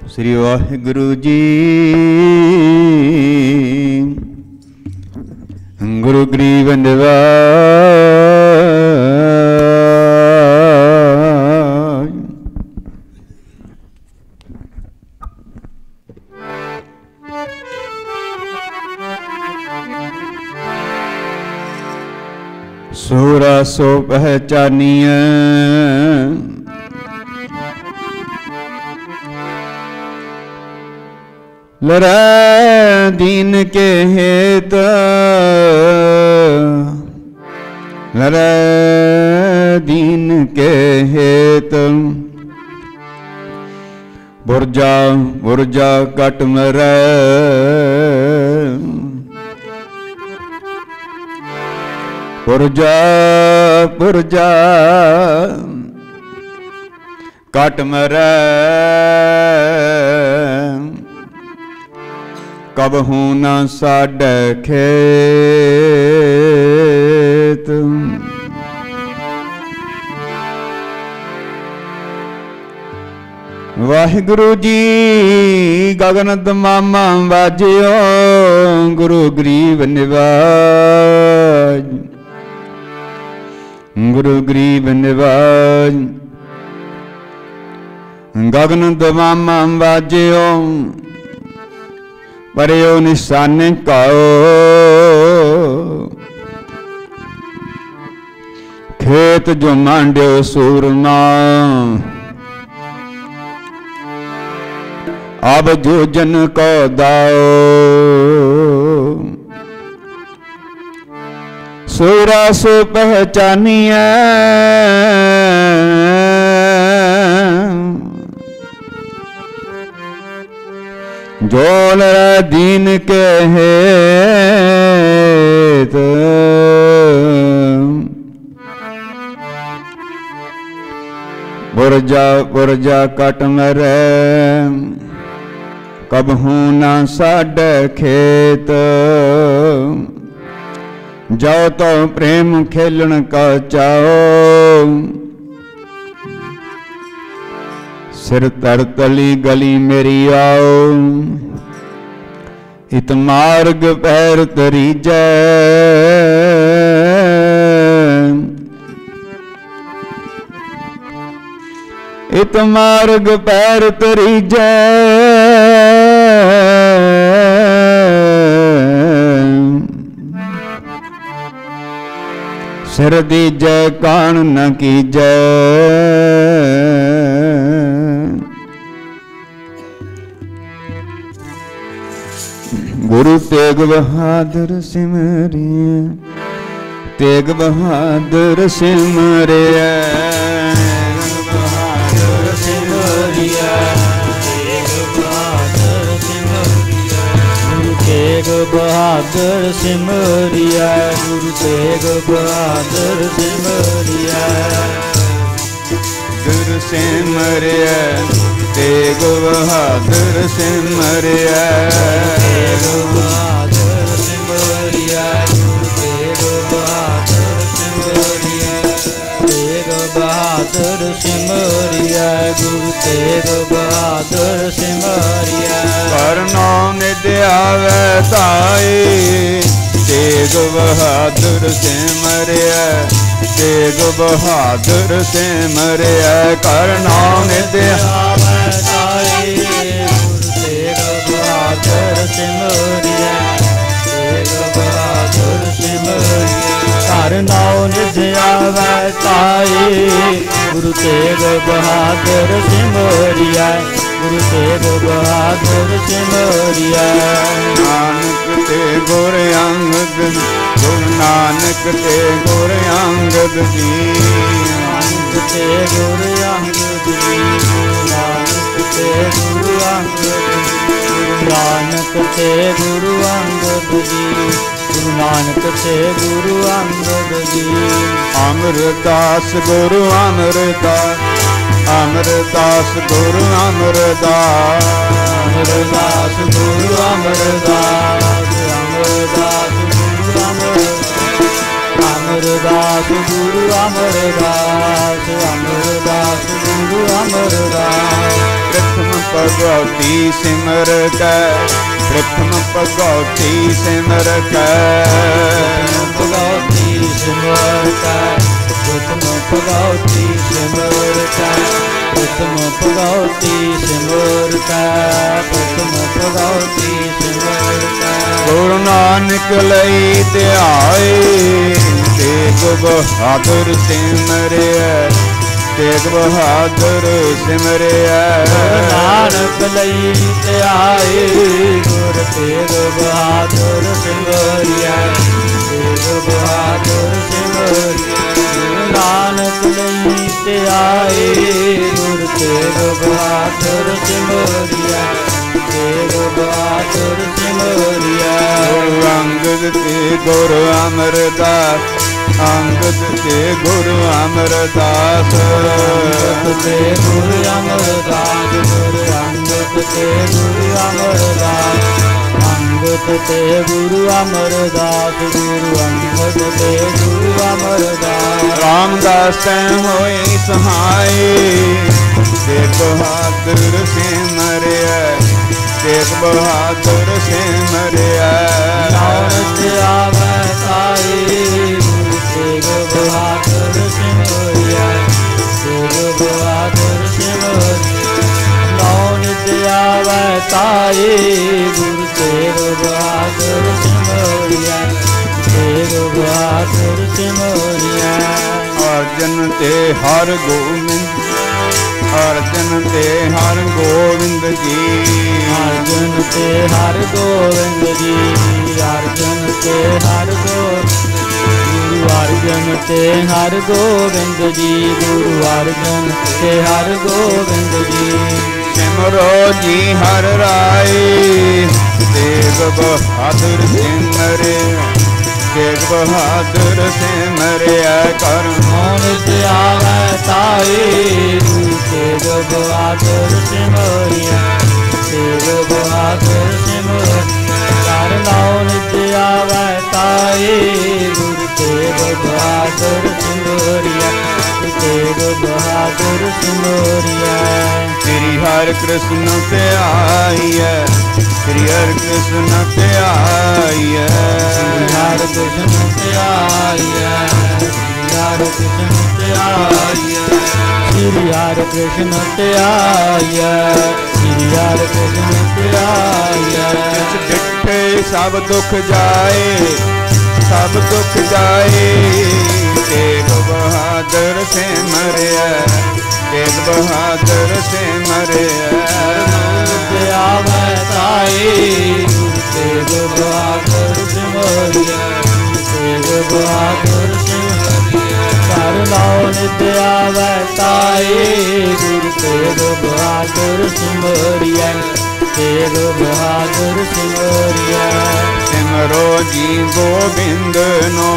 श्री वाहिगुरु जी। गुरु grieve निवाज। सोरा सो पहचानिए लड़ै दीन के हेत, लड़ै दीन के हेत। बुरजा बुरजा कट मरै, पुरजा पुरजा कट मरै। कबहू न साडे खेत, वाहिगुरु जी गगन दमामा बाजियो। गुरु गरीब निवाज, गुरु गरीब निवाज। गगन दमामा बाजियो परयो निशान काओ। खेत जो मांड्यो सूरमा, अब जो जन को दाओ। सूरा सो पहचानिए जो लड़ै दीन के हेत। पुरजा कट मरै कबहू न साडे खेत जाओ तो प्रेम खेलन का चाओ सिर तर तली गली मेरी आओ इत मार्ग पैर तरीजै इत मार्ग पैर तरीजै सिर दीजै कान न कीजै गुरु तेग बहादुर सिमरिया तेग बहादुर सिमरिया बहादुर सिमरिया तेग बहादुर सिमरिया गुरु तेग बहादुर सिमरिया दुर सिमरिया तेग बहादुर सिमरिया तेग बहादुर सिमरिया गुरु तेग बहादुर सिमरिया तेग बहादुर सिमरिया गुरु तेग बहादुर सिमरिया करनो निधि आवे ताई तेग बहादुर सिमरिया तेग बहादुर सिमरिया करनो निधि आवे ताई गुरु तेग बहादुर सिमरिया तेग बहादुर सिमरिया करनो निधि आवे ताई गुरु तेग बहादुर सिमरिया गुरु तेग बहादुर सिमरिया नानक ते गुर अंगद गुरु नानक ते गुर अंगद जी नानक ते गुर अंगद जी नानक ते गुरु अंगद गुरु नानक ते गुरु अंगद जी गुरु नानक ते गुरु अंगद जी अमरदास गुरु अमरदास अमरदास गुरु अमरदास अमरदास गुरु अमरदास अमरदास गुरु अमरदास गुरु अमरदास अमरदास गुरु अमरदास प्रथम भगवती सिमर कै प्रथम भगवती सिमर कै भगवती सिमर कै प्रथम भगवती सिमर कै प्रथम भगवती सिमर कै प्रथम भगवती सिमर कै गुरु नानक लई ध्याए तेग बहादुर सिमरिया तेग बहादुर सिमरिया नानक लई ध्याए गुरु तेग बहादुर सिमरिया तेग बहादुर सिमरिया नानक लई ध्याए गुरु तेग बहादुर सिमरिया तेग बहादुर सिमरिया अंगद ते गुरु अमरदास अंगद ते गुरु अमरदास अंगद ते गुरु अमरदास गुरु अंगद ते गुरु अमरदास अंगद ते गुरु अमरदास गुरु अंगद ते गुरु अमरदास रामदास होई सहाय तेग बहादुर सिमरिया तेग बहादुर सिमरिया नानक आवे ताई गुरु तेग बहादुर सिमरिया तेग बहादुर सिमरिया नानक आवे ताई गुरु तेग बहादुर सिमरिया तेग बहादुर सिमरिया अर्जन ते हर गोविंद अर्जन ते हर गोविंद जी अर्जन ते हर गोविंद जी अर्जन ते हर गोविंद गुरु अर्जन ते हर गोविंद जी गुरु अर्जन ते हर गोविंद जी सिमरो जी हर राय तेग बहादुर सिमरिया तेग बहादुर सिमरिया कर नित्य आवे ताई बहादुर सिमरिया, तेग बहादुर सिमरिया। कर लाओ नित आवे ताए, गुरु तेग बहादुर सिमरिया, तेग बहादुर सिमरिया। श्री हर कृष्ण ते आइए, श्री हर कृष्ण ते आइए, श्री हर कृष्ण ते आइए, श्री हर कृष्ण ते आइए, श्री हर कृष्ण ते आइए, श्री हर कृष्ण ते आइए। डिठे सब दुख जाए, सब दुख जाए, तेग बहादुर सिमरिया, तेग बहादुर सिमरिया। आवे ताए, तेग बहादुर सिमरिया, तेग बहादुर सिमरिया। कर लाओ नित आवे ताए, गुरु तेग बहादुर सिमरिया, तेग बहादुर सिमरिया। सिमरो जी गोबिंद नो,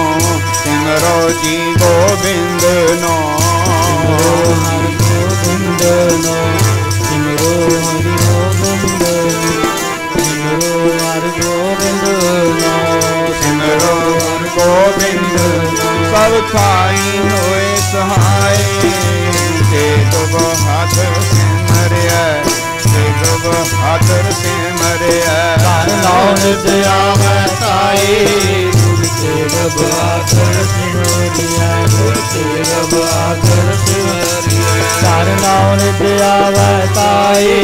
सिमरो जी गोबिंद नो, सिमरो हरि गोबिंद नो, सिमरो हरि गोबिंद नो, सिमरो हरि गोबिंद नो, सिमरो हरि गोबिंद नो। सब थाई होए सहाय, तेग बहादुर सिमरिया, तेग बहादुर सिमरिया। कर लाओ नित आवे ताए, गुरु तेग बहादुर सिमरिया, गुरु तेग बहादुर सिमरिया। कर लाओ नित आवे ताए,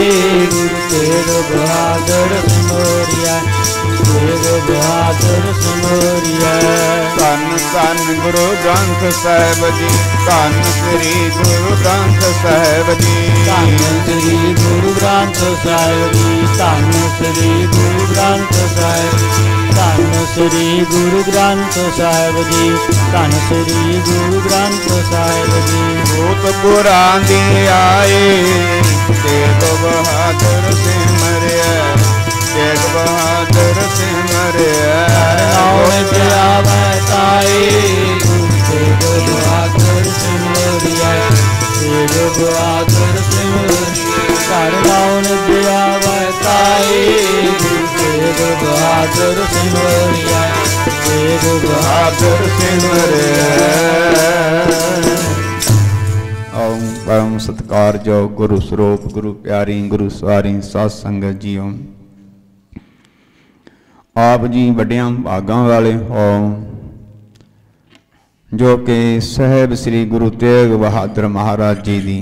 गुरु तेग बहादुर सिमरिया, तेग बहादुर सिमरिया। धन धन गुरु ग्रंथ साहिब जी, धन श्री गुरु ग्रंथ साहिब जी, धन श्री गुरु ग्रंथ साहिब जी, धन श्री गुरु ग्रंथ साहिब, धन श्री गुरु ग्रंथ साहिब जी, धन श्री गुरु ग्रंथ साहिब जी। भूत पुराण दी आए, तेग बहादुर सिमरिया, तेग बहादुर सिमरिया। आवे ताए, तेग बहादुर सिमरिया, तेग बहादुर सिमरिया। कर लाओ नित आवे ताए, तेग बहादुर सिमरिया, तेग बहादुर सिमरिया। ओम परम सत्कारयोग गुरु स्वरूप, गुरु प्यारी, गुरु सवारी साध संगत जीओ। आप जी वड्डियां भागां वाले हो, जो कि साहिब श्री गुरु तेग बहादुर महाराज जी दी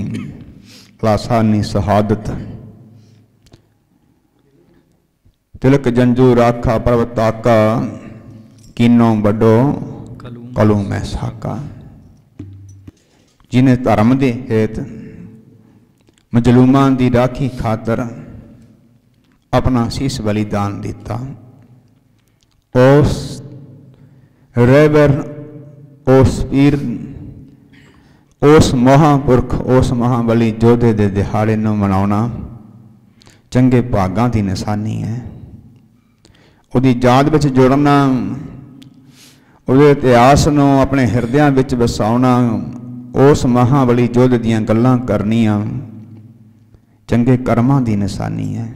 लासानी शहादत, तिलक जंजू राखा पर्वताका, कीनो बड़ो कलू मैं साका। जिन्हें धर्म दे हेत मजलूमां दी राखी खातर अपना शीश बलिदान दिता, उस रहबर, उस पीर, उस महापुरख, उस महाबली जोधे दे दिहाड़े नूं मनाउणा चंगे भागां दी निशानी है। उहदी याद विच जुड़ना, उहदे इतिहास नूं अपने हिरदियां विच वसाउणा, उस महाबली जोधे दीयां गल्लां करनियां चंगे कर्मां दी निशानी है।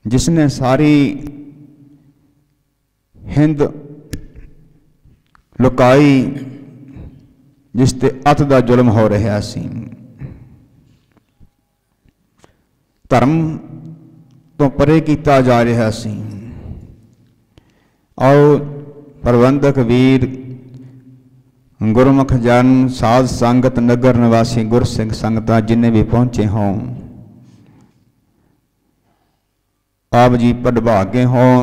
जिसने सारी हिंद लुकाई, जिस ते अत दा जुल्म हो रहा सी, धर्म तो परे किया जा रहा सी। आओ प्रबंधक वीर, गुरमुख जन, साध संगत, नगर निवासी गुरसिंह संगतां जिन्हें भी पहुंचे हों, आप जी पदभागे हों।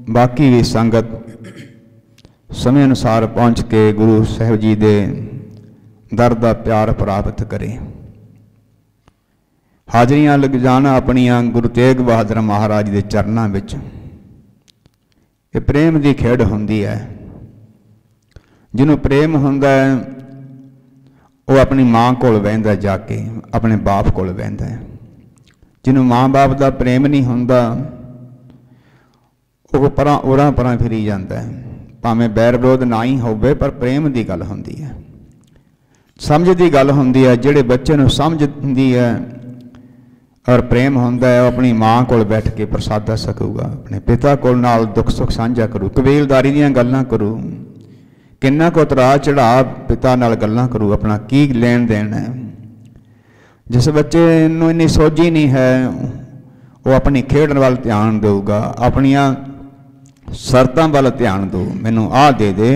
बाकी भी संगत समय अनुसार पहुँच के गुरु साहिब जी दे दर दा प्यार प्राप्त करे। हाजरियां लग जाना अपनियां गुरु तेग बहादुर महाराज के चरणों विच। ये प्रेम की खेड होंदी है। जिन्हों प्रेम हुंदा है वो अपनी माँ कोल बहिंदा, जाके अपने बाप कोल बहिंदा है। जिन्हों माँ बाप का प्रेम नहीं हुंदा वो परां उरां परां फिरी जाता है। भावें बैर विरोध ना ही होवे पर प्रेम की गल होंदी है। समझ की गल होंदी है। जिहड़े बच्चे नूं समझ हुंदी है और प्रेम होंदा है, अपनी माँ कोल बैठ के प्रसादा सकूगा, अपने पिता कोल नाल दुख सुख साझा करू, कबीलदारी दीयां गल्लां करू, किन्ना को उतरा चढ़ा पिता नाल गल्लां करू, अपना की लेन देन है। जिस बच्चे नूं इन्नी सोझी नहीं है वो अपनी खेड वाल ध्यान देगा, अपनियां शर्तां वाल ध्यान दो, मैनू आ दे दे,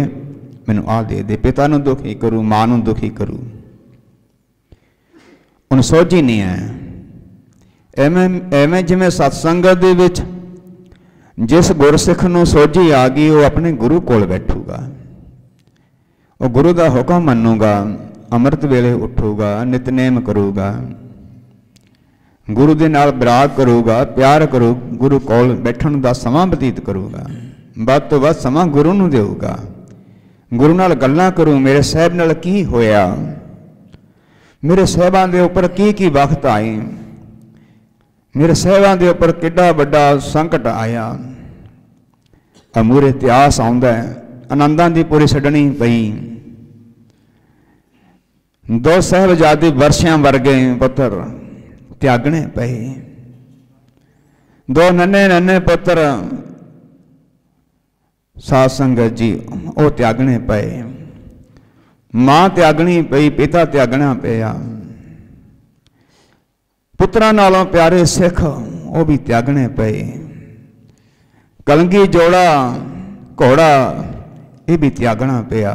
मैनू आ दे दे, पिता नूं दुखी करू, माँ नूं दुखी करू। उन सोझी नहीं है। एवें जिवें सत्संगत दे विच जिस गुरसिख नूं सोझी आ गई वो अपने गुरु कोल बैठूगा, वो गुरु का हुक्म मनूगा, अमृत वेले उठूगा, नितनेम करूगा, गुरु दे नाल विराग करूगा, प्यार करू, गुरु कोल बैठण दा समां बतीत करूगा, वध तो वध समां गुरु नूं देऊगा, गुरु नाल गल्लां करू, मेरे साहिब नाल की होया, मेरे साहिबां दे उपर की वक्त आए, मेरे साहिबां दे उपर किड्डा वड्डा संकट आया, अमूरे इतिहास आउंदा है, आनंदां दी पूरी छड्डणी पई, दो साहिबजादे वर्षियां वर्गे पुत्र त्यागने पे, दो नन्हे नन्हे पुत्र साध संगत जी वो त्यागने पे, मां त्यागनी पई, पिता त्यागना पिया, पुत्रां नालों प्यारे सिख वो भी त्यागने पे, कलंगी जोड़ा घोड़ा ये भी त्यागना पिया।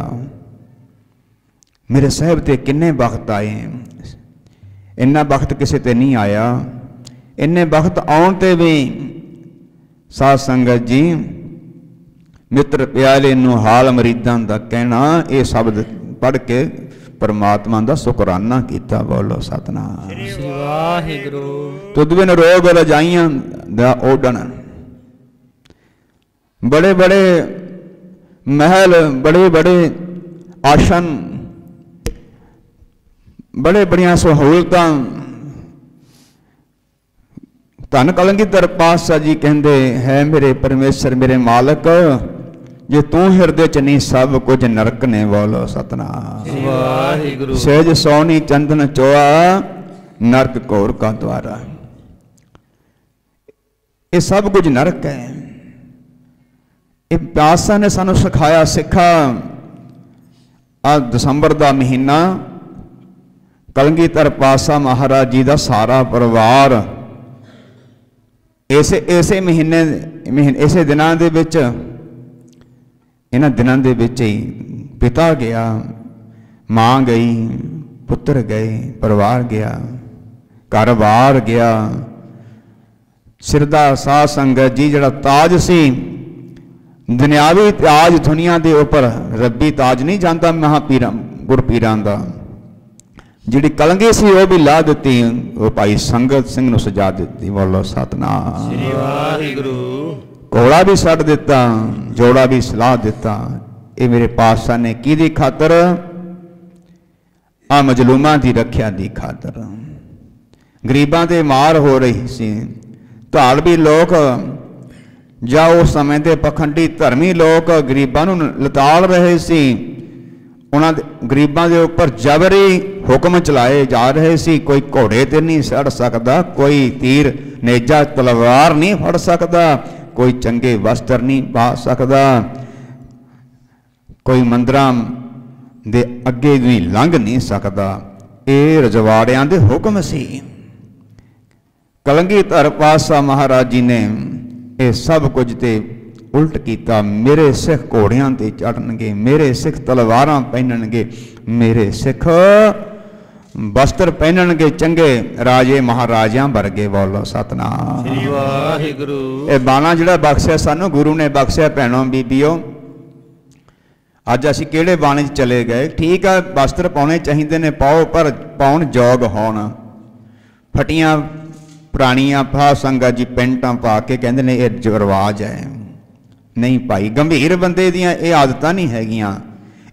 मेरे साहिब ते किन्ने वक्त आए, इन्ना वक्त किसी ते नहीं आया, इन्ने वक्त आउण ते भी साध संगत जी मित्र प्यारे नूं हाल मरीदां दा कहना, ये शब्द पढ़ के परमात्मा दा शुकराना कीता। बोलो सतनाम श्री वाहिगुरू। तुद बिन रोग रजाइयां दा ओढ़न, बड़े बड़े महल, बड़े बड़े आसन, बड़े बड़िया सहूलतां, धन कलंगीधर पातशाह जी कहते है मेरे परमेश्वर मेरे मालक, जे तू हृदय च नहीं सब कुछ नरक ने। बोलो सतनाम वाहिगुरू। सहज सोनी चंदन चोआ नरक घोर का द्वारा, ये सब कुछ नरक है। ये पातशाह ने सानू सिखाया, सिखा आ दसंबर का महीना कलंगीधर पातशाह महाराज जी का सारा परिवार इसे महीने इसे दिनों के विच, इन्हां दिनों के विच ही पिता गया, मां गई, पुत्र गए, परिवार गया, घर बार गया। सिर दा साध संगत जी जिहड़ा ताज सी, दुनियावी ताज दुनिया के उपर, रब्बी ताज नहीं जाता महापीरां गुरपीरां दा, जिहड़ी कलंगी सी वह भी ला दी, वो भाई संगत सिंह नूं सजा दी। बोलो सतनाम श्री वाहिगुरू। घोड़ा भी छड्ड दिता, जोड़ा भी सलाह दिता। ये मेरे पातशाह ने की खातर, आ मजलूमां की रखिया की खातर। गरीबां ते मार हो रही सी, धाड़वी लोग ਜਾਂ उस समय के पखंडी धर्मी लोग गरीबां नूं लताड़ रहे सी, उन्हां दे गरीबां दे उपर जबरी हुक्म चलाए जा रहे सी। कोई घोड़े ते नहीं चढ़ सकदा, कोई तीर नेजा तलवार नहीं फड़ सकदा, कोई चंगे वस्त्र नहीं पा सकदा, कोई मंदिरां दे अगे भी लंघ नहीं सकदा। ये रजवाड़ियां दे हुक्म सी। कलंगीधर पातशाह महाराज जी ने ये सब कुछ ते उल्ट किया। मेरे सिख घोड़ियां ते चढ़नगे, मेरे सिख तलवारां पहनणगे, मेरे सिख वस्त्र पहनणगे चंगे राजे महाराजा वर्गे। बोलो सतनाम श्री वाहिगुरू। ये बाणा जिहड़ा बख्शिया सानू गुरु ने बख्शिया, भैणों बीबियो अज असीं किहड़े बाणे चले गए। ठीक है वस्त्र पाने चाहिए ने, पाओ, पर पाउण जोग होण। फटियां पुरानियां साध संगत जी पेंटां पा के कहंदे ने ये जो रिवाज है। नहीं भाई, गंभीर बंदे दियां ये आदतां नहीं हैगियां,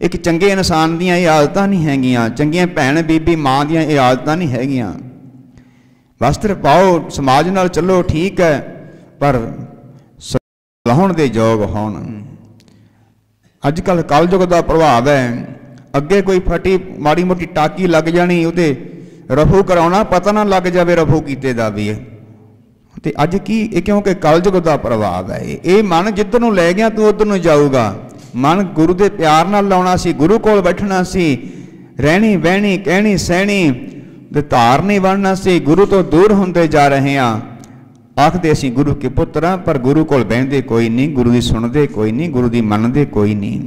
एक चंगे इंसान दियां ये आदतां नहीं हैगियां, चंगियां भैण बीबी मां दियां ये आदतां नहीं हैगियां। वस्त्र पाओ, समाज नाल चलो, ठीक है, पर सलाहुण दे योग होण। अजकल कलयुग का प्रभाव है, अगे कोई फटी माड़ी मोटी टाकी लग जानी उहते रफू कराउणा पता ना लग जाए रफू कीते दा भी है। तो अज की क्योंकि कलयुग का प्रभाव है, ये मन जिधर नूं लै गया तू उधर नूं जाऊगा। मन गुरु के प्यार नाल लाउणा सी, गुरु कोल बैठना सी, रहनी बहनी कहनी सहनी ते धार नहीं बनना सी। गुरु तो दूर होंदे जा रहे हैं। आखदे असीं गुरु के पुत्र हां पर गुरु कोल बहिंदे कोई नहीं, गुरु दी सुणदे कोई नहीं, गुरु दी मनदे कोई नहीं।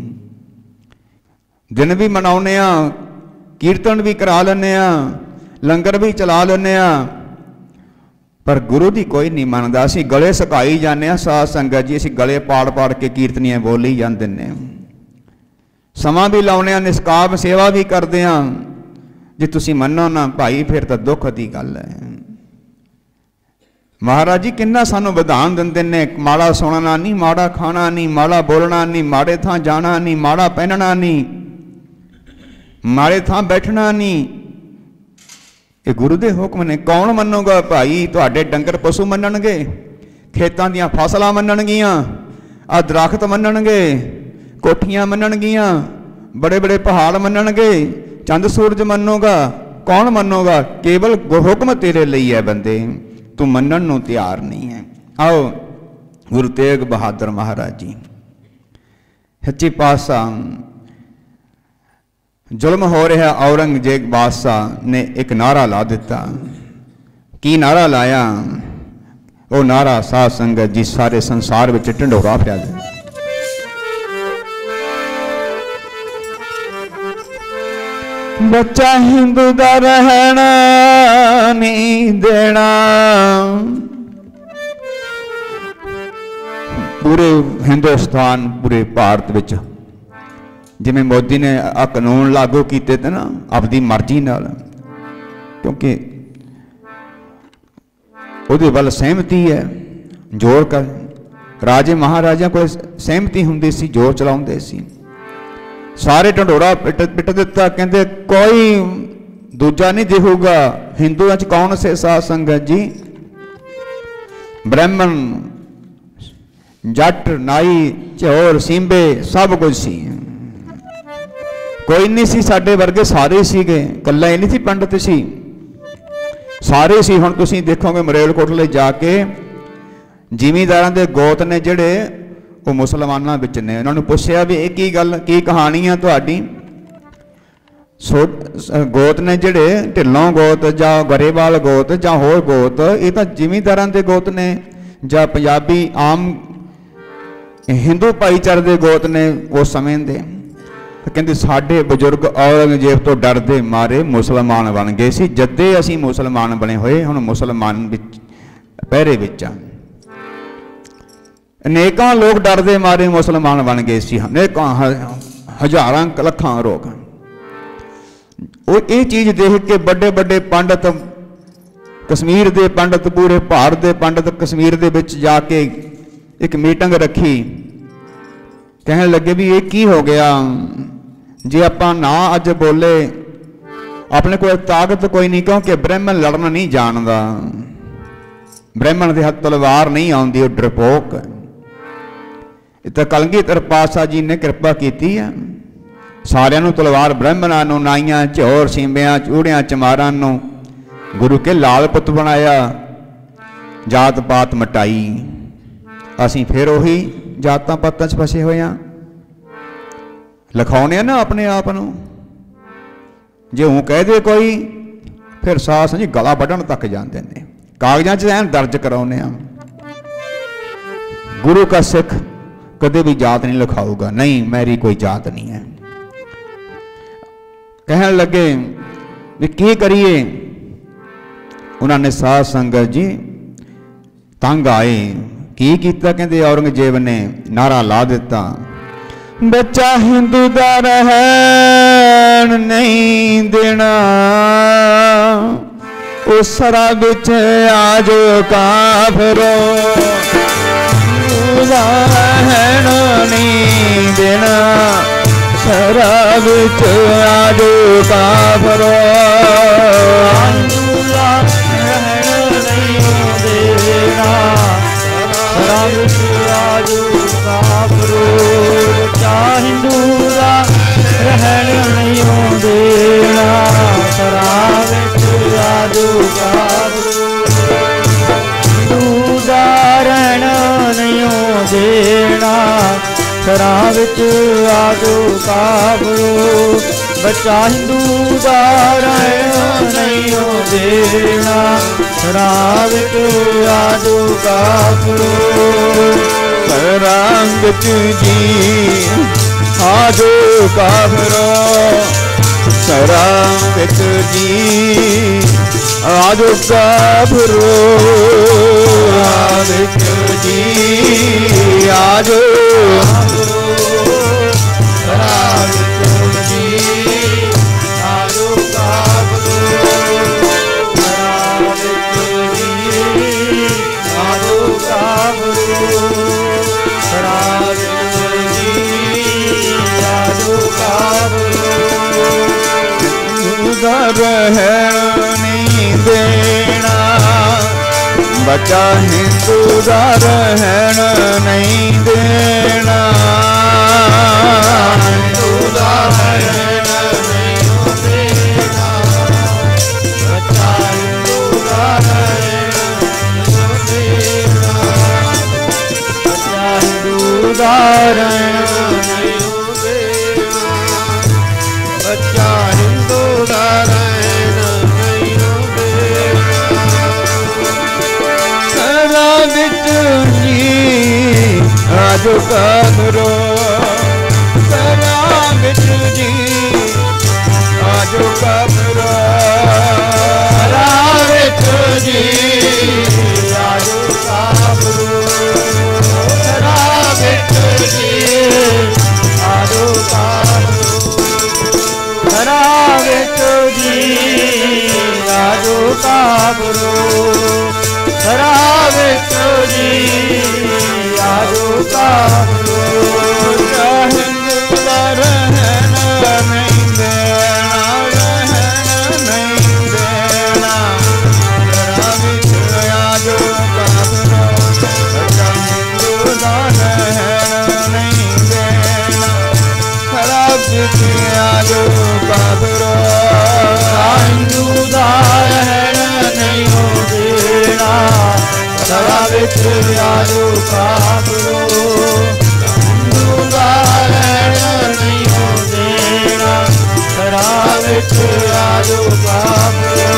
दिन भी मनाउने आ, कीर्तन भी करा लैने आ, लंगर भी चला लैने आ, पर गुरु दी कोई नहीं मनदा। असीं गले सुकाई जाने आ साध संगत जी, असीं गले पाड़ पाड़ के कीर्तनियां बोली जांदे ने। समा भी लाउने आ, निष्काम सेवा भी करदे आ। जे तुसीं मन्नो ना भाई फिर तां दुख दी गल है। महाराज जी किन्ना सानू विधान दिंदे ने, माड़ा सुनना नहीं, माड़ा खाना नहीं, माड़ा बोलना नहीं, माड़े थां जाना नहीं, माड़ा पहनना नहीं, माड़े थां बैठना नहीं। ये गुरु दे हुक्म ने। कौन मन्नूगा भाई? तुहाडे डंगर पशु मन्नणगे, खेतां दीयां फसलां मन्नणगियां, आ दरख्त मन्नणगे, कोठियां मन्नणगियां, बड़े बड़े पहाड़ मन्नणगे, चंद सूरज मन्नूगा। कौन मन्नूगा? केवल हुक्म तेरे लिए है बंदे, तू मन्नण नूं तैयार नहीं है। आओ गुरु तेग बहादुर महाराज जी सच्चे पातशाह, जुल्म हो रहा औरंगजेब बादशाह ने एक नारा ला दिता। की नारा लाया? वो नारा साध संगत जी सारे संसार में ढंढोरा फैल गया। बच्चा हिंदू दा रहना नहीं देना। पूरे हिंदुस्तान पूरे भारत विच जिवें मोदी ने आ कानून लागू किए थे ना अपनी मर्जी नाल, क्योंकि उहदे वल सहमति है, जोर कर राजे महाराजा को सहमति हुंदी सी, जोर चलाउंदे सी। सारे ढंढोरा पिट दिता। कहते कोई दूजा नहीं दिखूगा। हिंदुओं च कौन से साध संगत जी? ब्राह्मण, जट, नाई, झोर, सींबे सब कुछ सी। कोई नहीं सी साडे वर्गे, सारे सीगे, कल्ला ही नहीं सी पंडित सी, सारे सी। हुण तुसीं देखोगे मरेलकोटले जाके जिमींदारां दे गोत ने जिहड़े वो मुसलमानां विच ने। उन्होंने पुछया भी एक ही गल की कहानी है तुहाडी? गोत ने जिहड़े ढिल्लों गोत जां गरेवाल गोत जां होर गोत, ये तां जिमींदारां दे गोत ने जां पंजाबी आम हिंदू भाईचारे दे गोत ने उस समय दे। कहते साडे बजुर्ग औरंगजेब तो डरदे मारे मुसलमान बन गए सी। जदे असीं मुसलमान बने होए, हुण मुसलमान विच पहरे विच आ। अनेकां लोग डरदे मारे मुसलमान बन गए सी, अनेकां हजारां लखां लोग। ये चीज़ देख के बड़े बड़े पंडित, कश्मीर के पंडित, पूरे भारत के पंडित कश्मीर दे विच जाके एक मीटिंग रखी। कहने लगे भी ये की हो गया जे आपां ना अज बोले, अपने कोल ताकत कोई नहीं, क्योंकि ब्राह्मण लड़ना नहीं जानदा, ब्राह्मण के हाथ तलवार नहीं आउंदी, वो डरपोक। तो कलगीधर पातशाह जी ने कृपा की है, सारियां नूं तलवार ब्राह्मणां नूं, नाइयां, झोर, सींबियां, चूड़ियां, चमारां नूं गुरु के लाल पुत बनाया, जात पात मटाई। असीं फिर उही जातां पातां च फसे होए हां। लिखाउने ना अपने आप नूं, जे हूँ कह दे कोई फिर सास जी गला वढ़न तक जाते हैं, कागजां च ऐन दर्ज कराउने। गुरु का सिख कदे भी जात नहीं लिखाऊगा, नहीं मेरी कोई जात नहीं है। कहने लगे भी की करिए? उन्होंने साध संगत जी तंग आए। की कीता? कहते औरंगजेब ने नारा ला दिता, बच्चा हिंदू दा रहन नहीं देना, उस सरा बिच आज काफरो रहन नहीं देना, सरा बिच आज काफरो रहन नहीं देना, सरा बिच आज काफरो। हिंदू दा रहन नहीं ਸ਼ਰਾਂ ਵਿੱਚ ਆਜੋ ਕਾਬਰੋ, ਬੱਚਾ ਹਿੰਦੂ ਦਾ ਰਹਿਣ ਨਹੀਂ ਓ ਦੇਣਾ, ਸ਼ਰਾਂ ਵਿੱਚ ਆਜੋ ਕਾਬਰੋ। ਸ਼ਰਾਂ ਵਿੱਚ ਜੀ ਆਜੋ ਕਾਬਰੋ, ਸ਼ਰਾਂ ਵਿੱਚ ਜੀ ਆਜੋ ਕਾਬਰੋ, ਵਿੱਚ ਜੀ ਆਜੋ ਕਾਬਰੋ, ਸ਼ਰਾਂ ਵਿੱਚ ਜੀ ਆਜੋ ਕਾਬਰੋ, ਸ਼ਰਾਂ ਵਿੱਚ ਜੀ ਆਜੋ ਕਾਬਰੋ, ਸ਼ਰਾਂ ਵਿੱਚ ਜੀ ਆਜੋ ਕਾਬਰੋ। ਦਾ ਰਹਿਣ ਨਹੀਂ ਦੇਣਾ, ਬੱਚਾ ਹਿੰਦੂ ਦਾ ਰਹਿਣ ਨਹੀਂ ਦੇਣਾ, ਹਿੰਦੂ ਦਾ ਰਹਿਣ ਨਹੀਂ ਦੇਣਾ, ਬੱਚਾ ਹਿੰਦੂ ਦਾ ਰਹਿਣ ਨਹੀਂ ਦੇਣਾ, ਬੱਚਾ ਹਿੰਦੂ ਦਾ ਰਹਿਣ ਨਹੀਂ ਦੇਣਾ, ਬੱਚਾ ਹਿੰਦੂ ਦਾ ਰਹਿਣ ਨਹੀਂ ਦੇਣਾ। ਸ਼ਰਾਂ ਵਿੱਚ ਜੀ ਆਜੋ ਕਾਬਰੋ, ਸ਼ਰਾਂ ਵਿੱਚ ਜੀ ਆਜੋ ਕਾਬਰੋ, ਸ਼ਰਾਂ ਵਿੱਚ ਜੀ ਆਜੋ ਕਾਬਰੋ, ਸ਼ਰਾਂ ਵਿੱਚ ਜੀ ਆਜੋ ਕਾਬਰੋ, ਸ਼ਰਾਂ ਵਿੱਚ ਜੀ ਆਜੋ ਕਾਬਰੋ, ਸ਼ਰਾਂ ਵਿੱਚ ਜੀ ਆਜੋ ਕਾਬਰੋ। ਹਿੰਦੂ ਦਾ ਰਹਿਣ ਨਹੀਂ ਦੇਣਾ, ਰਹਿਣ ਨਹੀਂ ਦੇਣਾ, ਸ਼ਰਾਂ ਵਿੱਚ ਆਜੋ ਕਾਬਰੋ, ਬੱਚਾ ਹਿੰਦੂ ਦਾ ਰਹਿਣ ਨਹੀਂ ਦੇਣਾ, ਸ਼ਰਾਂ ਵਿੱਚ ਆਜੋ ਕਾਬਰੋ, ਹਿੰਦੂ ਦਾ ਰਹਿਣ ਨਹੀਂ ਦੇਣਾ, ਸ਼ਰਾਂ ਵਿੱਚ ਆਜੋ ਕਾਬਰੋ, ਹਿੰਦੂ ਦਾ ਰਹਿਣ ਨਹੀਂ ਦੇਣਾ, ਸ਼ਰਾਂ ਵਿੱਚ ਆਜੋ ਕਾਬਰੋ,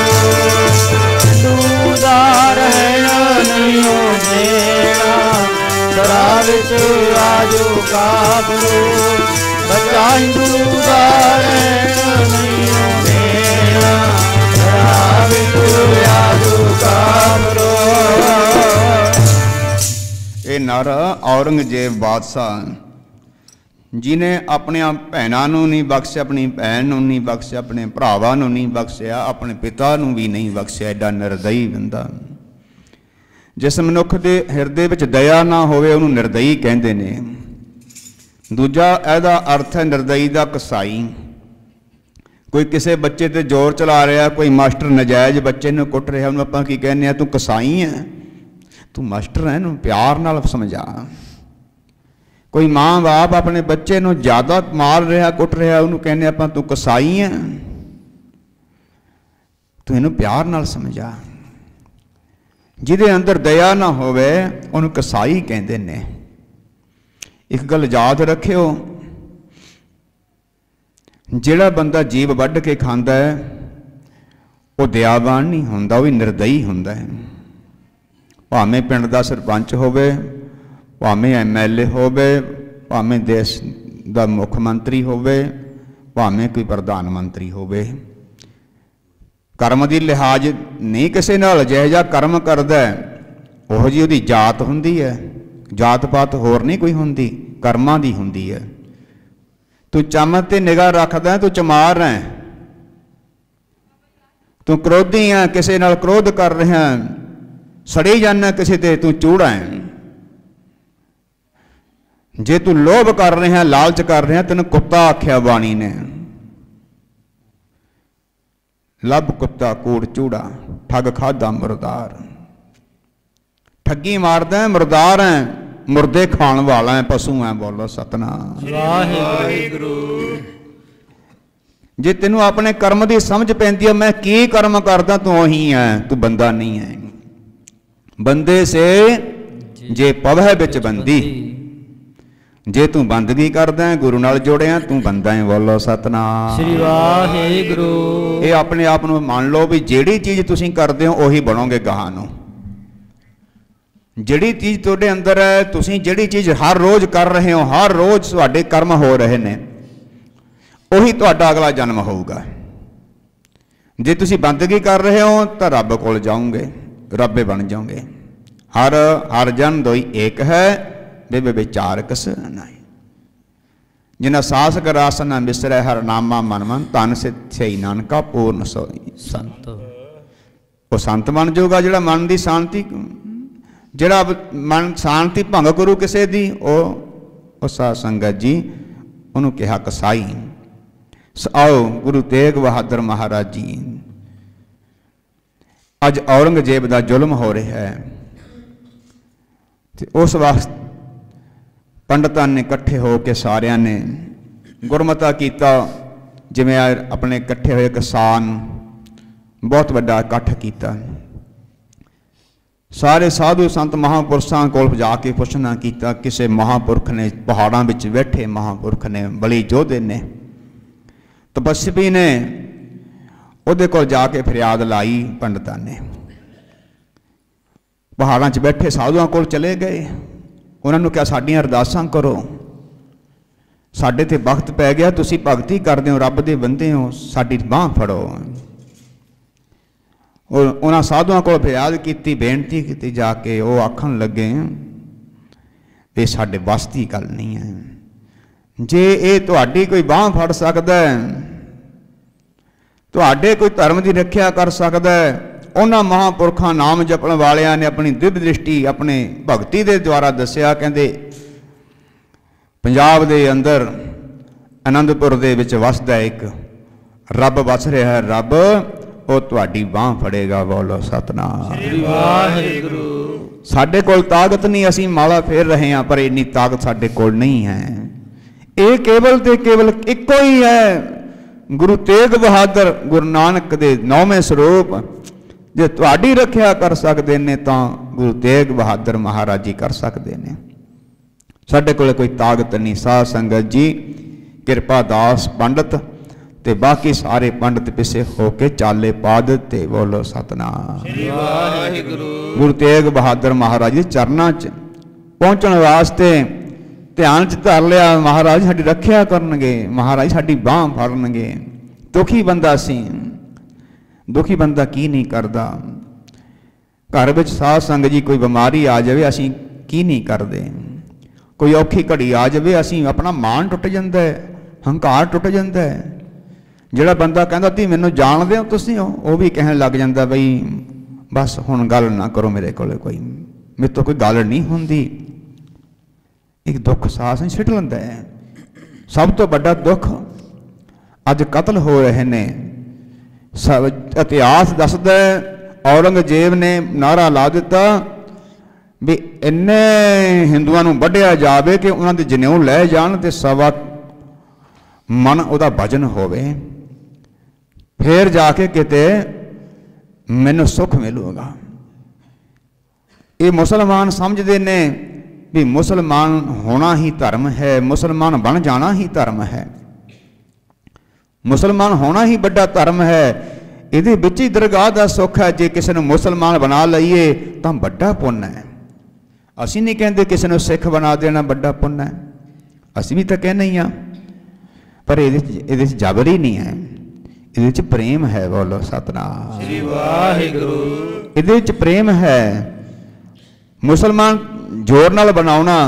ਹਿੰਦੂ ਦਾ ਰਹਿਣ ਨਹੀਂ ਦੇਣਾ, ਸ਼ਰਾਂ ਵਿੱਚ ਆਜੋ ਕਾਬਰੋ, ਬੱਚਾ ਹਿੰਦੂ ਦਾ ਰਹਿਣ ਨਹੀਂ ਦੇਣਾ, ਸ਼ਰਾਂ ਵਿੱਚ ਆਜੋ ਕਾਬਰੋ। ਇਹ ਨਰ ਔਰੰਗਜ਼ੇਬ ਬਾਦਸ਼ਾਹ ਜਿਹਨੇ ਆਪਣੀਆਂ ਭੈਣਾਂ ਨੂੰ ਨਹੀਂ ਬਖਸ਼ਿਆ, ਆਪਣੀ ਭੈਣ ਨੂੰ ਨਹੀਂ ਬਖਸ਼ਿਆ, ਆਪਣੇ ਭਰਾਵਾਂ ਨੂੰ ਨਹੀਂ ਬਖਸ਼ਿਆ, ਆਪਣੇ ਪਿਤਾ ਨੂੰ ਵੀ ਨਹੀਂ ਬਖਸ਼ਿਆ, ਐਡਾ ਨਿਰਦਈ ਬੰਦਾ। ਜਿਸ ਮਨੁੱਖ ਦੇ ਹਿਰਦੇ ਵਿੱਚ ਦਇਆ ਨਾ ਹੋਵੇ ਉਹਨੂੰ ਨਿਰਦਈ ਕਹਿੰਦੇ ਨੇ। ਦੂਜਾ ਇਹਦਾ ਅਰਥ ਹੈ ਨਿਰਦਈ ਦਾ ਕਸਾਈ। ਕੋਈ ਕਿਸੇ ਬੱਚੇ ਤੇ ਜ਼ੋਰ ਚਲਾ ਰਿਹਾ, ਕੋਈ ਮਾਸਟਰ ਨਜਾਇਜ਼ ਬੱਚੇ ਨੂੰ ਕੁੱਟ ਰਿਹਾ, ਉਹਨੂੰ ਆਪਾਂ ਕੀ ਕਹਿੰਦੇ ਆ? ਤੂੰ ਕਸਾਈ ਹੈ, ਤੂੰ ਮਾਸਟਰ ਹੈ, ਇਹਨੂੰ ਪਿਆਰ ਨਾਲ ਸਮਝਾ। ਕੋਈ ਮਾਂ ਬਾਪ ਆਪਣੇ ਬੱਚੇ ਨੂੰ ਜ਼ਿਆਦਾ ਮਾਰ ਰਿਹਾ, ਕੁੱਟ ਰਿਹਾ, ਉਹਨੂੰ ਕਹਿੰਦੇ ਆਪਾਂ ਤੂੰ ਕਸਾਈ ਹੈ, ਤੂੰ ਇਹਨੂੰ ਪਿਆਰ ਨਾਲ ਸਮਝਾ। ਜਿਹਦੇ ਅੰਦਰ ਦਇਆ ਨਾ ਹੋਵੇ ਉਹਨੂੰ ਕਸਾਈ ਕਹਿੰਦੇ ਨੇ। ਇੱਕ ਗੱਲ ਯਾਦ ਰੱਖਿਓ, ਜਿਹੜਾ ਬੰਦਾ ਜੀਵ ਵੱਢ ਕੇ ਖਾਂਦਾ ਹੈ ਉਹ ਦਇਆਵਾਨ ਨਹੀਂ ਹੁੰਦਾ, ਉਹ ਵੀ ਨਿਰਦਈ ਹੁੰਦਾ ਹੈ। ਭਾਵੇਂ ਪਿੰਡ ਦਾ ਸਰਪੰਚ ਹੋਵੇ, ਭਾਵੇਂ MLA ਹੋਵੇ, ਭਾਵੇਂ ਦੇਸ਼ ਦਾ ਮੁੱਖ ਮੰਤਰੀ ਹੋਵੇ, ਭਾਵੇਂ ਕੋਈ ਪ੍ਰਧਾਨ ਮੰਤਰੀ ਹੋਵੇ, ਕਰਮ ਦੀ ਲਿਹਾਜ਼ ਨਹੀਂ ਕਿਸੇ ਨਾਲ। ਜਿਹੋ ਜਿਹਾ ਕਰਮ ਕਰਦਾ ਉਹੋ ਜਿਹੀ ਉਹਦੀ ਜਾਤ ਹੁੰਦੀ ਹੈ। ਜਾਤ ਪਾਤ ਹੋਰ ਨਹੀਂ ਕੋਈ ਹੁੰਦੀ, ਕਰਮਾਂ ਦੀ ਹੁੰਦੀ ਹੈ। ਤੂੰ ਚੰਮ ਤੇ ਨਿਗਾਹ ਰੱਖਦਾ, ਤੂੰ ਚਮਾਰ ਹੈ, ਤੂੰ ਕ੍ਰੋਧੀ ਹੈ, ਕਿਸੇ ਨਾਲ ਕ੍ਰੋਧ ਕਰ ਰਿਹਾ, ਸੜੀ ਜਾਂਦਾ ਕਿਸੇ ਤੇ, ਤੂੰ ਚੂੜਾ ਹੈ। ਜੇ ਤੂੰ ਲੋਭ ਕਰ ਰਿਹਾ, ਲਾਲਚ ਕਰ ਰਿਹਾ, ਤੈਨੂੰ ਕੁੱਤਾ ਆਖਿਆ ਬਾਣੀ ਨੇ। ਲੱਭ ਕੁੱਤਾ ਕੂੜ ਚੂੜਾ, ਠੱਗ ਖਾਦਾ ਮੁਰਦਾਰ। ਠੱਗੀ ਮਾਰਦਾ ਮੁਰਦਾਰ ਹੈ, ਮੁਰਦੇ ਖਾਣ ਵਾਲਾ ਹੈ, ਪਸ਼ੂ ਹੈ। ਬੋਲੋ ਸਤਨਾਮ ਵਾਹਿਗੁਰੂ। ਜੇ ਤੈਨੂੰ ਆਪਣੇ ਕਰਮ ਦੀ ਸਮਝ ਪੈਂਦੀ ਹੈ, ਮੈਂ ਕੀ ਕਰਮ ਕਰਦਾ, ਤੂੰ ਉਹੀ ਹੈ, ਤੂੰ ਬੰਦਾ ਨਹੀਂ ਹੈ। ਬੰਦੇ ਸੇ ਜੇ ਪਵੈ ਵਿੱਚ ਬੰਦੀ, जे तू बंदगी करदा है गुरु नाल जोड़िया तू बंदा है। बोलो सतनाम श्री वाहिगुरु। ये अपने आप को मान लो भी जिहड़ी चीज़ तुसीं करदे हो उही बनोगे गाहां नूं। जिहड़ी चीज़ तुहाडे अंदर है, तुसीं जिहड़ी चीज़ हर रोज़ कर रहे हो, हर रोज़ तुहाडे कर्म हो रहे ने, उही तुहाडा अगला जन्म होऊगा। जे तुसीं बंदगी कर रहे हो तो रब कोल जाओगे, रब्बे बन जाओगे। हर हर जन दोई एक है, बेबे विचार कस नहीं। जिन्ना सास गरास न मिसरै हर नामा मन मन, धन सिद्धि नानका पूर्ण सोई संत। वो संत बन जाऊगा जिहड़ा मन की शांति, जिहड़ा मन शांति भंग करू किसी दी, ओ साध संगत जी उन्होंने कहा कसाई। आओ गुरु तेग बहादुर महाराज जी, अज औरंगजेब का जुल्म हो रहा है, तो उस वास्ते पंडितां ने इकट्ठे होकर सारिया ने गुरमता किया। जिवें अपने इकट्ठे हुए किसान बहुत बड़ा इकट्ठ किया। सारे साधु संत महापुरुषों को जाके पुछना किया, किसी महापुरख ने पहाड़ों में बैठे महापुरख ने बड़ी योधे ने तपस्वी ने उहदे कोल जाके फरियाद लाई। पंडितां ने पहाड़ों च बैठे साधुओं कोल चले गए, उन्होंने कहा साडियां अरदासां करो, साडे ते वक्त पै गया, तुसीं भगती करदे हो, रब दे बंदे हो, साडी बांह फड़ो। और उन्होंने साधुओं को फरियाद की, बेनती की, जाके वो आखन लगे ये साडे बस की गल नहीं है। जे ये तुहाडी कोई बांह फड़ सकदा है, तुहाडे कोई धर्म की रखिया कर सकदा है, उन्होंने महापुरखों नाम जपण वालियां ने अपनी दिव्य दृष्टि अपने भगती के द्वारा दसिया। कहते पंजाब के अंदर आनंदपुर दे विच वसदा एक रब वस रहा है, रब वो तुहाडी बांह फड़ेगा। बोलो सतनाम वाहिगुरू। साडे कोल ताकत नहीं, असीं माला फेर रहे हैं, पर इन्नी ताकत साडे कोल नहीं है। ये केवल ते केवल इक्को ही है, गुरु तेग बहादुर गुरु नानक दे 9वें स्वरूप। जे तुहाडी रखिया कर सकते ने तो गुरु तेग बहादुर महाराज जी कर सकते हैं। साडे कोल कोई ताकत नहीं। साध संगत जी कृपा दास पंडित ते बाकी सारे पंडित पिछे होके चाले पा दिते। बोलो सतनाम गुरु तेग बहादुर महाराज जी चरना च पहुंचने वास्ते ध्यान च धर लिया। महाराज साडी रखिया करनगे, महाराज साडी बांह फड़नगे। दुखी बंदा सी, दुखी बंदा की नहीं करता। घर में साध संगत जी कोई बीमारी आ जाए असीं की नहीं करते, कोई औखी घड़ी आ जाए असीं अपना मान टुट जाता है, हंकार टुट जाता है। जिहड़ा बंदा कहता ती मैनू जानदे हो तुसीं हो, वो भी कहन लग जाता बई बस हुण गल ना करो मेरे कोल, कोई मेरे तो कोई गल नहीं होंदी। एक दुख सास सिट लैंदा है। सब तो बड़ा दुख अज कतल हो रहे ने। सब इतिहास दसदा है औरंगजेब ने नारा ला दिता भी इन्ने हिंदुआं नूं वढिया जावे कि उन्हां दे जनेऊ लै जाण ते सवा मन उहदा भजन होवे, फिर जाके किते मैनूं सुख मिलूगा। ये मुसलमान समझते ने भी मुसलमान होना ही धर्म है, मुसलमान बन जाना ही धर्म है, मुसलमान होना ही बड़ा धर्म है। इहदे विच ही दरगाह दा सुख है। जे किसी नूं मुसलमान बना लईए तां बड़ा पुण्य है। असीं नहीं कहते किसी नूं सिख बना देना बड़ा पुण्य है, असीं भी तां कहने ही हां, पर इहदे च जबर ही नहीं है, इहदे च प्रेम है। बोलो सतनाम श्री वाहिगुरू। इहदे च प्रेम है। मुसलमान जोर नाल बनाउणा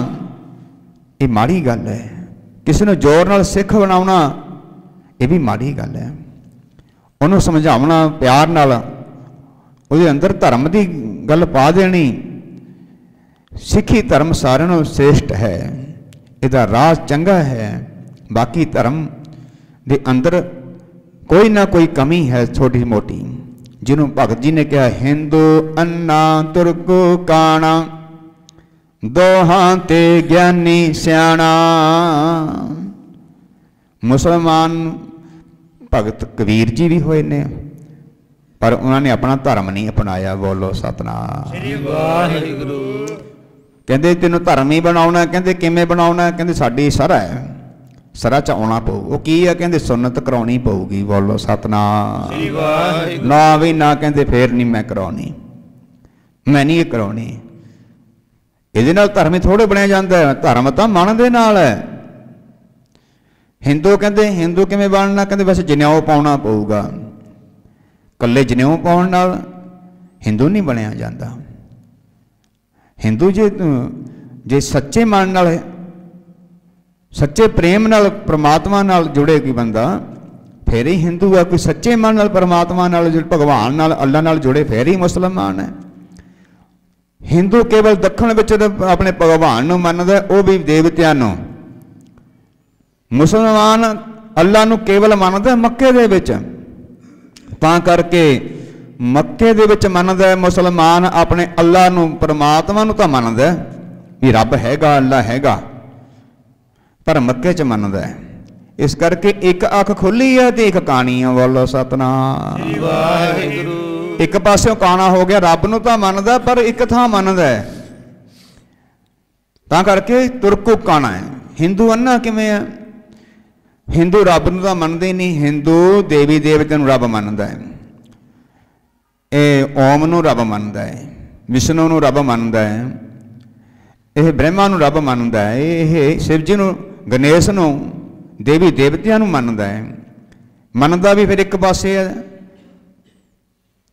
ये माड़ी गल है, किसी नूं जोर नाल सिख बनाउणा ये भी माड़ी गल है। उन्होंने समझावना प्यार नाल, उहदे अंदर धर्म की गल पा देनी। सिखी धर्म सारिਆਂ नालों श्रेष्ठ है, इहदा राह चंगा है। बाकी धर्म के अंदर कोई ना कोई कमी है छोटी मोटी, जिन्हों भगत जी ने कहा हिंदू अन्ना तुर्को काना दोहां ते ज्ञानी सियाणा। मुसलमान भगत कबीर जी भी होए ने, पर उन्होंने अपना धर्म नहीं अपनाया। बोलो सतनाम श्री वाहिगुरू। ਕਹਿੰਦੇ ਤੈਨੂੰ ਧਰਮੀ ਬਣਾਉਣਾ, ਕਹਿੰਦੇ ਕਿਵੇਂ ਬਣਾਉਣਾ, ਕਹਿੰਦੇ ਸਾਡੀ ਸਰਾ ਹੈ, ਸਰਾ ਚ ਆਉਣਾ ਪਊ। ਉਹ ਕੀ ਹੈ, ਕਹਿੰਦੇ ਸੁੰਨਤ ਕਰਾਉਣੀ ਪਊਗੀ। ਬੋਲੋ ਸਤਨਾਮ। ਨਾ ਵੀ ਨਾ, ਕਹਿੰਦੇ ਫੇਰ ਨਹੀਂ ਮੈਂ ਕਰਾਉਣੀ, ਮੈਂ ਨਹੀਂ ਇਹ ਕਰਾਉਣੀ। ਇਹਦੇ ਨਾਲ ਧਰਮ ਥੋੜ੍ਹੇ ਬਣਿਆ ਜਾਂਦਾ ਹੈ, ਧਰਮ ਤਾਂ ਮਨ ਦੇ ਨਾਲ ਹੈ। ਹਿੰਦੂ ਕਹਿੰਦੇ ਹਿੰਦੂ ਕਿਵੇਂ ਬਣਨਾ, ਕਹਿੰਦੇ ਬਸ ਜਨੇਊ ਪਾਉਣਾ ਪਊਗਾ। ਇਕੱਲੇ ਜਨੇਊ ਪਾਉਣ ਨਾਲ ਹਿੰਦੂ ਨਹੀਂ ਬਣਿਆ ਜਾਂਦਾ। ਹਿੰਦੂ ਜੇ ਸੱਚੇ ਮਨ ਨਾਲ, ਸੱਚੇ ਪ੍ਰੇਮ ਨਾਲ ਪ੍ਰਮਾਤਮਾ ਨਾਲ ਜੁੜੇ ਕੋਈ ਬੰਦਾ, ਫਿਰ ਹੀ ਹਿੰਦੂ ਆ। ਕੋਈ ਸੱਚੇ ਮਨ ਨਾਲ ਪ੍ਰਮਾਤਮਾ ਨਾਲ, ਭਗਵਾਨ ਨਾਲ, ਅੱਲਾ ਨਾਲ ਜੁੜੇ, ਫਿਰ ਹੀ ਮੁਸਲਮਾਨ ਹੈ। ਹਿੰਦੂ ਕੇਵਲ ਦੱਖਣ ਵਿੱਚ ਆਪਣੇ ਭਗਵਾਨ ਨੂੰ ਮੰਨਦਾ, ਉਹ ਵੀ ਦੇਵਤਿਆਂ ਨੂੰ। ਮੁਸਲਮਾਨ ਅੱਲਾ ਨੂੰ ਕੇਵਲ ਮੰਨਦਾ ਮੱਕੇ ਦੇ ਵਿੱਚ। ਤਾਂ ਕਰਕੇ ਮੱਕੇ ਦੇ ਵਿੱਚ ਮੰਨਦਾ ਮੁਸਲਮਾਨ ਆਪਣੇ ਅੱਲਾ ਨੂੰ, ਪਰਮਾਤਮਾ ਨੂੰ ਤਾਂ ਮੰਨਦਾ ਵੀ ਰੱਬ ਹੈਗਾ, ਅੱਲਾ ਹੈਗਾ, ਪਰ ਮੱਕੇ 'ਚ ਮੰਨਦਾ। ਇਸ ਕਰਕੇ ਇੱਕ ਅੱਖ ਖੁੱਲੀ ਹੈ ਤੇ ਇੱਕ ਕਾਣੀ ਆ। ਬੋਲੋ ਸਤਨਾਮ ਵਾਹਿਗੁਰੂ। ਇੱਕ ਪਾਸਿਓਂ ਕਾਣਾ ਹੋ ਗਿਆ, ਰੱਬ ਨੂੰ ਤਾਂ ਮੰਨਦਾ ਪਰ ਇੱਕ ਥਾਂ ਮੰਨਦਾ। ਤਾਂ ਕਰਕੇ ਤੁਰਕੂ ਕਾਣਾ ਹੈ। ਹਿੰਦੂ ਅੰਨਾ ਕਿਵੇਂ ਆ? ਹਿੰਦੂ ਰੱਬ ਨੂੰ ਤਾਂ ਮੰਨਦੇ ਨਹੀਂ, ਹਿੰਦੂ ਦੇਵੀ ਦੇਵਤਿਆਂ ਨੂੰ ਰੱਬ ਮੰਨਦਾ ਹੈ। ਇਹ ਓਮ ਨੂੰ ਰੱਬ ਮੰਨਦਾ ਹੈ, ਵਿਸ਼ਨੂੰ ਨੂੰ ਰੱਬ ਮੰਨਦਾ ਹੈ, ਇਹ ਬ੍ਰਹਮਾ ਨੂੰ ਰੱਬ ਮੰਨਦਾ ਹੈ, ਇਹ ਸ਼ਿਵ ਜੀ ਨੂੰ, ਗਣੇਸ਼ ਨੂੰ, ਦੇਵੀ ਦੇਵਤਿਆਂ ਨੂੰ ਮੰਨਦਾ ਹੈ। ਮੰਨਦਾ ਵੀ ਫਿਰ ਇੱਕ ਪਾਸੇ ਹੈ।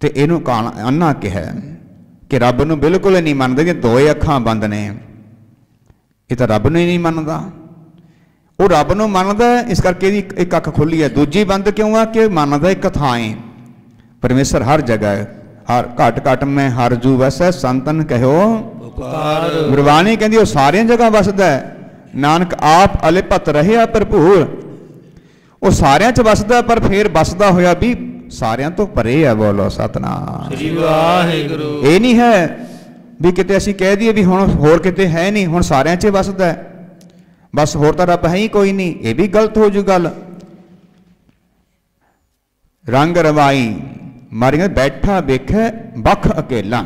ਤੇ ਇਹਨੂੰ ਕਾਣਾ ਅੰਨਾ ਕਿਹਾ ਕਿ ਰੱਬ ਨੂੰ ਬਿਲਕੁਲ ਹੀ ਨਹੀਂ ਮੰਨਦੇ, ਕਿ ਦੋਏ ਅੱਖਾਂ ਬੰਦ ਨੇ। ਇਹ ਤਾਂ ਰੱਬ ਨੂੰ ਹੀ ਨਹੀਂ ਮੰਨਦਾ। ਉਹ ਰੱਬ ਨੂੰ ਮੰਨਦਾ, ਇਸ ਕਰਕੇ ਇਹਦੀ ਇੱਕ ਅੱਖ ਖੁੱਲੀ ਹੈ, ਦੂਜੀ ਬੰਦ ਕਿਉਂ ਆ? ਕਿ ਮੰਨਦਾ ਇੱਕ ਥਾਂ ਹੈ, ਪਰਮੇਸ਼ਰ ਹਰ ਜਗ੍ਹਾ ਹੈ। ਹਰ ਘਟ ਘਟ ਮੈਂ ਹਰ ਜੂ ਵਸੈ, ਸੰਤਨ ਕਹਿਓ ਗੁਰਬਾਣੀ ਕਹਿੰਦੀ ਉਹ ਸਾਰੀਆਂ ਜਗ੍ਹਾ ਵਸਦਾ ਹੈ। ਨਾਨਕ ਆਪ ਅਲਿਪਤ ਰਹਿਆ ਭਰਪੂਰ। ਉਹ ਸਾਰਿਆਂ 'ਚ ਵਸਦਾ, ਪਰ ਫੇਰ ਵਸਦਾ ਹੋਇਆ ਵੀ ਸਾਰਿਆਂ ਤੋਂ ਪਰੇ ਆ। ਬੋਲੋ ਸਤਨਾਮ ਸ੍ਰੀ ਵਾਹਿਗੁਰੂ। ਇਹ ਨਹੀਂ ਹੈ ਵੀ ਕਿਤੇ ਅਸੀਂ ਕਹਿ ਦਈਏ ਵੀ ਹੁਣ ਹੋਰ ਕਿਤੇ ਹੈ ਨਹੀਂ, ਹੁਣ ਸਾਰਿਆਂ 'ਚ ਵਸਦਾ, ਬਸ ਹੋਰ ਤਾਂ ਰੱਬ ਹੈ ਹੀ ਕੋਈ ਨਹੀਂ। ਇਹ ਵੀ ਗਲਤ ਹੋ ਜੂ ਗੱਲ। ਰੰਗ ਰਵਾਈ ਮਾਰੀ ਬੈਠਾ ਵੇਖੇ ਬਖ ਅਕੇਲਾ,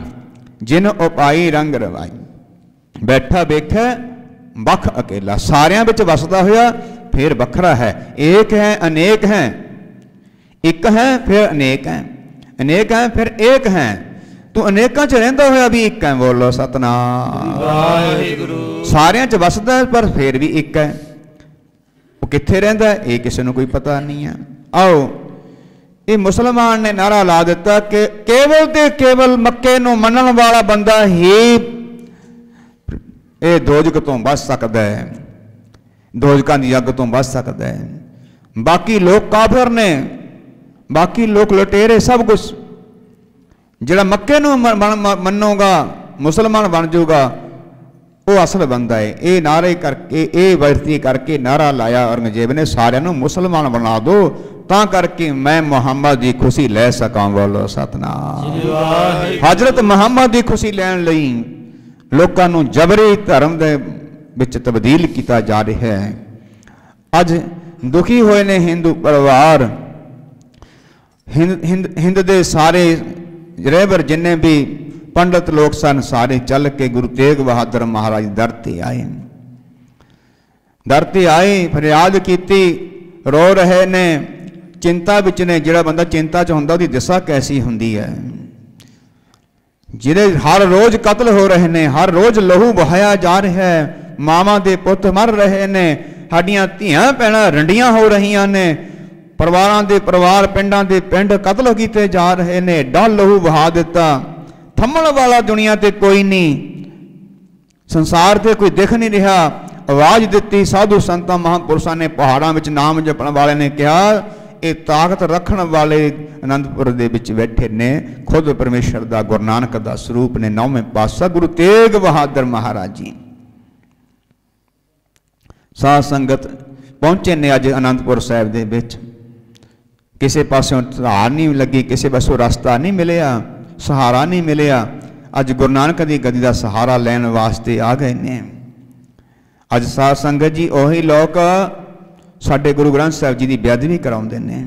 ਜਿਨ ਉਪਾਈ ਰੰਗ ਰਵਾਈ। ਬੈਠਾ ਵੇਖੇ ਬਖ ਅਕੇਲਾ, ਸਾਰਿਆਂ ਵਿੱਚ ਵਸਦਾ ਹੋਇਆ ਫਿਰ ਵੱਖਰਾ ਹੈ। ਏਕ ਹੈ ਅਨੇਕ ਹੈ, ਇੱਕ ਹੈ ਫਿਰ ਅਨੇਕ ਹੈ, ਅਨੇਕ ਹੈ ਫਿਰ ਏਕ ਹੈ। ਤੂੰ ਅਨੇਕਾਂ 'ਚ ਰਹਿੰਦਾ ਹੋਇਆ ਵੀ ਇੱਕ ਹੈ। ਬੋਲੋ ਸਤਨਾਮ ਵਾਹਿਗੁਰੂ। ਸਾਰਿਆਂ 'ਚ ਵਸਦਾ ਪਰ ਫਿਰ ਵੀ ਇੱਕ ਹੈ। ਉਹ ਕਿੱਥੇ ਰਹਿੰਦਾ ਇਹ ਕਿਸੇ ਨੂੰ ਕੋਈ ਪਤਾ ਨਹੀਂ ਹੈ। ਆਓ, ਇਹ ਮੁਸਲਮਾਨ ਨੇ ਨਾਰਾ ਲਾ ਦਿੱਤਾ ਕਿ ਕੇਵਲ ਤੇ ਕੇਵਲ ਮੱਕੇ ਨੂੰ ਮੰਨਣ ਵਾਲਾ ਬੰਦਾ ਹੀ ਇਹ ਦੋਜਕ ਤੋਂ ਬਚ ਸਕਦਾ ਹੈ, ਦੋਜਕਾਂ ਦੀ ਅੱਗ ਤੋਂ ਬਚ ਸਕਦਾ ਹੈ। ਬਾਕੀ ਲੋਕ ਕਾਫਰ ਨੇ, ਬਾਕੀ ਲੋਕ ਲੁਟੇਰੇ, ਸਭ ਕੁਛ। ਜਿਹੜਾ ਮੱਕੇ ਨੂੰ ਮੰਨੋਗਾ, ਮੁਸਲਮਾਨ ਬਣ ਜਾਊਗਾ, ਉਹ ਅਸਲ ਬੰਦਾ ਹੈ। ਇਹ ਨਾਰੇ ਕਰਕੇ, ਇਹ ਵਰਤੀ ਕਰਕੇ ਨਾਰਾ ਲਾਇਆ ਔਰੰਗਜ਼ੇਬ ਨੇ, ਸਾਰਿਆਂ ਨੂੰ ਮੁਸਲਮਾਨ ਬਣਾ ਦਿਓ ਤਾਂ ਕਰਕੇ ਮੈਂ ਮੁਹੰਮਦ ਦੀ ਖੁਸ਼ੀ ਲੈ ਸਕਾਂ। ਬੋਲੋ ਸਤਨਾਮ। ਹਜ਼ਰਤ ਮੁਹੰਮਦ ਦੀ ਖੁਸ਼ੀ ਲੈਣ ਲਈ ਲੋਕਾਂ ਨੂੰ ਜਬਰੀ ਧਰਮ ਦੇ ਵਿੱਚ ਤਬਦੀਲ ਕੀਤਾ ਜਾ ਰਿਹਾ ਹੈ। ਅੱਜ ਦੁਖੀ ਹੋਏ ਨੇ ਹਿੰਦੂ ਪਰਿਵਾਰ। ਹਿੰਦ ਦੇ ਸਾਰੇ ਰਹਿਬਰ ਜਿੰਨੇ ਵੀ ਪੰਡਤ ਲੋਕ ਸਨ, ਸਾਰੇ ਚੱਲ ਕੇ ਗੁਰੂ ਤੇਗ ਬਹਾਦਰ ਮਹਾਰਾਜ ਦਰ ਤੇ ਆਏ। ਦਰ ਤੇ ਆਏ, ਫਰਿਆਦ ਕੀਤੀ, ਰੋ ਰਹੇ ਨੇ, ਚਿੰਤਾ ਵਿੱਚ ਨੇ। ਜਿਹੜਾ ਬੰਦਾ ਚਿੰਤਾ 'ਚ ਹੁੰਦਾ ਉਹਦੀ ਦਿਸ਼ਾ ਕੈਸੀ ਹੁੰਦੀ ਹੈ। ਜਿਹੜੇ ਹਰ ਰੋਜ਼ ਕਤਲ ਹੋ ਰਹੇ ਨੇ, ਹਰ ਰੋਜ਼ ਲਹੂ ਵਹਾਇਆ ਜਾ ਰਿਹਾ ਹੈ, ਮਾਵਾਂ ਦੇ ਪੁੱਤ ਮਰ ਰਹੇ ਨੇ, ਸਾਡੀਆਂ ਧੀਆਂ ਭੈਣਾਂ ਰੰਡੀਆਂ ਹੋ ਰਹੀਆਂ ਨੇ, ਪਰਿਵਾਰਾਂ ਦੇ ਪਰਿਵਾਰ, ਪਿੰਡਾਂ ਦੇ ਪਿੰਡ ਕਤਲ ਕੀਤੇ ਜਾ ਰਹੇ ਨੇ। ਡਲ ਲਹੂ ਵਹਾ ਦਿੱਤਾ। ਥੰਮਣ ਵਾਲਾ ਦੁਨੀਆ ਤੇ ਕੋਈ ਨਹੀਂ, ਸੰਸਾਰ ਤੇ ਕੋਈ ਦਿਖ ਨਹੀਂ ਰਿਹਾ। ਆਵਾਜ਼ ਦਿੱਤੀ ਸਾਧੂ ਸੰਤਾਂ ਮਹਾਂਪੁਰਸ਼ਾਂ ਨੇ, ਪਹਾੜਾਂ ਵਿੱਚ ਨਾਮ ਜਪਣ ਵਾਲੇ ਨੇ ਕਿਹਾ ਇਹ ਤਾਕਤ ਰੱਖਣ ਵਾਲੇ ਅਨੰਦਪੁਰ ਦੇ ਵਿੱਚ ਬੈਠੇ ਨੇ, ਖੁਦ ਪਰਮੇਸ਼ਰ ਦਾ, ਗੁਰੂ ਨਾਨਕ ਦਾ ਸਰੂਪ ਨੇ, 9ਵੇਂ ਪਾਤਸ਼ਾਹ ਗੁਰੂ ਤੇਗ ਬਹਾਦਰ ਮਹਾਰਾਜ ਜੀ। ਸਾਧ ਸੰਗਤ ਪਹੁੰਚੇ ਨੇ ਅੱਜ ਅਨੰਦਪੁਰ ਸਾਹਿਬ ਦੇ ਵਿੱਚ। ਕਿਸੇ ਪਾਸਿਓਂ ਧਾਰ ਨਹੀਂ ਲੱਗੀ, ਕਿਸੇ ਪਾਸੋਂ ਰਸਤਾ ਨਹੀਂ ਮਿਲਿਆ, ਸਹਾਰਾ ਨਹੀਂ ਮਿਲਿਆ। ਅੱਜ ਗੁਰੂ ਨਾਨਕ ਦੀ ਗੱਦੀ ਦਾ ਸਹਾਰਾ ਲੈਣ ਵਾਸਤੇ ਆ ਗਏ ਨੇ। ਅੱਜ ਸਾਧ ਸੰਗਤ ਜੀ ਉਹੀ ਲੋਕ ਸਾਡੇ ਗੁਰੂ ਗ੍ਰੰਥ ਸਾਹਿਬ ਜੀ ਦੀ ਬੇਅਦਬੀ ਕਰਾਉਂਦੇ ਨੇ।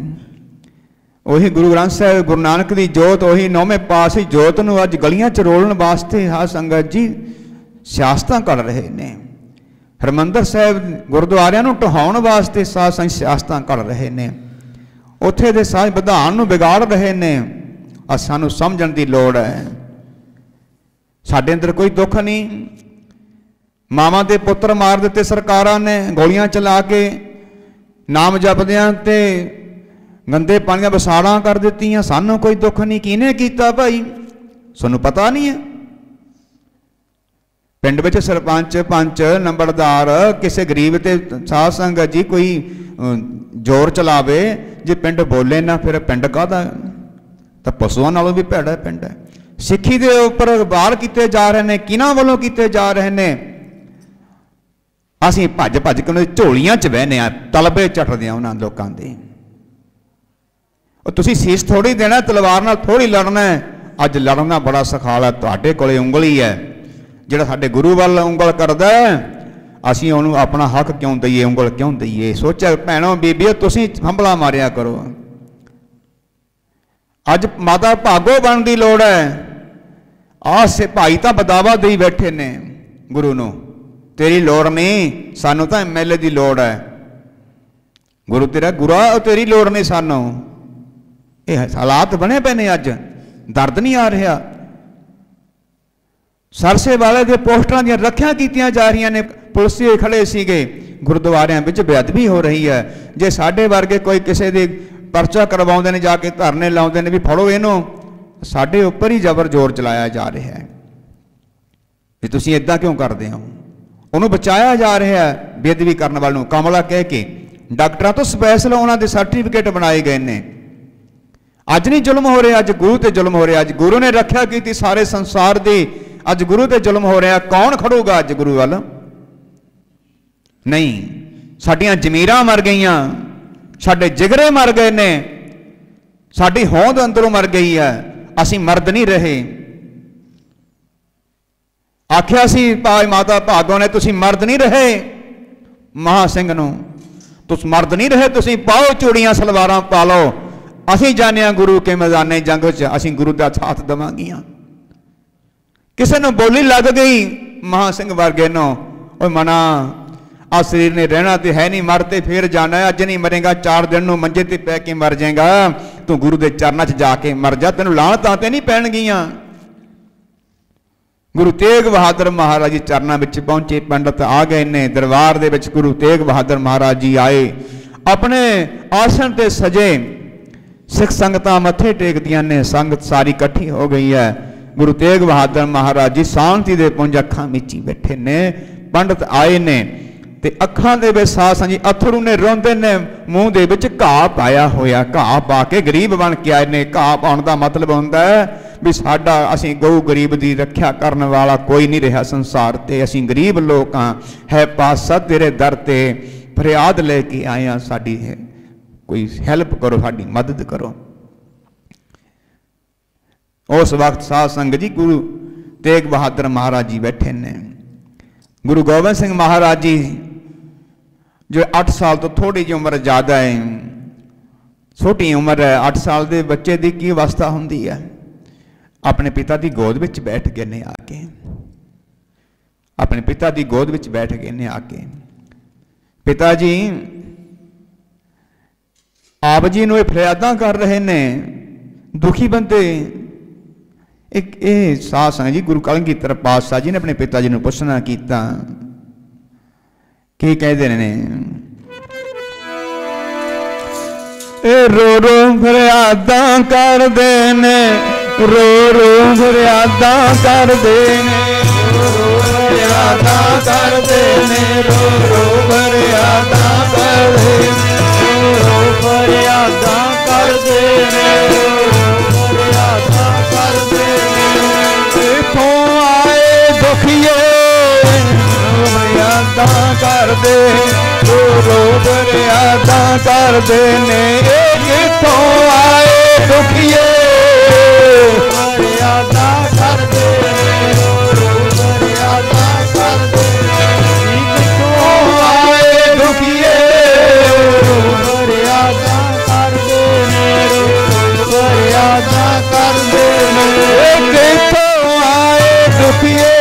ਉਹੀ ਗੁਰੂ ਗ੍ਰੰਥ ਸਾਹਿਬ, ਗੁਰੂ ਨਾਨਕ ਦੀ ਜੋਤ, ਉਹੀ 9ਵੇਂ ਪਾਤਸ਼ਾਹੀ ਜੋਤ ਨੂੰ ਅੱਜ ਗਲੀਆਂ 'ਚ ਰੋਲਣ ਵਾਸਤੇ ਸਾਧ ਸੰਗਤ ਜੀ ਸਿਆਸਤਾਂ ਘੜ ਰਹੇ ਨੇ। ਹਰਿਮੰਦਰ ਸਾਹਿਬ ਗੁਰਦੁਆਰਿਆਂ ਨੂੰ ਢਹਾਉਣ ਵਾਸਤੇ ਸਾਧ ਸੰਗਤ ਸਿਆਸਤਾਂ ਘੜ ਰਹੇ ਨੇ। ਉੱਥੇ ਦੇ ਸਾਜ ਵਿਧਾਨ ਨੂੰ ਵਿਗਾੜ ਰਹੇ ਨੇ। ਆ ਸਾਨੂੰ ਸਮਝਣ ਦੀ ਲੋੜ ਹੈ। ਸਾਡੇ ਅੰਦਰ ਕੋਈ ਦੁੱਖ ਨਹੀਂ। ਮਾਵਾਂ ਦੇ ਪੁੱਤਰ ਮਾਰ ਦਿੱਤੇ ਸਰਕਾਰਾਂ ਨੇ ਗੋਲੀਆਂ ਚਲਾ ਕੇ, ਨਾਮ ਜਪਦਿਆਂ ਤੇ ਗੰਦੇ ਪਾਣੀਆਂ ਵਸਾੜਾਂ ਕਰ ਦਿੱਤੀਆਂ। ਸਾਨੂੰ ਕੋਈ ਦੁੱਖ ਨਹੀਂ। ਕਿਹਨੇ ਕੀਤਾ ਭਾਈ? ਸਾਨੂੰ ਪਤਾ ਨਹੀਂ ਹੈ। ਪਿੰਡ ਵਿੱਚ ਸਰਪੰਚ, ਪੰਚ, ਨੰਬਰਦਾਰ ਕਿਸੇ ਗਰੀਬ ਤੇ ਸਾਧ ਸੰਗਤ ਜੀ ਕੋਈ ਜ਼ੋਰ ਚਲਾਵੇ, ਜੇ ਪਿੰਡ ਬੋਲੇ ਨਾ ਫਿਰ ਪਿੰਡ ਕਾਹਦਾ? ਤਾਂ ਪਸ਼ੂਆਂ ਨਾਲੋਂ ਵੀ ਭੈੜਾ ਪਿੰਡ ਹੈ। ਸਿੱਖੀ ਦੇ ਉੱਪਰ ਵਾਰ ਕੀਤੇ ਜਾ ਰਹੇ ਨੇ। ਕਿਹਨਾਂ ਵੱਲੋਂ ਕੀਤੇ ਜਾ ਰਹੇ ਨੇ? ਅਸੀਂ ਭੱਜ ਭੱਜ ਕੇ ਉਹਨਾਂ ਦੀ ਝੋਲੀਆਂ 'ਚ ਬਹਿਨੇ ਆ, ਤਲਬੇ ਝੱਟਦੇ ਆ ਉਹਨਾਂ ਲੋਕਾਂ ਦੇ। ਉਹ ਤੁਸੀਂ ਸੀਸ ਥੋੜ੍ਹੀ ਦੇਣਾ, ਤਲਵਾਰ ਨਾਲ ਥੋੜ੍ਹੀ ਲੜਨਾ। ਅੱਜ ਲੜਨਾ ਬੜਾ ਸਖਾਲ ਹੈ। ਤੁਹਾਡੇ ਕੋਲੇ ਉਂਗਲੀ ਹੈ। ਜਿਹੜਾ ਸਾਡੇ ਗੁਰੂ ਵੱਲ ਉਂਗਲ ਕਰਦਾ, ਅਸੀਂ ਉਹਨੂੰ ਆਪਣਾ ਹੱਕ ਕਿਉਂ ਦਈਏ, ਉਂਗਲ ਕਿਉਂ ਦਈਏ? ਸੋਚਿਆ ਭੈਣੋ ਬੀਬੀਓ, ਤੁਸੀਂ ਹੰਬਲਾ ਮਾਰਿਆ ਕਰੋ। ਅੱਜ ਮਾਤਾ ਭਾਗੋ ਬਣਨ ਦੀ ਲੋੜ ਹੈ। ਆਹ ਭਾਈ ਤਾਂ ਬਦਾਵਾ ਦੇਈ ਬੈਠੇ ਨੇ ਗੁਰੂ ਨੂੰ। ਤੇਰੀ ਲੋੜ ਨਹੀਂ, ਸਾਨੂੰ ਤਾਂ MLA ਦੀ ਲੋੜ ਹੈ। ਗੁਰੂ ਤੇਰਾ ਗੁਰਾ, ਤੇਰੀ ਲੋੜ ਨਹੀਂ ਸਾਨੂੰ। ਇਹ ਹਾਲਾਤ ਬਣੇ ਪਏ ਨੇ। ਅੱਜ ਦਰਦ ਨਹੀਂ ਆ ਰਿਹਾ। ਸਰਸੇ ਵਾਲੇ ਦੇ ਪੋਸਟਰਾਂ ਦੀਆਂ ਰੱਖਿਆ ਕੀਤੀਆਂ ਜਾ ਰਹੀਆਂ ਨੇ। ਪੁਲਿਸੀਏ ਖੜੇ ਸੀਗੇ। ਗੁਰਦੁਆਰਿਆਂ ਵਿੱਚ ਬੇਅਦਬੀ ਹੋ ਰਹੀ ਹੈ। ਜੇ ਸਾਡੇ ਵਰਗੇ ਕੋਈ ਕਿਸੇ ਦੇ ਪਰਚਾ ਕਰਵਾਉਂਦੇ ਨੇ, ਜਾ ਕੇ ਧਰਨੇ ਲਾਉਂਦੇ ਨੇ ਵੀ ਫੜੋ ਇਹਨੂੰ, ਸਾਡੇ ਉੱਪਰ ਹੀ ਜ਼ਬਰ ਜ਼ੋਰ ਚਲਾਇਆ ਜਾ ਰਿਹਾ ਹੈ ਵੀ ਤੁਸੀਂ ਇੱਦਾਂ ਕਿਉਂ ਕਰਦੇ ਹੋ। ਉਹਨੂੰ ਬਚਾਇਆ ਜਾ ਰਿਹਾ ਹੈ ਬੇਅਦਬੀ ਕਰਨ ਵਾਲ ਨੂੰ ਕਮਲਾ ਕਹਿ ਕੇ। ਡਾਕਟਰਾਂ ਤੋਂ ਸਪੈਸ਼ਲ ਉਹਨਾਂ ਦੇ ਸਰਟੀਫਿਕੇਟ ਬਣਾਏ ਗਏ ਨੇ। ਅੱਜ ਨਹੀਂ ਜ਼ੁਲਮ ਹੋ ਰਿਹਾ, ਅੱਜ ਗੁਰੂ ਤੇ ਜ਼ੁਲਮ ਹੋ ਰਿਹਾ। ਅੱਜ ਗੁਰੂ ਨੇ ਰੱਖਿਆ ਕੀਤੀ ਸਾਰੇ ਸੰਸਾਰ ਦੀ, ਅੱਜ ਗੁਰੂ ਤੇ ਜ਼ੁਲਮ ਹੋ ਰਿਹਾ। ਕੌਣ ਖੜੂਗਾ ਅੱਜ ਗੁਰੂ ਵੱਲ? ਨਹੀਂ। ਸਾਡੀਆਂ ਜ਼ਮੀਰਾਂ ਮਰ ਗਈਆਂ, ਸਾਡੇ ਜਿਗਰੇ ਮਰ ਗਏ ਨੇ, ਸਾਡੀ ਹੋਂਦ ਅੰਦਰੋਂ ਮਰ ਗਈ ਹੈ। ਅਸੀਂ ਮਰਦ ਨਹੀਂ ਰਹੇ। ਆਖਿਆ ਸੀ ਭਾਈ ਮਾਤਾ ਭਾਗੋ ਨੇ, ਤੁਸੀਂ ਮਰਦ ਨਹੀਂ ਰਹੇ। ਮਹਾ ਸਿੰਘ ਨੂੰ, ਤੁਸੀਂ ਮਰਦ ਨਹੀਂ ਰਹੇ, ਤੁਸੀਂ ਪਾਓ ਚੂੜੀਆਂ ਸਲਵਾਰਾਂ ਪਾ ਲਓ। ਅਸੀਂ ਜਾਣਿਆ ਗੁਰੂ ਕੇ ਮੈਦਾਨੇ ਜੰਗ 'ਚ ਅਸੀਂ ਗੁਰੂ ਦਾ ਸਾਥ ਦੇਵਾਂਗੀਆਂ। ਕਿਸੇ ਨੂੰ ਬੋਲੀ ਲੱਗ ਗਈ ਮਹਾ ਸਿੰਘ ਵਰਗੇ ਨੂੰ, ਓਏ ਮਨਾ ਆ ਸਰੀਰ ਨੇ ਰਹਿਣਾ ਤੇ ਹੈ ਨਹੀਂ, ਮਰ ਤੇ ਫੇਰ ਜਾਣਾ। ਅੱਜ ਨਹੀਂ ਮਰੇਗਾ, 4 ਦਿਨ ਨੂੰ ਮੰਜੇ ਤੇ ਪੈ ਕੇ ਮਰ ਜਾਏਗਾ। ਤੂੰ ਗੁਰੂ ਦੇ ਚਰਨਾਂ 'ਚ ਜਾ ਕੇ ਮਰ ਜਾ, ਤੈਨੂੰ ਲਾਹਣਤਾਂ ਤੇ ਨਹੀਂ ਪੈਣਗੀਆਂ। ਗੁਰੂ ਤੇਗ ਬਹਾਦਰ ਮਹਾਰਾਜ ਜੀ ਚਰਨਾਂ ਵਿੱਚ ਪਹੁੰਚੇ। ਪੰਡਤ ਆ ਗਏ ਨੇ ਦਰਬਾਰ ਦੇ ਵਿੱਚ। ਗੁਰੂ ਤੇਗ ਬਹਾਦਰ ਮਹਾਰਾਜ ਜੀ ਆਏ, ਆਪਣੇ ਆਸਣ ਤੇ ਸਜੇ। ਸਿੱਖ ਸੰਗਤਾਂ ਮੱਥੇ ਟੇਕਦੀਆਂ ਨੇ। ਸੰਗਤ ਸਾਰੀ ਇਕੱਠੀ ਹੋ ਗਈ ਹੈ। ਗੁਰੂ ਤੇਗ ਬਹਾਦਰ ਮਹਾਰਾਜ ਜੀ ਸ਼ਾਂਤੀ ਦੇ ਪੁੰਜ ਅੱਖਾਂ ਮੀਚੀ ਬੈਠੇ ਨੇ। ਪੰਡਤ ਆਏ ਨੇ ਤੇ ਅੱਖਾਂ ਦੇ ਵਿੱਚ ਸਾਧ ਸੰਗਤ ਜੀ ਅਥਰੂ ਨੇ, ਰੋਂਦੇ ਨੇ। ਮੂੰਹ ਦੇ ਵਿੱਚ ਘਾਹ ਪਾਇਆ ਹੋਇਆ, ਘਾਹ ਪਾ ਕੇ ਗਰੀਬ ਬਣ ਕੇ ਆਏ ਨੇ। ਘਾਹ ਪਾਉਣ ਦਾ ਮਤਲਬ ਹੁੰਦਾ ਹੈ ਵੀ ਸਾਡਾ, ਅਸੀਂ ਗਊ ਗਰੀਬ ਦੀ ਰੱਖਿਆ ਕਰਨ ਵਾਲਾ ਕੋਈ ਨਹੀਂ ਰਿਹਾ ਸੰਸਾਰ ਤੇ। ਅਸੀਂ ਗਰੀਬ ਲੋਕ ਹਾਂ। ਹੈ ਪਾਤਸ਼ਾਹ ਤੇਰੇ ਦਰ ਤੇ ਫਰਿਆਦ ਲੈ ਕੇ ਆਏ ਹਾਂ, ਸਾਡੀ ਕੋਈ ਹੈਲਪ ਕਰੋ, ਸਾਡੀ ਮਦਦ ਕਰੋ। ਉਸ ਵਕਤ ਸਾਧ ਸੰਗਤ ਜੀ ਗੁਰੂ ਤੇਗ ਬਹਾਦਰ ਮਹਾਰਾਜ ਜੀ ਬੈਠੇ ਨੇ। ਗੁਰੂ ਗੋਬਿੰਦ ਸਿੰਘ ਮਹਾਰਾਜ ਜੀ ਜੋ 8 ਸਾਲ ਤੋਂ ਥੋੜੀ ਜਿਹੀ ਉਮਰ ਜ਼ਿਆਦਾ ਹੈ, ਛੋਟੀ ਉਮਰ ਹੈ। 8 ਸਾਲ ਦੇ ਬੱਚੇ ਦੀ ਕੀ ਅਵਸਥਾ ਹੁੰਦੀ ਹੈ? ਆਪਣੇ ਪਿਤਾ ਦੀ ਗੋਦ ਵਿੱਚ ਬੈਠ ਗਏ ਨੇ ਆ ਕੇ। ਆਪਣੇ ਪਿਤਾ ਦੀ ਗੋਦ ਵਿੱਚ ਬੈਠ ਗਏ ਨੇ ਆ ਕੇ। ਪਿਤਾ ਜੀ ਆਪ ਜੀ ਨੂੰ ਇਹ ਫਰਿਆਦਾਂ ਕਰ ਰਹੇ ਨੇ। ਦੁਖੀ ਬੰਦੇ। ਇੱਕ ਇਹ ਸਾਧ ਸੰਗਤ ਜੀ ਗੁਰੂ ਕਲਗੀਧਰ ਪਾਤਸ਼ਾਹ ਜੀ ਨੇ ਆਪਣੇ ਪਿਤਾ ਜੀ ਨੂੰ ਪੁੱਛਣਾ ਕੀਤਾ। ਕੀ ਕਹਿੰਦੇ ਨੇ? ਇਹ ਰੋ ਰੋ ਫਰਿਆਦਾਂ ਕਰਦੇ ਨੇ, ਰੋ ਰੋ ਫਰਿਆਦਾਂ ਕਰਦੇ ਨੇ, ਰੋ ਰੋ ਫਰਿਆਦਾਂ ਕਰਦੇ ਨੇ, ਰੋ ਰੋ ਫਰਿਆਦਾਂ ਕਰਦੇ ਨੇ, ਰੋ ਰੋ ਫਰਿਆਦਾਂ ਕਰਦੇ ਨੇ, ਰੋ ਫਰਿਆਦਾਂ ਕਰਦੇ ਨੇ। ਇੱਥੋਂ ਆਏ ਦੁਖੀਏ ਫਰਿਆਦਾਂ ਕਰਦੇ, ਰੋ ਰੋ ਫਰਿਆਦਾਂ ਕਰਦੇ ਨੇ। ਇਹ ਕਿੱਥੋਂ ਆਏ ਦੁਖੀਏ ਫਰਿਆਦਾਂ ਕਰਦੇ ਨੇ, ਰੋ ਰੋ ਫਰਿਆਦਾਂ ਕਰਦੇ ਨੇ। ਕਿੱਥੋਂ ਆਏ ਦੁਖੀਏ ਫਰਿਆਦਾਂ ਕਰਦੇ ਨੇ, ਰੋ ਫਰਿਆਦਾਂ ਕਰਦੇ ਨੇ। ਕਿੱਥੋਂ ਆਏ ਦੁਖੀਏ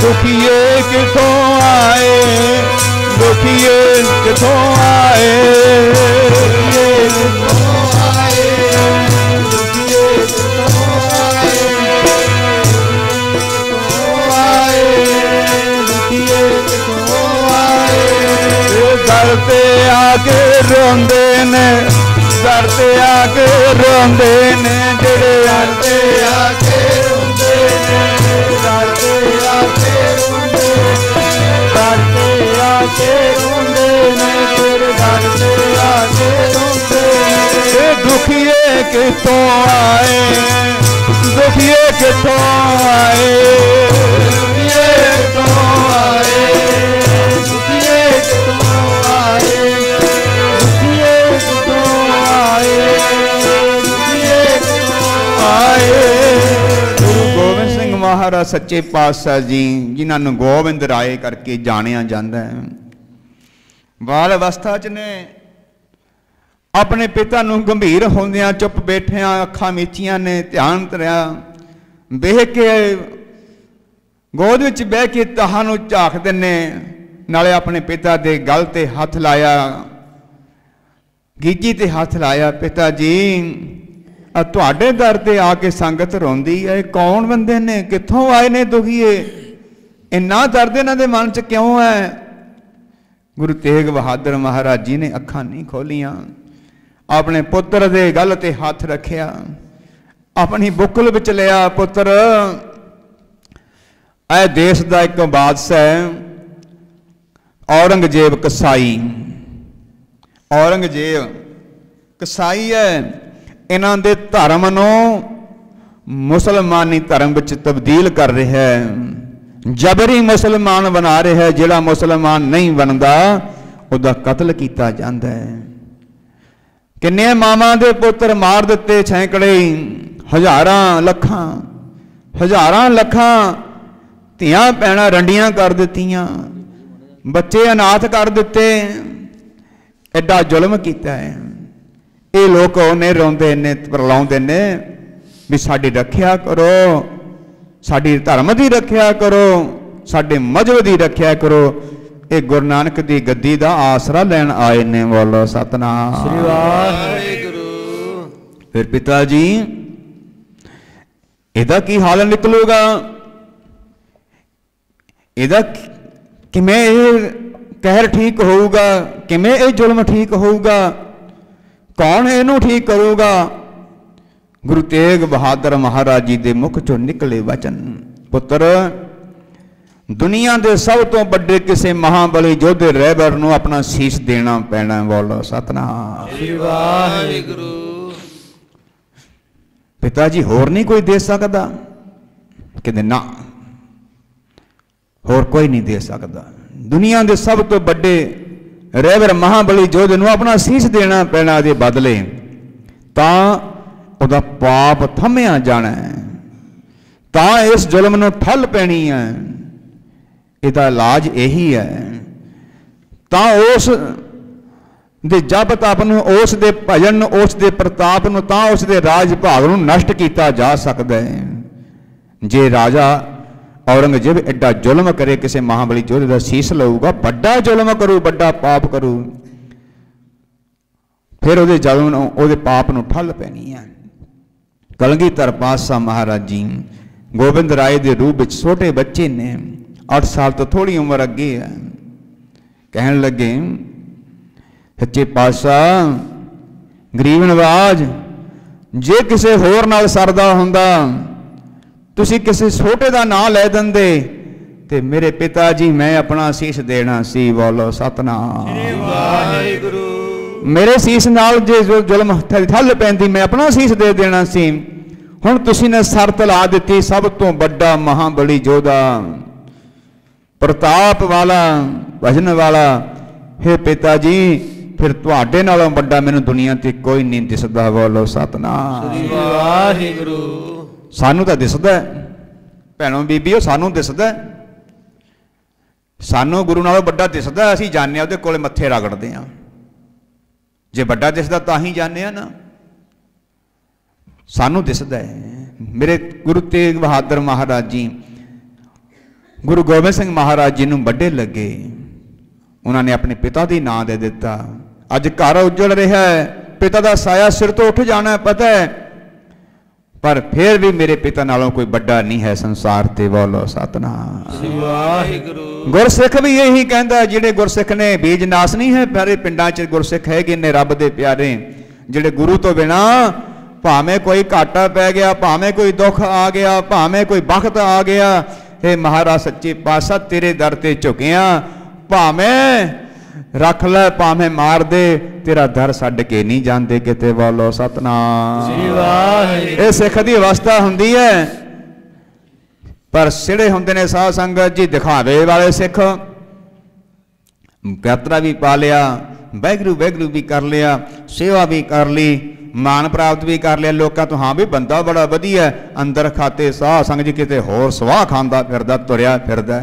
दुखिए किथों आए, दुखिए किथों आए, दर ते आके रोंदे ने, दर ते आके रोंदे ने, जेड़े दर ते आके रोंदे ने, दर ते आके रोंदे, दर ते आके रोंदे ने, तेरे दर ते आके रोंदे। दुखिए किथों आए, दुखिए किथों आए, दुखिए किथों आए, दुखिए किथों आए, दुखिए किथों आए, दुखिए किथों आए। गुरु गोबिंद सिंह महाराज सच्चे पातशाह जी, जिन्हां नूं गोबिंद राय करके जाणिया जांदा है, बाल अवस्था च ने अपने पिता नूं गंभीर होंदियां चुप बैठिया अखां मीचियां ने, ध्यान धरिया, बेह के गोद विच बह के ताहां नूं झाकदे ने, नाले अपने पिता दे गल ते हथ लाया, गीजी ते हथ लाया। पिता जी तुहाडे दर ते आके संगत रोंदी है, कौन बंदे ने, कित्थों आए ने दुखीए, इन्ना दर्द इन्हां दे मन च क्यों है? गुरु तेग बहादुर महाराज जी ने अखां नहीं खोलियां, अपने पुत्र दे गल ते हथ रखिया, अपनी बुकल विच लिया, पुत्र ऐ देश दा एक बादशाह औरंगजेब कसाई, औरंगजेब कसाई है, इन्हां दे धर्म नूं मुसलमानी धर्म विच तब्दील कर रहा है, जबरी मुसलमान बना रहा है, जिहड़ा मुसलमान नहीं बनता उहदा कतल किया जाता है। किन्ने मावां दे पुत्र मार दिते, सैकड़े हज़ारां लखां धियां भैणां रंडियां कर दित्तियां, बच्चे अनाथ कर दिते, एडा जुल्म किया है। ये लोग उन्हें रोंदे ने, प्रलाउंदे ने भी साडी रखिया करो, साडी धर्म की रखिया करो, साडे मजहब की रखिया करो। ये गुरु नानक की गद्दी का आसरा लैन आए ने। बोलो सतनाम श्री वाहिगुरू। फिर पिता जी इहदा की हाल निकलूगा, इहदा किवें कहर ठीक होऊगा, किवें ये जुल्म ठीक होऊगा, कौन इनू ठीक करूगा? गुरु तेग बहादुर महाराज जी के मुख चो निकले वचन, पुत्र दुनिया के सब तो बड़े किसी महाबली योधे रहबर नूं अपना शीश देना पैना। बोलो सतनाम श्री वाहिगुरू। पिताजी होर नहीं कोई दे सकता? कहते ना, होर कोई नहीं दे सकता। दुनिया के सब तो बड़े रहबर महाबली योधे नूं अपना शीश देना पैना, दे बदले तां उहदा पाप थम्मिया जाना है, तां इस जुल्म नूं ठल पैनी है। इहदा इलाज यही है, तां उस दे जप तप नूं, उस दे भजन नूं, उस दे प्रताप नूं, तां उस दे राज भाग नूं नष्ट किया जा सकता है। जे राजा औरंगजेब एडा जुल्म करे, किसी महाबली योधे का शीश लऊगा, बड़ा जुल्म करू, बड़ा पाप करू, फिर उहदे जुल्म नूं, उहदे पाप नूं ठल पैनी है। कलगीधर पातशाह महाराज जी गोबिंद राय के रूप में छोटे बच्चे ने, 8 साल तो थोड़ी उम्र अगे है, कहन लगे सच्चे पातशाह गरीब नवाज, जे किसी होर नाल सरदा हुंदा तुसी किसी छोटे का नाम लै देंदे ते मेरे पिता जी मैं अपना शीश देना सी। बोलो सतनाम वाहिगुरू। मेरे शीश नाल जे जो जुल्म ठल पैंदी मैं अपना शीश दे देना सी। हुण तुसी ने शर्त ला दी, सब तो बड़ा महाबली योधा, प्रताप वाला, भजन वाला, हे पिताजी फिर तुहाडे नालों बड़ा मैनूं दुनिया ते कोई नहीं दिसदा। बोलो सतनाम वाहिगुरू। सानू तो दिसदा भैणों बीबीओ, सानू दिसदा, सानू गुरु नालों बड़ा दिसदा, असीं जाने उहदे कोले मत्थे रगड़दे हां। जे बड़ा दिसदा तां ही जाने ना, सानू दिसदा है मेरे गुरु तेग बहादुर महाराज जी गुरु गोबिंद सिंह महाराज जी नूं बड़े लगे, उन्होंने अपने पिता दी नां दे दिता। अज घर उजड़ रहा है, पिता का साया सिर तो उठ जाना है, पता है, पर फिर भी मेरे पिता नालों कोई बड़ा नहीं है संसार ते। बोलो सतनाम वाहिगुरू। गुरसिख भी यही कहता, जिहड़े गुरसिख ने बीज नास नहीं है, प्यारे पिंडां च गुरसिख है कि ने रब दे प्यारे, जिहड़े गुरु तो बिना भावें कोई घाटा पै गया, भावें कोई दुख आ गया, भावें कोई बखत आ गया, हे महाराज सच्चे पातशाह तेरे दर ते झुकिया, भावें रख ले भावें मार दे, तेरा दर छड्ड के नहीं जाते किते। बोलो सतनाम। ये सिख दी अवस्था हुंदी है। पर सिड़े हुंदे ने साध संगत जी दिखावे वाले सिख, यात्रा भी पा लिया, वैगुरू वैगुरू भी कर लिया, सेवा भी कर ली, मान प्राप्त भी कर लिया लोगों तो, हाँ भी बंदा बड़ा वधिया, अंदर खाते साध संगत जी किते होर सवाह खांदा फिरदा तुरया फिरदा।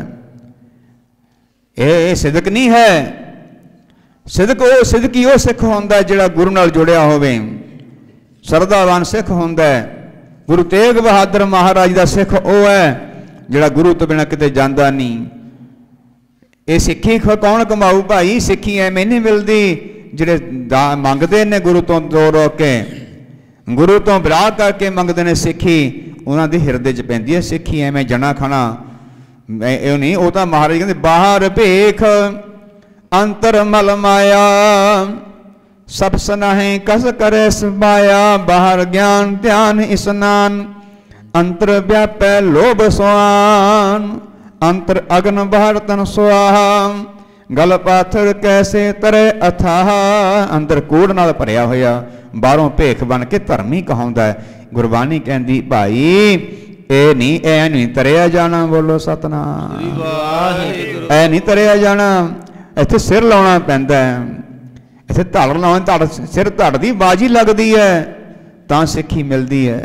ये सिदक नहीं है। सिदक वो सिदकी वो सिख होंदा जिहड़ा गुरु नाल जुड़िया होवे, सरदावान सिख होंदा। गुरु तेग बहादुर महाराज दा सिख वो है जिहड़ा गुरु तो बिना किते जांदा नहीं। ये सिक्खी कौन कमाऊ भाई, सिक्खी एवें नहीं मिलती जिहड़े मंगते ने गुरु तो दो रो के, गुरु तो विराह करके मंगते ने सिक्खी, उन्हां दे हिरदे च पैंदी है सिक्खी। एवें जना खाना ਇਹ नहीं, वो तो महाराज कहते बाहर भेख अंतर मल माया, सब सनाहे कस करे सबाया, बाहर ज्ञान ध्यान स्नान, अंतर व्यापै लोभ स्वान, अंतर अग्न बाहर तन सुहा, गल पाथर कैसे तरे अथाह, अंदर कूड़ नाल भरिया होया, बाहरों भेख बन के धर्मी कहाउंदा है। गुरबाणी कहती भाई ए नहीं तरिया जाना। बोलो सतनाम। ए नहीं तरिया जाना, इत्थे सिर लाउणा पैंदा है, इत्थे धड़ लाउणा, सिर धड़ दी बाजी लगदी है तां सिक्खी मिलदी है।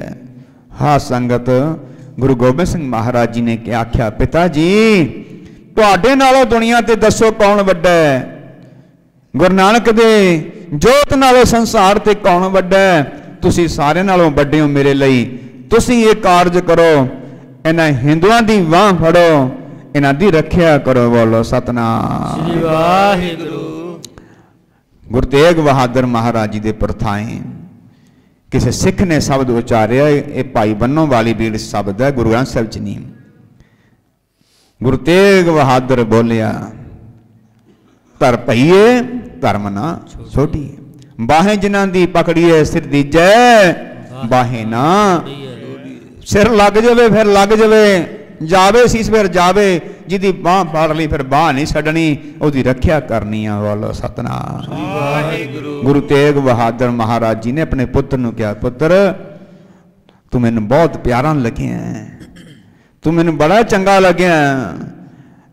हाँ संगत, गुरु गोबिंद सिंह महाराज जी ने क्या आख्या, पिता जी तुहाडे नालों दुनिया ते दसो कौन वड्डा है। गुरु नानक दे जोत नालों संसार ते कौन वड्डा है। तुसीं सारे नालों वड्डे हो मेरे लई। तुसीं ये कारज करो, इन्हां हिंदुआं दी बांह फड़ो, इन्हां दी रखिया करो। बोलो सतनाम वाहिगुरू। गुरु तेग बहादुर महाराज जी दे परथाएं किसी सिख ने शब्द उचारिया, ये भाई बन्नों वाली बीड़ शब्द है, गुरु ग्रंथ साहिब च नहीं। गुरु तेग बहादुर बोलिया, धर भईए धर्म ना छोड़िए, बाहें जिन्हां दी पकड़िए सिर दीजै, बाहें ना सिर लग जाए फिर लग जाए, जावे सीस फिर जावे, जिदी बांह फड़ ली फिर बांह नहीं छड्डनी, उसकी रखिया करनी है। बोलो सतनाम। गुरु तेग बहादुर महाराज जी ने अपने पुत्र नूं कहा, पुत्र तू मैनूं बहुत प्यारा लग्या, तू मैनूं बड़ा चंगा लग्या,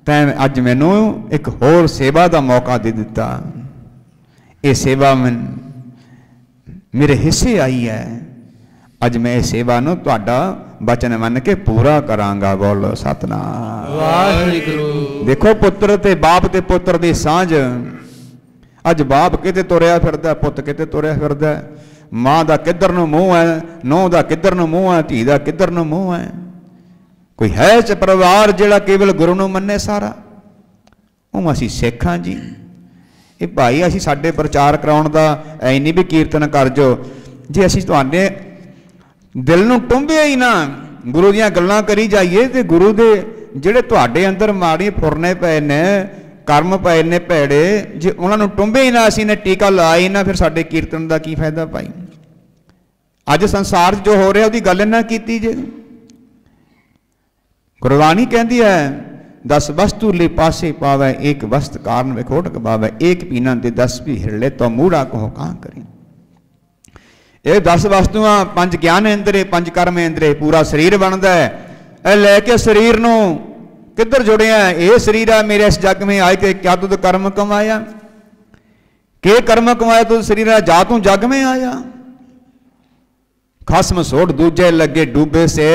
तैं अज मैनूं एक होर सेवा का मौका दे दिता। ये सेवा मेरे हिस्से आई है, अज मैं इस सेवा नूं तुहाडा बचन मन के पूरा करांगा। बोलो सतनाम वाहिगुरू। देखो पुत्र ते बाप ते पुत्र दी सांझ, अज बाप किते तुरया फिरदा, पुत किते तुरया फिरदा, मां दा किधर नूं मूँह है, नूंह दा किधर नूं मूँह है, धी दा किधर नूं मूँह है। कोई है च परिवार जिहड़ा केवल गुरु नूं मन्ने सारा, ਉਹ ਅਸੀਂ ਸਿੱਖ ਹਾਂ जी। ਇਹ भाई ਅਸੀਂ ਸਾਡੇ प्रचार कराउण दा ऐ नहीं भी कीर्तन कर जो, जे ਅਸੀਂ ਤੁਹਾਡੇ दिल नूं टुंबिया ही ना, गुरु दीयां गल्लां करी जाइए तो गुरु दे जिहड़े तुहाडे अंदर माड़ी फुरने पए ने, कर्म पए ने भैड़े, जे उन्हां नूं टुंबे ही ना, असीं ने टीका लाया ही ना, फिर साडे कीर्तन का की फायदा भाई। अज संसार जो हो रहा उसकी गल ना कीती जे। गुरबाणी कहती है, 10 वस्तु ले पासे पावै, एक वस्त कारण विखोट गवावै, एक पीना दे 10 भी हिरले तो मूढ़ा कहो कहाँ करें। ये 10 वस्तुआं, 5 ज्ञान इंद्रे, 5 कर्म इंद्रे, पूरा शरीर बनता है। ये लैके शरीर नूं किधर जुड़िया, ये शरीर है मेरे इस जग में आए के क्या तुद कर्म कमाया, के कर्म कमाया तुद शरीर है, जा तू जग में आया। खसम सोड़ दूजे लगे डूबे से,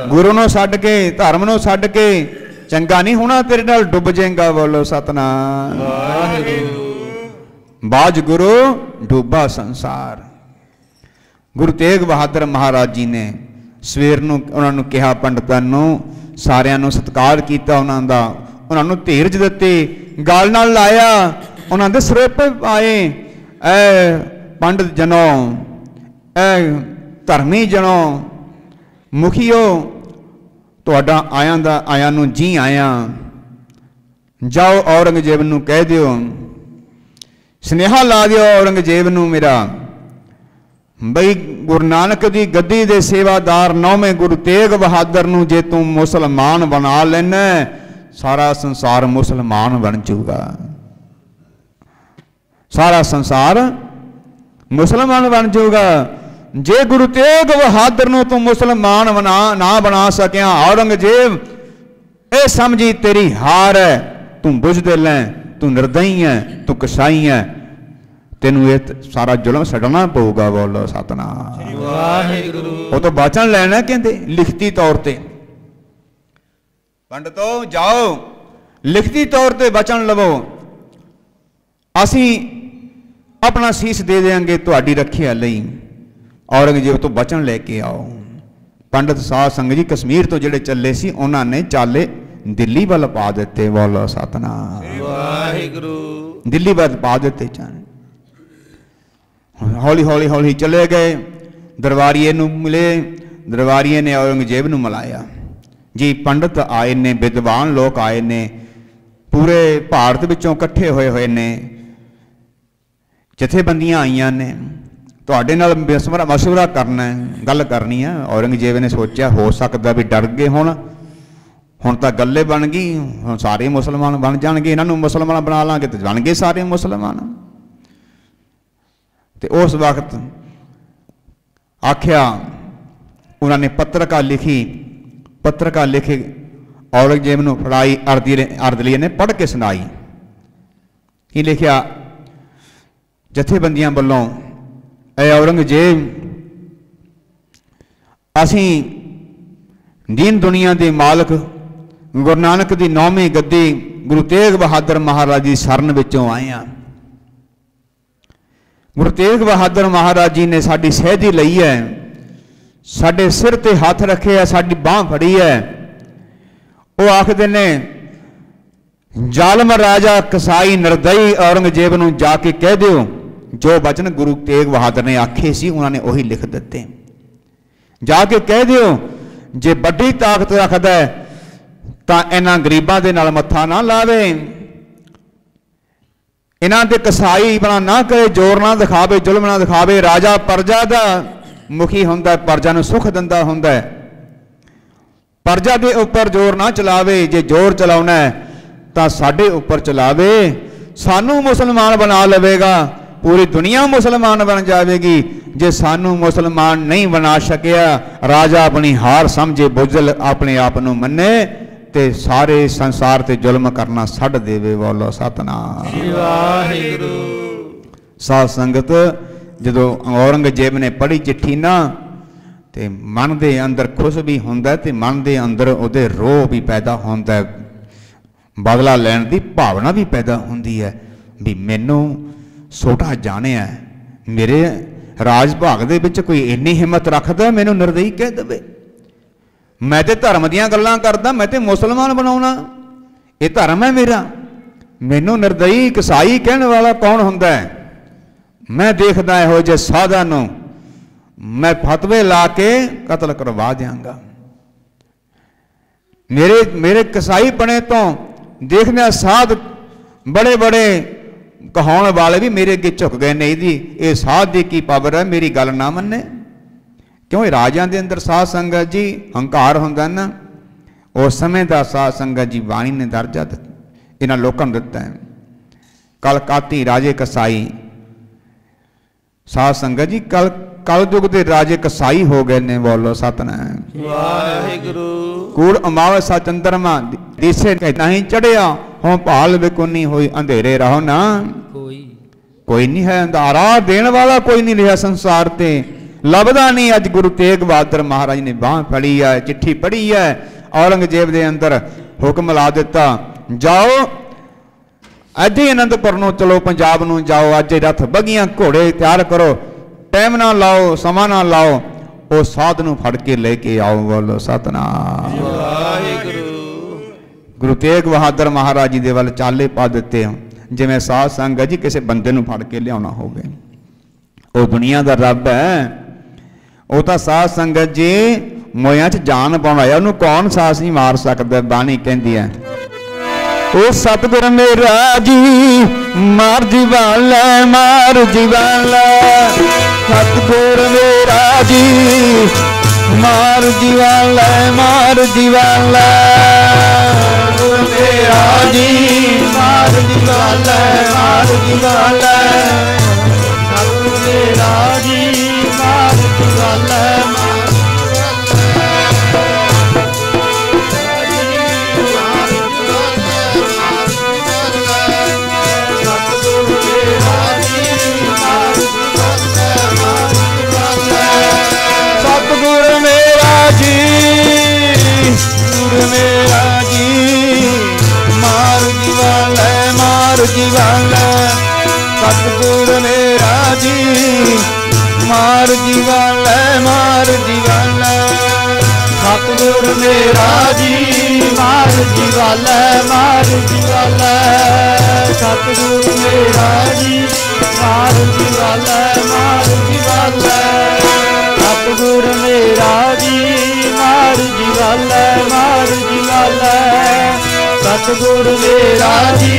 गुरु नूं छड्ड के धर्म नूं छड्ड के चंगा नहीं होना, तेरे नाल डुब जाएगा। बोलो सतनाम वाहिगुरू। बाज गुरु डूबा संसार, गुरु तेग बहादुर महाराज जी ने सवेर नूं उन्होंने कहा, पंडितां नूं सारियां नूं सत्कार कीता, उन्हों दा उन्होंने धीरज दिते, गल नाल लाया, उन्होंने सरोपे पाए। ऐ पंडित जनों, ऐ धर्मी जनों, मुखियो, तुहाडा आया नूं जी आया। जाओ औरंगजेब नूं कह दिओ, स्नेहा ला दिओ औरंगजेब नूं मेरा, बई गुरु नानक दी गद्दी दे सेवादार 9वें गुरु तेग बहादुर नूं जे तू मुसलमान बना लेना, सारा संसार मुसलमान बन जाऊगा, सारा संसार मुसलमान बन जाऊगा। जे गुरु तेग बहादुर नूं तू मुसलमान ना बना सकिया औरंगजेब, ए समझी तेरी हार है, तू बुझदिल है, तू निर्दयी है, तू कसाई है, तेनू ये सारा जुल्म छड्डना पऊगा। बोलो सतनाम वाहिगुरू। वो तो वचन लेना कहते लिखती तौर पर, पंडितों जाओ लिखती तौर पर वचन लवो, असी अपना शीश दे देंगे तुहाडी रखिया लई। औरंगजेब तो वचन लैके आओ। पंडित साध संगत जी कश्मीर तो जिहड़े चले सी, उन्होंने चाले दिल्ली वाल पा दिते। बोलो सतनाम वाहिगुरू। दिल्ली वाल पा दिते चाने, हौली हौली हौली चले गए। दरबारीए नूं मिले, दरबारीए ने औरंगजेब नूं मिलाया जी। पंडित आए ने, विद्वान लोग आए ने, पूरे भारत विचों इकट्ठे होए हुए ने, जथेबंदियां आईयां ने, तुहाडे नाल मशवरा करना है, गल करनी है। औरंगजेब ने सोचा हो सकता भी डर गए हुण तां गल्ले बन गई, हुण सारे मुसलमान बन जाणगे, इन्हां नूं मुसलमान बना लांगे तो बन गए सारे मुसलमान। तो उस वक्त आख्या, उन्होंने पत्रिका लिखी, पत्रिका लिखी औरंगजेब नूं फड़ाई। अर्दलीए ने पढ़ के सुनाई। की लिखिया, जथेबंदियां वालों, ऐ औरंगजेब, असी दीन दुनिया के मालक गुरु नानक की 9वीं गद्दी गुरु तेग बहादुर महाराज की शरण विचों आए हैं। गुरु तेग बहादुर महाराज जी ने साड़ी सहदी लई है, साडे सिर ते हाथ रखे है, साड़ी बांह फड़ी है। वो आखदे ने, जालम राजा कसाई निर्दयी औरंगजेब नूं जाके कह दिओ, जो वचन गुरु तेग बहादुर ने आखे सी उन्होंने वही लिख दिते। जाके कह दिओ, जे बड़ी ताकत रखदा है तां इन्हां गरीबां दे नाल मत्था ना लावे, इन्हां दे कसाई बना ना करे, जोर ना दिखावे, जुल्म ना दिखावे। राजा प्रजा दा मुखी हुंदा है, प्रजा नूं सुख दिंदा हुंदा है, प्रजा दे उपर जोर ना चलावे। जे जोर चलाउणा है तां साडे उपर चलावे, सानू मुसलमान बना लवेगा, पूरी दुनिया मुसलमान बन जाएगी। जे सानू मुसलमान नहीं बना सकिया, राजा अपनी हार समझे, बुझल अपने आप नूं मन्ने, ते सारे संसार ते जुल्म करना छड्ड देवे। बोलो सतनाम वाहिगुरू। साध संगत, जदों औरंगजेब ने पढ़ी चिट्ठी ना, ते मन दे अंदर खुश भी हुंदा ते मन दे अंदर उहदे रोह भी पैदा हुंदा है, बदला लैण दी भावना भी पैदा हुंदी है भी मैनू सोटा जानिया, मेरे राज भाग दे विच कोई इन्नी हिम्मत रखदा मैनू निर्दयी कह देवे। मैं तो धर्म दियां गल्लां करदा, मैं तो मुसलमान बनाउणा, ये धर्म है मेरा। मैनू निर्दयी कसाई कहण वाला कौन हुंदा है? मैं देखदा इहो जे साधा नूं मैं फतवे ला के कतल करवा देंगा। मेरे कसाई पने तो देखने साध बड़े बड़े कहाउण वाले भी मेरे अगे झुक गए ने, ये साध दी की पावर है, मेरी गल ना मन्ने। क्यों राजां दे अंदर साध संगत जी हंकार हुंदा ना, उस समय दा साध संगत जी वाणी ने दर्जा इन्हां लोकां नूं दित्ता है। कलकाती राजे कसाई साध संगत जी कल युग के राजे कसाई हो गए ने। बोलो सतनाम वाहिगुरू। कूड़ अमावस्या चंद्रमा दिसे नहीं चढ़िया, हों भाल बेकुनी हुई, अंधेरे रहो ना कोई नहीं है, अंधारा देने वाला कोई नहीं रहा संसार ते, लभदा नहीं। अज गुरु तेग बहादुर महाराज ने बांह फड़ी है, चिट्ठी पढ़ी है, औरंगजेब के अंदर हुक्म ला दिता, जाओ अज ही आनंदपुर नूं चलो, पंजाब नूं जाओ, अज रथ बगियां घोड़े तैयार करो, टाइम ना लाओ, समा ना लाओ, वो साध नूं फड़ के लेके आओ। बोलो सतनाम वाहिगुरू। गुरु तेग बहादुर महाराज जी दे वल चाले पा दिते, जिवें साध संगत जी किसी बंदे नूं फड़ के लियाउणा होवे। वो दुनिया दा रब है, वो तो साध संगत जी मोयां च जान पाउण आया, उहनूं कौन सास नहीं मार सकदा। बाणी कहंदी है ओ सतगुर मेरा जी मार जीवाला, मार जीवाला, सतगुर मेरा जी मार जीवाला, मार जीवाला, सतगुर मेरा जी मार जीवाला, मार जीवाला, सतगुर मेरा जी मार जीवाला, जीवाला, सतगुर मेरा जी मार जीवाला, मार जीवाला, सतगुर मेरा जी मार जीवाला, मार जीवाला, सतगुर मेरा जी मार जीवाला, मार जीवाला, सतगुर मेरा जी मार जीवाला, मार जीवाला, सतगुर मेरा जी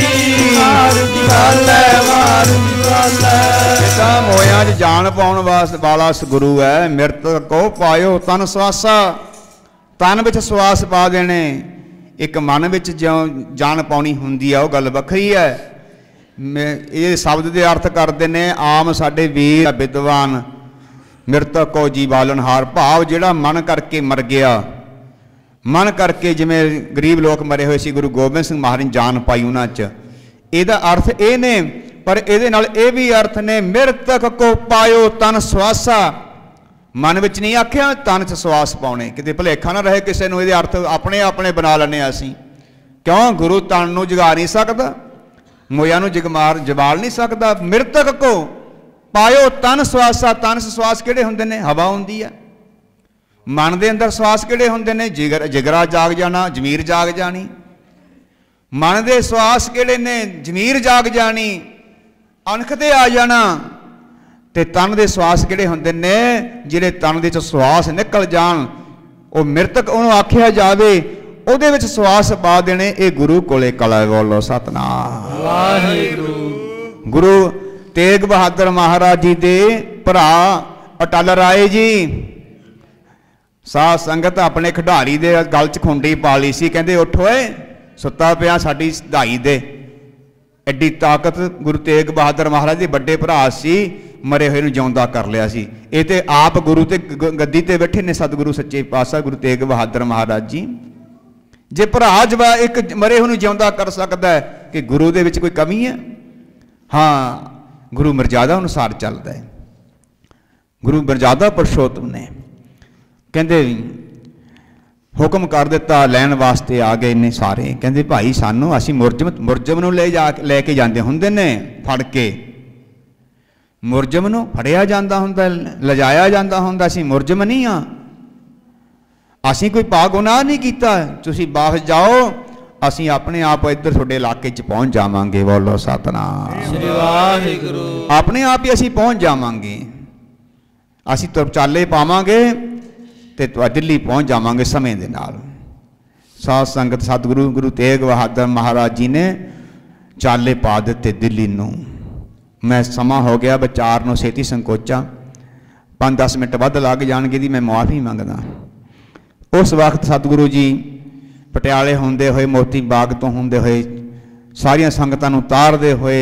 मार जीवाला, मार जीवाला। इह मोयां च जान पाउण वाला सगुरु है। मृतक को पायो तन सवासा, तन विच सवास पा देने। एक मन विच जो जान पाउणी हुंदी है, वो गल वखरी है। ये शब्द के अर्थ करते ने आम साडे वीर विद्वान, मृतक को जी बालनहार, भाव जिहड़ा मन करके मर गया, मन करके जिमें गरीब लोग मरे हुए सी, गुरु गोबिंद सिंह महाराज जान पाई उन्हां च। इहदा अर्थ ये ने, पर इहदे नाल ये भी अर्थ ने मृतक को पायो तन सवासा। मन विच नहीं आख्या तन च सवास पाउने, किते भुलेखा ना रहे किसी नूं। इहदे अर्थ अपने अपने बना लैने असीं। क्यों? गुरु तन नूं जगा नहीं सकदा, मोया नूं जवाल नहीं सकदा। मृतक को पायो तन सवासा। तन सवास किहड़े हुंदे ने? हवा हुंदी है। मन दे अंदर सवास किहड़े हुंदे ने? जिगरा जाग जाना, जमीर जाग जानी। मन दे सवास किहड़े ने? जमीर जाग जानी, अणख ते आ जाना। ते तन दे सवास किहड़े हुंदे ने? जिहड़े तन दे चों सवास निकल जाण, वो मृतक उहनूं आखिया जावे, ਉਹਦੇ ਵਿੱਚ ਸਵਾਸ ਪਾ ਦੇਣੇ। ਇਹ ਗੁਰੂ ਕੋਲੇ ਕਲਾ। ਬੋਲੋ ਸਤਨਾਮ ਵਾਹਿਗੁਰੂ। ਗੁਰੂ ਤੇਗ ਬਹਾਦਰ ਮਹਾਰਾਜ ਜੀ ਦੇ ਭਰਾ ਅਟਲ ਰਾਏ ਜੀ ਸਾਧ ਸੰਗਤ ਆਪਣੇ ਖਿਡਾਰੀ ਦੇ ਗਲ 'ਚ ਖੁੰਡੀ ਪਾ ਲਈ ਸੀ। ਕਹਿੰਦੇ ਉੱਠ ਓਏ, ਸੁੱਤਾ ਪਿਆ ਸਾਡੀ ਸਿਧਾਈ ਦੇ। ਐਡੀ ਤਾਕਤ ਗੁਰੂ ਤੇਗ ਬਹਾਦਰ ਮਹਾਰਾਜ ਦੇ ਵੱਡੇ ਭਰਾ ਸੀ, ਮਰੇ ਹੋਏ ਨੂੰ ਜਿਉਂਦਾ ਕਰ ਲਿਆ ਸੀ। ਇਹ ਤੇ ਆਪ ਗੁਰੂ ਤੇ ਗੱਦੀ ਤੇ ਬੈਠੇ ਨੇ ਸਤਿਗੁਰੂ ਸੱਚੇ ਪਾਤਸ਼ਾਹ ਗੁਰੂ ਤੇਗ ਬਹਾਦਰ ਮਹਾਰਾਜ ਜੀ। ਜੇ ਭਰਾ ਜਵਾ ਇੱਕ ਮਰੇ ਹੋਏ ਨੂੰ ਜਿਉਂਦਾ ਕਰ ਸਕਦਾ ਹੈ ਕਿ ਗੁਰੂ ਦੇ ਵਿੱਚ ਕੋਈ ਕਮੀ ਹੈ? ਹਾਂ, ਗੁਰੂ ਮਰਜ਼ਾਦਾ ਅਨੁਸਾਰ ਚੱਲਦਾ ਹੈ। ਗੁਰੂ ਮਰਜ਼ਾਦਾ ਪੁਰਸ਼ੋਤਮ ਨੇ ਕਹਿੰਦੇ ਹੁਕਮ ਕਰ ਦਿੱਤਾ, ਲੈਣ ਵਾਸਤੇ ਆ ਗਏ ਨੇ ਸਾਰੇ। ਕਹਿੰਦੇ ਭਾਈ ਸਾਨੂੰ, ਅਸੀਂ ਮੁਰਜਮ ਨੂੰ ਲੈ ਕੇ ਜਾਂਦੇ ਹੁੰਦੇ ਨੇ ਫੜ ਕੇ। ਮੁਰਜਮ ਨੂੰ ਫੜਿਆ ਜਾਂਦਾ ਹੁੰਦਾ, ਲਿਜਾਇਆ ਜਾਂਦਾ ਹੁੰਦਾ। ਅਸੀਂ ਮੁਰਜਮ ਨਹੀਂ ਹਾਂ, ਅਸੀਂ ਕੋਈ ਪਾਪ ਗੁਨਾਹ ਨਹੀਂ ਕੀਤਾ। ਤੁਸੀਂ ਵਾਪਸ ਜਾਓ, ਅਸੀਂ ਆਪਣੇ ਆਪ ਇੱਧਰ ਤੁਹਾਡੇ ਇਲਾਕੇ 'ਚ ਪਹੁੰਚ ਜਾਵਾਂਗੇ। ਬੋਲੋ ਸਤਨਾਮ ਸ੍ਰੀ ਵਾਹਿਗੁਰੂ। ਆਪਣੇ ਆਪ ਹੀ ਅਸੀਂ ਪਹੁੰਚ ਜਾਵਾਂਗੇ, ਅਸੀਂ ਚਾਲੇ ਪਾਵਾਂਗੇ ਤੇ ਦਿੱਲੀ ਪਹੁੰਚ ਜਾਵਾਂਗੇ ਸਮੇਂ ਦੇ ਨਾਲ। ਸਾਧ ਸੰਗਤ ਸਤਿਗੁਰੂ ਗੁਰੂ ਤੇਗ ਬਹਾਦਰ ਮਹਾਰਾਜ ਜੀ ਨੇ ਚਾਲੇ ਪਾ ਦਿੱਤੇ ਦਿੱਲੀ ਨੂੰ। ਮੈਂ ਸਮਾਂ ਹੋ ਗਿਆ ਵਿਚਾਰ ਨੂੰ ਛੇਤੀ ਸੰਕੋਚਾਂ, 5-10 ਮਿੰਟ ਵੱਧ ਲੱਗ ਜਾਣਗੇ ਦੀ ਮੈਂ ਮੁਆਫੀ ਮੰਗਦਾ। उस वक्त सतगुरु जी पटियाले होंदे होए, मोती बाग तो होंदे होए, सारिया संगतां नूं तारदे होए,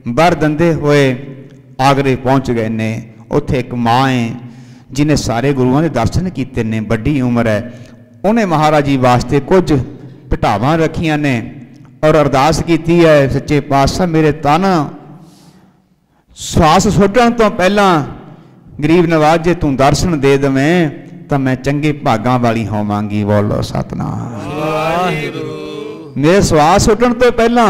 बर दंदे होए आगरे पहुँच गए ने। उत्थे एक माँ है जिन्हें सारे गुरुओं के दर्शन किए ने, बड़ी उम्र है। उन्हें महाराज जी वास्ते कुछ पिटावां रखियां ने और अरदास की है, सच्चे पातशाह मेरे तन श्वास सुटण तो पहला गरीब नवाज जे तू दर्शन दे देवें तो मैं चंगे भागां वाली होवांगी। बोलो सतनाम मेरे श्वास उठण तो पहला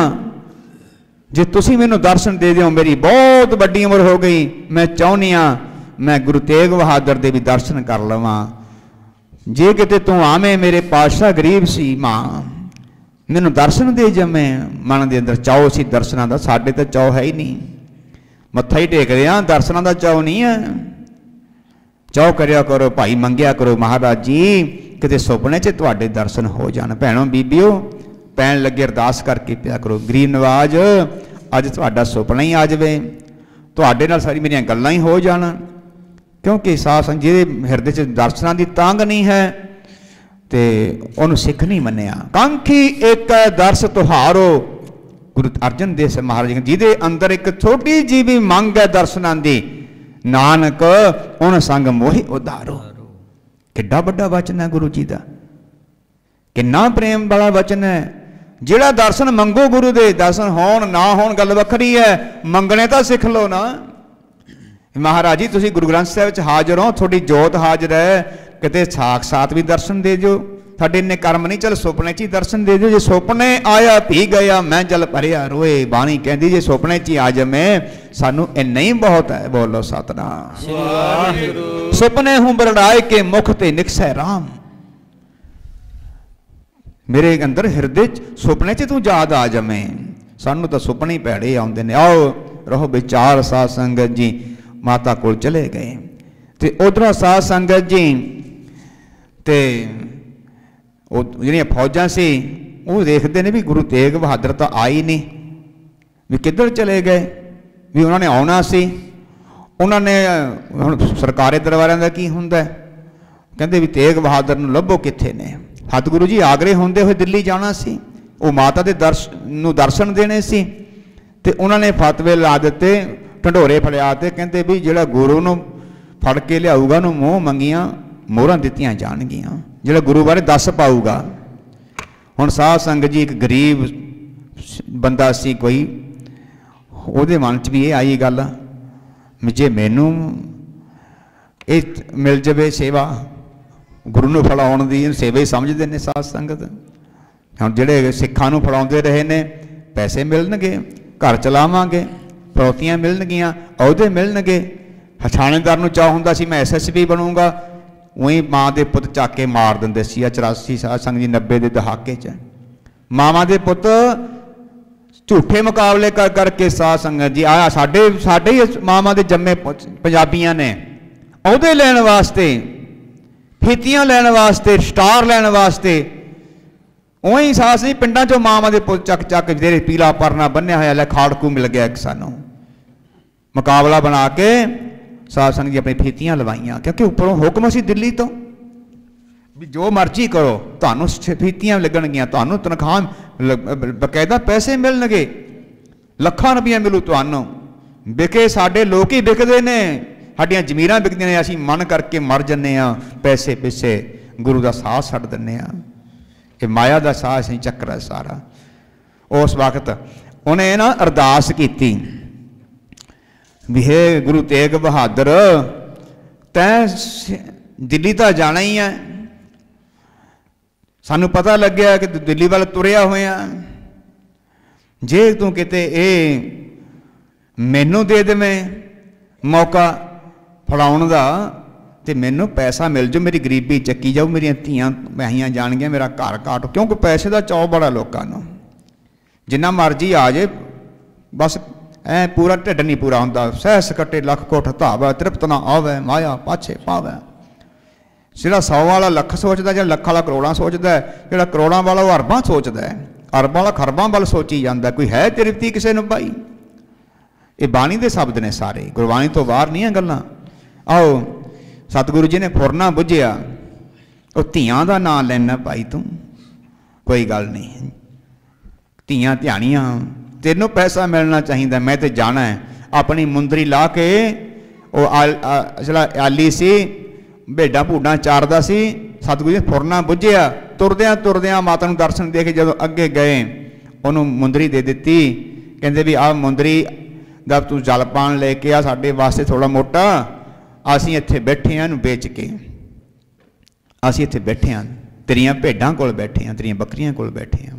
जे तुसी मैनू दर्शन दे दिओ, मेरी बहुत बड़ी उम्र हो गई, मैं चाहुंदी हां मैं गुरु तेग बहादुर दे भी दर्शन कर लवां। जे किते तू आवें मेरे पातशाह गरीब सी मां, मैनू दर्शन दे जमे। मन के अंदर चाओ सी दर्शनां दा, साडे तो चाओ है ही नहीं। मत्था ही टेकदे आ, दर्शनां दा चाओ नहीं है। चाओ करिया करो भाई, मंगिया करो महाराज जी किते सुपने च तुहाडे दर्शन हो जाण। भैणों बीबियो पैण लगे अरदास करके पिया करो, गरीब नवाज अज तुहाडा सुपना ही आ जाए, तुहाडे नाल सारी मेरियां गल्लां ही हो जाण। क्योंकि साध संगत जिहदे हिरदे च दर्शनां दी तांग नहीं है ते उहनूं सिख नहीं मन्निया। कांखी एक दर्श तुहारो, गुरु अर्जन देव साहिब महाराज जिहदे अंदर एक छोटी जी भी मंग है दर्शनां दी, नानक उन संग मोहि उधारो। किड्डा वड्डा वचन है गुरु जी का, किन्ना प्रेम वाला वचन है। जिहड़ा दर्शन मंगो गुरु दे, दर्शन होण ना होण गल वखरी है, मंगने तो सिख लो ना। महाराज जी तुसीं गुरु ग्रंथ साहिब च हाज़र हो, थोड़ी जोत हाज़र है, किते साक्षात भी दर्शन दे जो। साडे इन्ने कर्म नहीं, चल सुपने च ही दर्शन दे दो। जे सुपने आया पी गया मैं जल भरिया रोए, बाणी कहती जे सुपने च ही आ जमे सानू इन्ना ही बहुत है। बोलो सतनाम। सुपने हूं बरड़ाए के मुख ते निकसै राम। मेरे अंदर हृदय सुपने च तू याद आ जमे, सानू तो सुपने ही भैड़े आउंदे ने। आओ रहो विचार। साध संगत जी माता कोल चले गए ते उधरों साध संगत जी ते जिहड़ियां फौजां सी वो देखते हैं भी गुरु तेग बहादुर तो आई नहीं, भी किधर चले गए, भी उन्होंने आना सी। उन्होंने हुण सरकारी दरबारां दा की हुंदा, कहंदे भी तेग बहादुर नूं लभो कित्थे ने। सतगुरु जी आगरे होंदे हुए दिल्ली जाना सी, वो माता दे दर्शन देने सी ते उन्होंने फतवे ला दिते, ढंडोरे फड़िया ते कहंदे भी जिहड़ा गुरु नूं फड़ के लियाऊगा नूं मूँह मंगियां मोहरां दित्तियां जाणगियां, जिहड़ा गुरु बारे दस पाऊगा। हुण साध संगत जी एक गरीब बंदा सी कोई, ਉਹਦੇ मन च भी ये आई गल जे मैनू ये मिल जाए सेवा, गुरु नूं फड़ाउण दी सेवा ही समझते हैं साध संगत। हुण जिहड़े सिखां नूं फड़ाउंदे रहे ने पैसे मिलणगे, घर चलावांगे, फरौतियां मिलणगियां, अहुदे मिलणगे। थाणेदार नूं चाह हुंदा सी मैं SSP बनूंगा, वही माँ के पुत चक के मार देंदे सी। 84 साध संगत जी 90 के दहाके च मावां दे पुत झूठे मुकाबले कर करके साध संगत जी आया साडे साडे ही मावां दे जम्मे पंजाबियां ने अहुदे लैण वास्ते, फीतियां लैण वास्ते, स्टार लैण वास्ते। उही सास नहीं पिंडां चों मावां दे पुत चक चक जेरे पीला परना बन्निया होया लै खाड़कू मिल गया एक सानू मुकाबला बना के साध संगत जी अपनी फीतियां लवाइयां, क्योंकि उपरों हुक्म सी दिल्ली तो भी जो मर्जी करो तुहानू फीतियां लगणगियां, तुहानू तनख्वाह बकायदा पैसे मिलणगे, लखां रुपया मिलू तुहानू। विके साडे लोग ही विकदे ने, साडियां जमीरां विकदियां ने, असीं मन करके मर जन्ने आ पैसे पिछे, गुरु का साथ छड्ड दिन्ने आ। ये माया का साथ असीं चक्कर है सारा। उस वक्त उन्हें ना अरदास कीती भी हे गुरु तेग बहादुर तैं दिल्ली तो जाना ही है, सानू पता लग्या कि दिल्ली वाल तुरिया होया, जे तू किते ए मैनू दे देवें मौका फड़ाउण दा ते मैनू पैसा मिल जाओ, मेरी गरीबी चक्की जाओ, मेरियां धीआं वहियां जाणगियां, मेरा घर घाट। क्योंकि पैसे का चाव बड़ा लोगों नूं, जिन्ना मर्जी आ जाए बस ऐ पूरा ढिड नहीं पूरा होंदा। सह सकटे लख कोठ धावै, तृप्त ना आवे, माया पाछे पावै। जिहड़ा 100 वाला लख सोचता, जिहड़ा लख वाला करोड़ां सोचता है, जिहड़ा करोड़ां वाला वो अरबां सोचता है, अरबां वाला खरबां वाल सोची जाता। कोई है तृप्ति किसी नूं भाई? ये बाणी दे शब्द ने सारे, गुरबाणी तो बाहर नहीं है गल्लां। आओ सतगुरु जी ने फुरना बुझिया, वो धीआं दा नां लैना भाई तू, कोई गल नहीं, धीआं ध्यानियां, तेनों पैसा मिलना चाहिए, मैं तो जाना है। अपनी मुंदरी ला के वो जिहड़ा आली सी भेडां भूडां चारदा सी, सतगुरु जी फुरना बुझिया, तुरदियां तुरदियां माता नूं दर्शन दे के जदों अगे गए उन्होंने मुंदरी दे दित्ती। कहंदे भी आ मुंदरी दा तू जल पान लेके आ साडे वास्ते थोड़ा मोटा, असीं इत्थे बैठे हैं बेच के, असीं इत्थे बैठे हैं तेरियां भेडां कोल बैठे हैं, तेरियां बकरियां कोल बैठे हैं,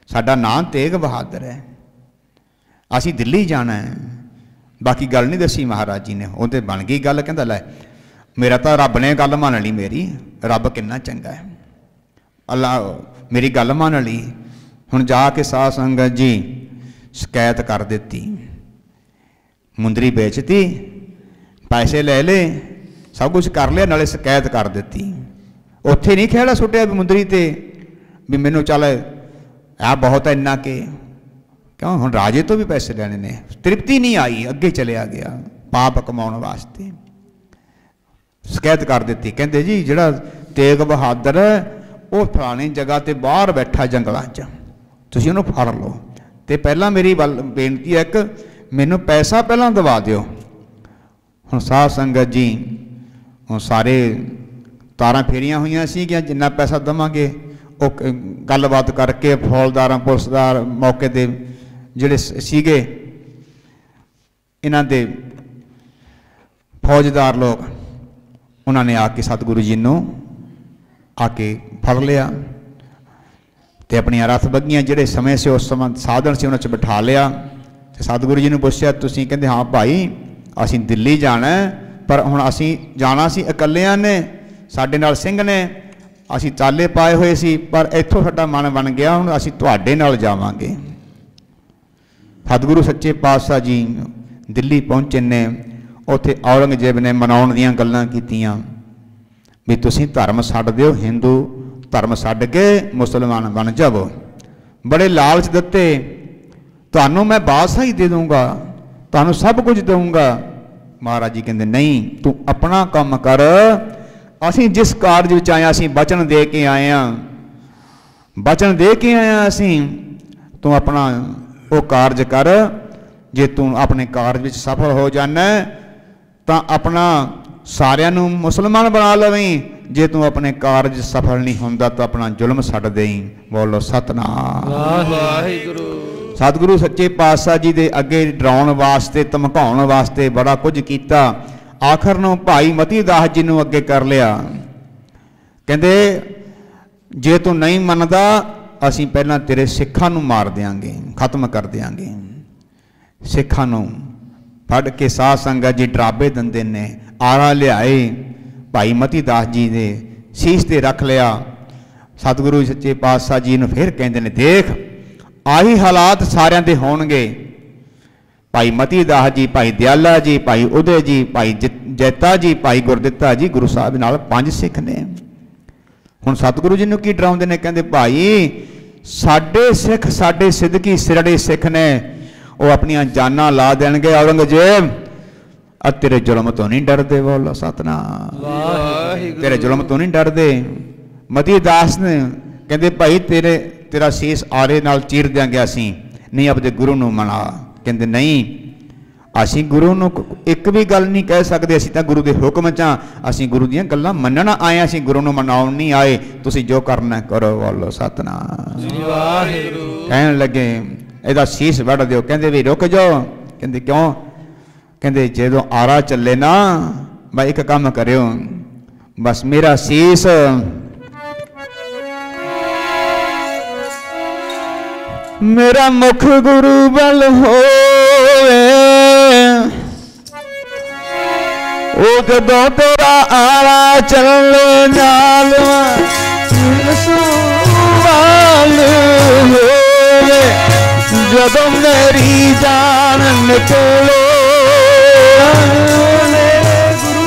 साडा नाम तेग बहादुर है, असीं दिल्ली जाना है, बाकी गल नहीं दसी महाराज जी ने। वो तो बन गई गल, कहता लै मेरा तो रब ने गल मान ली, मेरी रब कितना चंगा है, अल्लाह मेरी गल मान ली। हुण जाके साध संगत जी शिकायत कर दी, मुंदरी बेचती, पैसे ले ले, सब कुछ कर लिया, नाले शिकायत कर दी। उत्थे नहीं खेड़ा सुटिया भी मुंदरी ते भी मैनू चल आ बहुत है इन्ना के, क्यों हुण राजे तो भी पैसे लेने ने, तृप्ति नहीं आई, अगे चलिया गया पाप कमाउण वास्ते। शिकायत कर दी, कहते जी जिहड़ा तेग बहादुर है वो फलानी जगह ते बाहर बैठा जंगलों च, तुसीं उहनूं फड़ लो, तो पहला मेरी बेनती है कि मैनू पैसा पहला दवा दिओ। हुण साध संगत जी हुण सारे तारां फेरियां हुईयां सीगियां, जिन्ना पैसा देवांगे वो गलबात करके फौजदार पुलिसदार मौके दे जिहड़े सीगे इन्हां दे फौजदार लोग, उन्होंने आके सतगुरु जी नूं आके फड़ लिया ते अपनियां रथ बग्गियां जिहड़े समय से उस समय साधन से उन्हां च बिठा लिया। ते सतगुरु जी ने पुछया तुसीं, कहंदे हाँ भाई असीं दिल्ली जाना है, पर हुण असीं जाना सी इकल्लियां ने, साडे नाल सिंह ने, असीं चाले पाए हुए सी, पर इत्थों साडा मन बन गया हुण असीं तुहाडे नाल जावांगे। सतगुरु सच्चे पातशाह जी दिल्ली पहुंचे ने, उत्थे औरंगजेब ने मनाउण दीयां गल्लां कीतियां भी तुसीं धर्म छड्ड दिओ, हिंदू धर्म छड्ड के मुसलमान बन जावो। बड़े लालच दिते, तुहानूं मैं बादशाही दे दूंगा, तुहानूं सब कुछ दूंगा। महाराज जी कहंदे नहीं, तू अपना काम कर, असीं जिस कारज विच आए असीं वचन दे के आए हैं, वचन दे के आए हैं असीं, तू अपना वो कारज कर। जे तू अपने कारज विच सफल हो जाना तो अपना सारियां नूं मुसलमान बना लवीं, जे तू अपने कारज सफल नहीं होंदा तो अपना जुल्म छड्ड देईं। बोलो सतनाम वाहिगुरू। सतगुरु सच्चे पातशाह जी दे अगे डराउण वास्ते धमकाउण वास्ते बड़ा कुछ कीता। आखिर नूं भाई मती दास जी नूं अगे कर लिया, कहंदे जे तू नहीं मनदा असीं पहलां तेरे सिखां नूं मार देंगे, खत्म कर देंगे। सिखां नूं फड़ के साध संगत जी डराबे दिंदे ने, आरा लियाए भाई मती दास जी दे शीश ते रख लिया। सतगुरु सच्चे पातशाह जी नूं फिर कहंदे ने देख आही हालात सारियां दे होणगे। भाई मती दास जी, भाई दयाला जी, भाई उदय जी, भाई जैता जी, भाई गुरदित्ता जी, गुरु साहब नाल 5 सिख ने। हुण सतगुरु जी नूं की डराउंदे ने, कहंदे भाई साडे सिख साडे सिदकी सिरड़े सिख ने, वो अपनियां जानां ला देणगे। औरंगजेब तेरे जुल्म तो नहीं डरदे। बोलो सतनाम तेरे जुल्म तो नहीं डरदे। मती दास ने कहंदे भाई तेरा शीश आरे नाल चीर देंगे असीं, नहीं अपने गुरु नूं मना। कहंदे नहीं असीं गुरु नूं एक भी गल नहीं कह सकदे, असीं तां गुरु दे हुक्म च आं, असीं गुरु दीयां गल्लां मन्नण आए, असीं गुरु नूं मनाउण नहीं आए। तुसीं जो करना करो। बोलो सतनाम वाहिगुरू। कहण लगे ਇਹਦਾ ਸੀਸ ਵੱਢ ਦਿਓ। ਕਹਿੰਦੇ ਵੀ ਰੁਕ ਜਾਓ। ਕਹਿੰਦੇ ਕਿਉਂ? ਕਹਿੰਦੇ ਜਦੋਂ ਆਰਾ ਚੱਲੇ ਨਾ ਬਈ ਇੱਕ ਕੰਮ ਕਰਿਓ, ਬਸ ਮੇਰਾ ਸੀਸ मेरा मुख गुरु बल होवे, ओ जदों तेरा आरा चले नाल सुवाल होवे, जदों मेरी जान निकले गुरु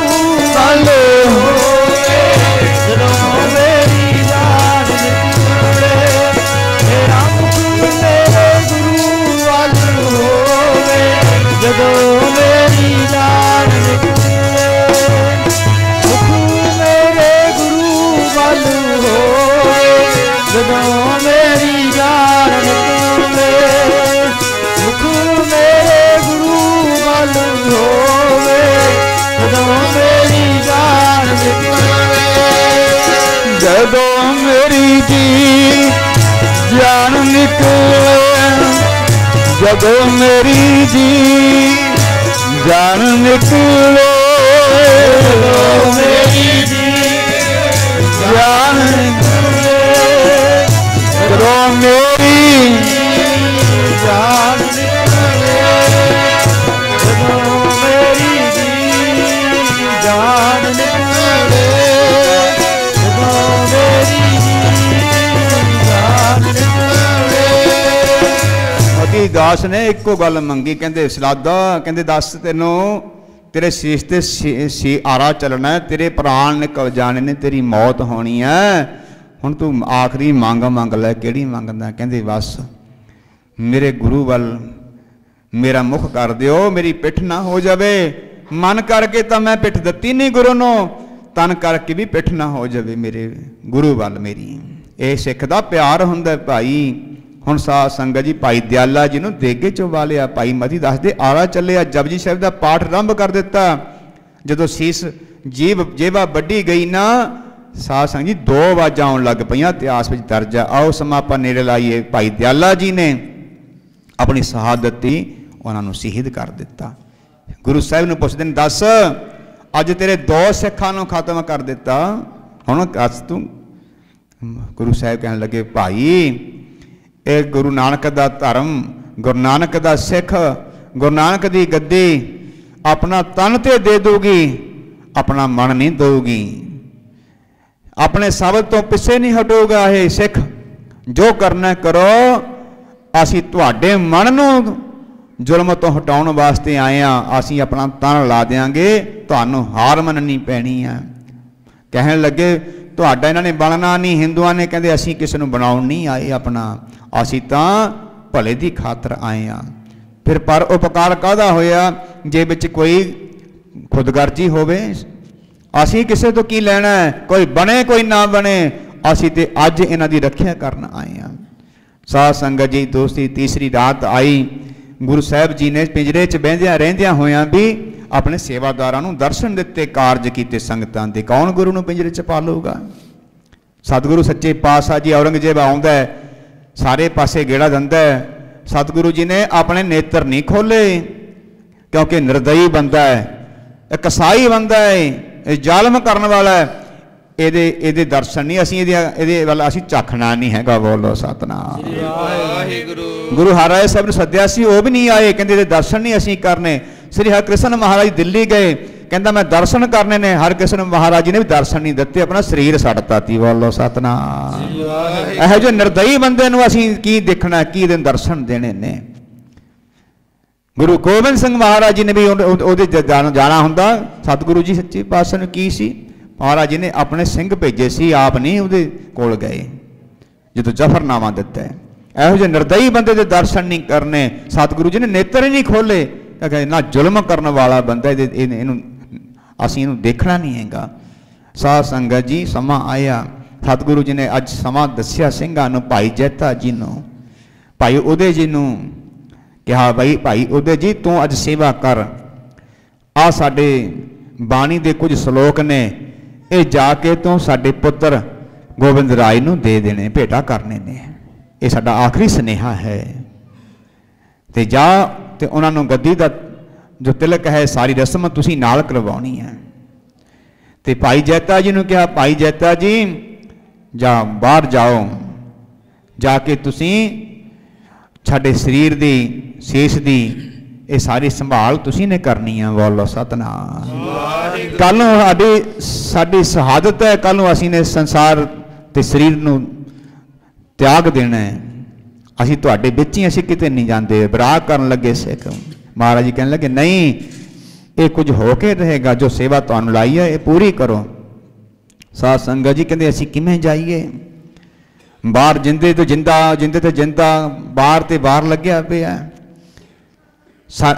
बल होवे, जदों मेरी जान निकले मेरा जदों मेरी जान निकले मुख मेरे गुरु वल होवे, जदों मेरी जान निकले मुख मेरे गुरु वल होवे, जदों मेरी जान निकले, जदों मेरी जी जान निकले, जदों मेरी जी जान निकले, जदों मेरी जी जान निकले, जदों मेरी जान निकले, जदों दास ने एको गल मंगी, कहते सलादा कहते दस तेनों तेरे शीश ते आरा चलना है, तेरे प्राण निकल जाने ने, तेरी मौत होनी है, हुण तू आखिरी मंग मंग लै। किहड़ी मंगदा? कहते बस मेरे गुरु वल मेरा मुख कर दिओ, मेरी पिठ ना हो जावे। मन करके तो मैं पिठ दित्ती नहीं गुरु नो, तन करके भी पिठ ना हो जावे मेरे गुरु वल मेरी। ये सिख दा प्यार हुंदा भाई। हुण साध संगत जी भाई दयाला जी नूं देगे चों वालिया, भाई मती दसदे आरा चलिया, जपजी साहिब दा पाठ आरंभ कर दिता। जदों सीस जेवा वड्डी गई ना, साध संगत जी 2 आवाज़ां आउण लग पईआं, इतिहास विच दर्ज है। आओ समां आपां नेड़े लाइए। भाई दयाला जी ने अपनी शहादत दी उन्हां नूं शहीद कर दिता। गुरु साहिब नूं पुछदे ने, दस अज तेरे 2 सिखां नूं खत्म कर दिता, हुण दस तूं। गुरु साहिब कहण लगे, भाई ये गुरु नानक दा धर्म, गुरु नानक दा सिख, गुरु नानक दी गद्दी अपना तन ते दे दूगी, अपना मन नहीं दूगी, अपने शब्द तो पिछे नहीं हटूगा। ये सिख जो करना करो, असी तुहाडे मन नूं जुल्म तो हटाउण वास्ते आए हैं, असी अपना तन ला देंगे, तुहानूं हार मननी पैनी है। कहण लगे तुहाडा इन्हां ने बनना नहीं। हिंदुआं ने कहंदे असी किसी नूं बनाउण नहीं आए, अपना असी तां भले दी खातर आए हैं। फिर पर उपकार काहदा होया जे विच कोई खुदगर्जी होवे? असी किसी तो की लैना है, कोई बने कोई ना बने, असी ते अज इन्हां दी रखिया करन आए हैं। साध संगत जी दोस्ती तीसरी रात आई। गुरु साहिब जी ने पिंजरे च बहिंदियां रहिंदियां होयां भी अपने सेवादारां नूं दर्शन दिते, कारज कीते संगतां दे। कौन गुरु नूं पिंजरे च पालूगा? सतगुरु सच्चे पातशाह जी औरंगजेब आउंदा है, सारे पासे गेड़ा दिंदा है। सतगुरु जी ने अपने नेत्र नहीं खोले, क्योंकि निर्दयी बंदा है, एक कसाई बंदा है, जालम करने वाला है। ਇਹਦੇ दर्शन नहीं असी ਇਹਦੇ ਵੱਲ ਅਸੀਂ ਝਾਕਣਾ नहीं हैगा। बोलो सतनाम गुरु हरराय साहब ने सद्या सी, वो भी नहीं आए, कहते ਇਹਦੇ दर्शन नहीं असी करने। श्री हरकृष्ण महाराज दिल्ली गए, कहता मैं दर्शन करने ने, हरकृष्ण महाराज जी ने भी दर्शन नहीं दिते, अपना शरीर छड्डता ती। बोलो सतनाम। ਇਹੋ ਜਿਹੇ निर्दयी बंदे ਨੂੰ ਅਸੀਂ ਕੀ देखना, की ਇਹਦੇ दर्शन देने ने। गुरु गोबिंद सिंह महाराज जी ने भी ਉਹਦੇ जाना हुंदा। सतगुरु जी सच्चे पातशाह ने की सी, महाराज जी ने अपने सिंह भेजे सी, आप नहीं उहदे कोल गए जो जफरनामा दिता है। ਇਹੋ ਜਿਹੇ निर्दयी बंदे दे दर्शन नहीं करने। सतगुरु जी ने नेत्र ही नहीं खोले, ना जुल्म करने वाला बंदा, इहनूं असीं इहनूं देखना नहीं हैगा। साध संगत जी समा आया, सतगुरु जी ने अज समा दस्सिया ਸਿੰਘਾਂ ਨੂੰ, भाई जैता जी नूं, भाई उदय जी नूं कहा, भाई उदय जी तू अज सेवा कर, आ साडे बाणी दे कुछ श्लोक ने, ये जाके तू साडे पुत्र गोबिंद राय नूं दे देने, भेटा करने ने, ये साडा आखिरी स्नेहा है। ते जा ते उन्हां नूं गद्दी दा जो तिलक है सारी रस्म तुसीं नाल करवाउणी है। ते भाई जैता जी नूं कहा, भाई जैता जी जा बाहर जाओ, जाके तुसीं साडे शरीर दी शेष दी ये सारी संभाल तुसीं ने करनी है। बोलो सतनाम। कल नूं साडी शहादत है, कल नूं असीं ने संसार ते शरीर नूं त्याग देना है। असीं तुहाडे विच ही, असीं किते नहीं जांदे। विराग करन लगे सिख महाराज जी कहने लगे, नहीं ये कुछ होके रहेगा, जो सेवा तुहानूं लाई है ये पूरी करो। साध संगत जी कहंदे असीं किवें जाइए? बाहर जिंदे तो जिंदा, जिंदे तो जिंदा, बाहर ते बाहर लग्या पिया,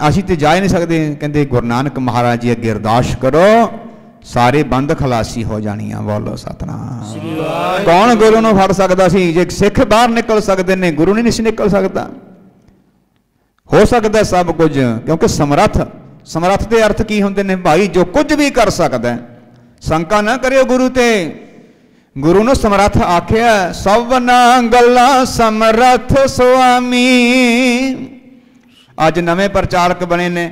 असीं ते जा ही नहीं सकते। कहंदे गुरु नानक महाराज जी अगे अरदास करो, सारे बंद खलासी हो जानियां। बोलो सतनाम। कौन गुरु नूं फड़ सकदा सी? जे सिख बाहर निकल सकते ने, गुरु नहीं निकल सकता। हो सकता है सब कुछ, क्योंकि समर्थ, समर्थ के अर्थ की होंदे ने भाई? जो कुछ भी कर सकता है। शंका ना करियो गुरु ते, गुरु ने समर्थ आख्या, सबना गल्लां समर्थ स्वामी। अज नवे प्रचारक बने ने,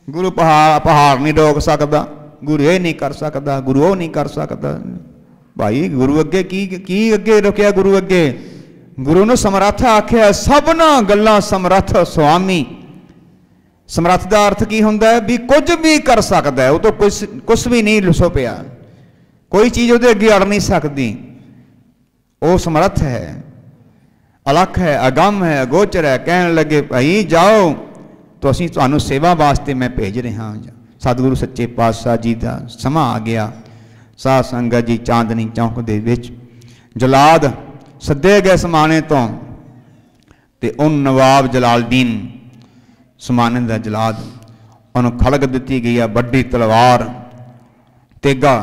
गुरु पहाड़ नहीं रोक सकता, गुरु ये नहीं कर सकता, गुरु वो नहीं कर सकता। भाई गुरु अगे की अगे रुकिया? गुरु अगे गुरु ने समर्थ आख्या, सबना गल्लां समर्थ स्वामी। समर्थ का अर्थ की होंदा है? भी कुछ भी कर सकता है, वो तो कुछ भी नहीं लुसो पिया, कोई चीज़ वो अगे अड़ नहीं सकती, वो समर्थ है। अलख है, अगम है, अगोचर है। कहने लगे भाई जाओ तो असीं तुहानूं सेवा वास्ते मैं भेज रहा हाँ। सतगुरु सच्चे पातशाह जी का समा आ गया। साध संगत जी चांदनी चौक दे विच जलाद सद्दे गए समाने तो ते उन नवाब जलालदीन समाने का जलाद उन्होंने खड़ग दी गई है बड़ी तलवार तेगा।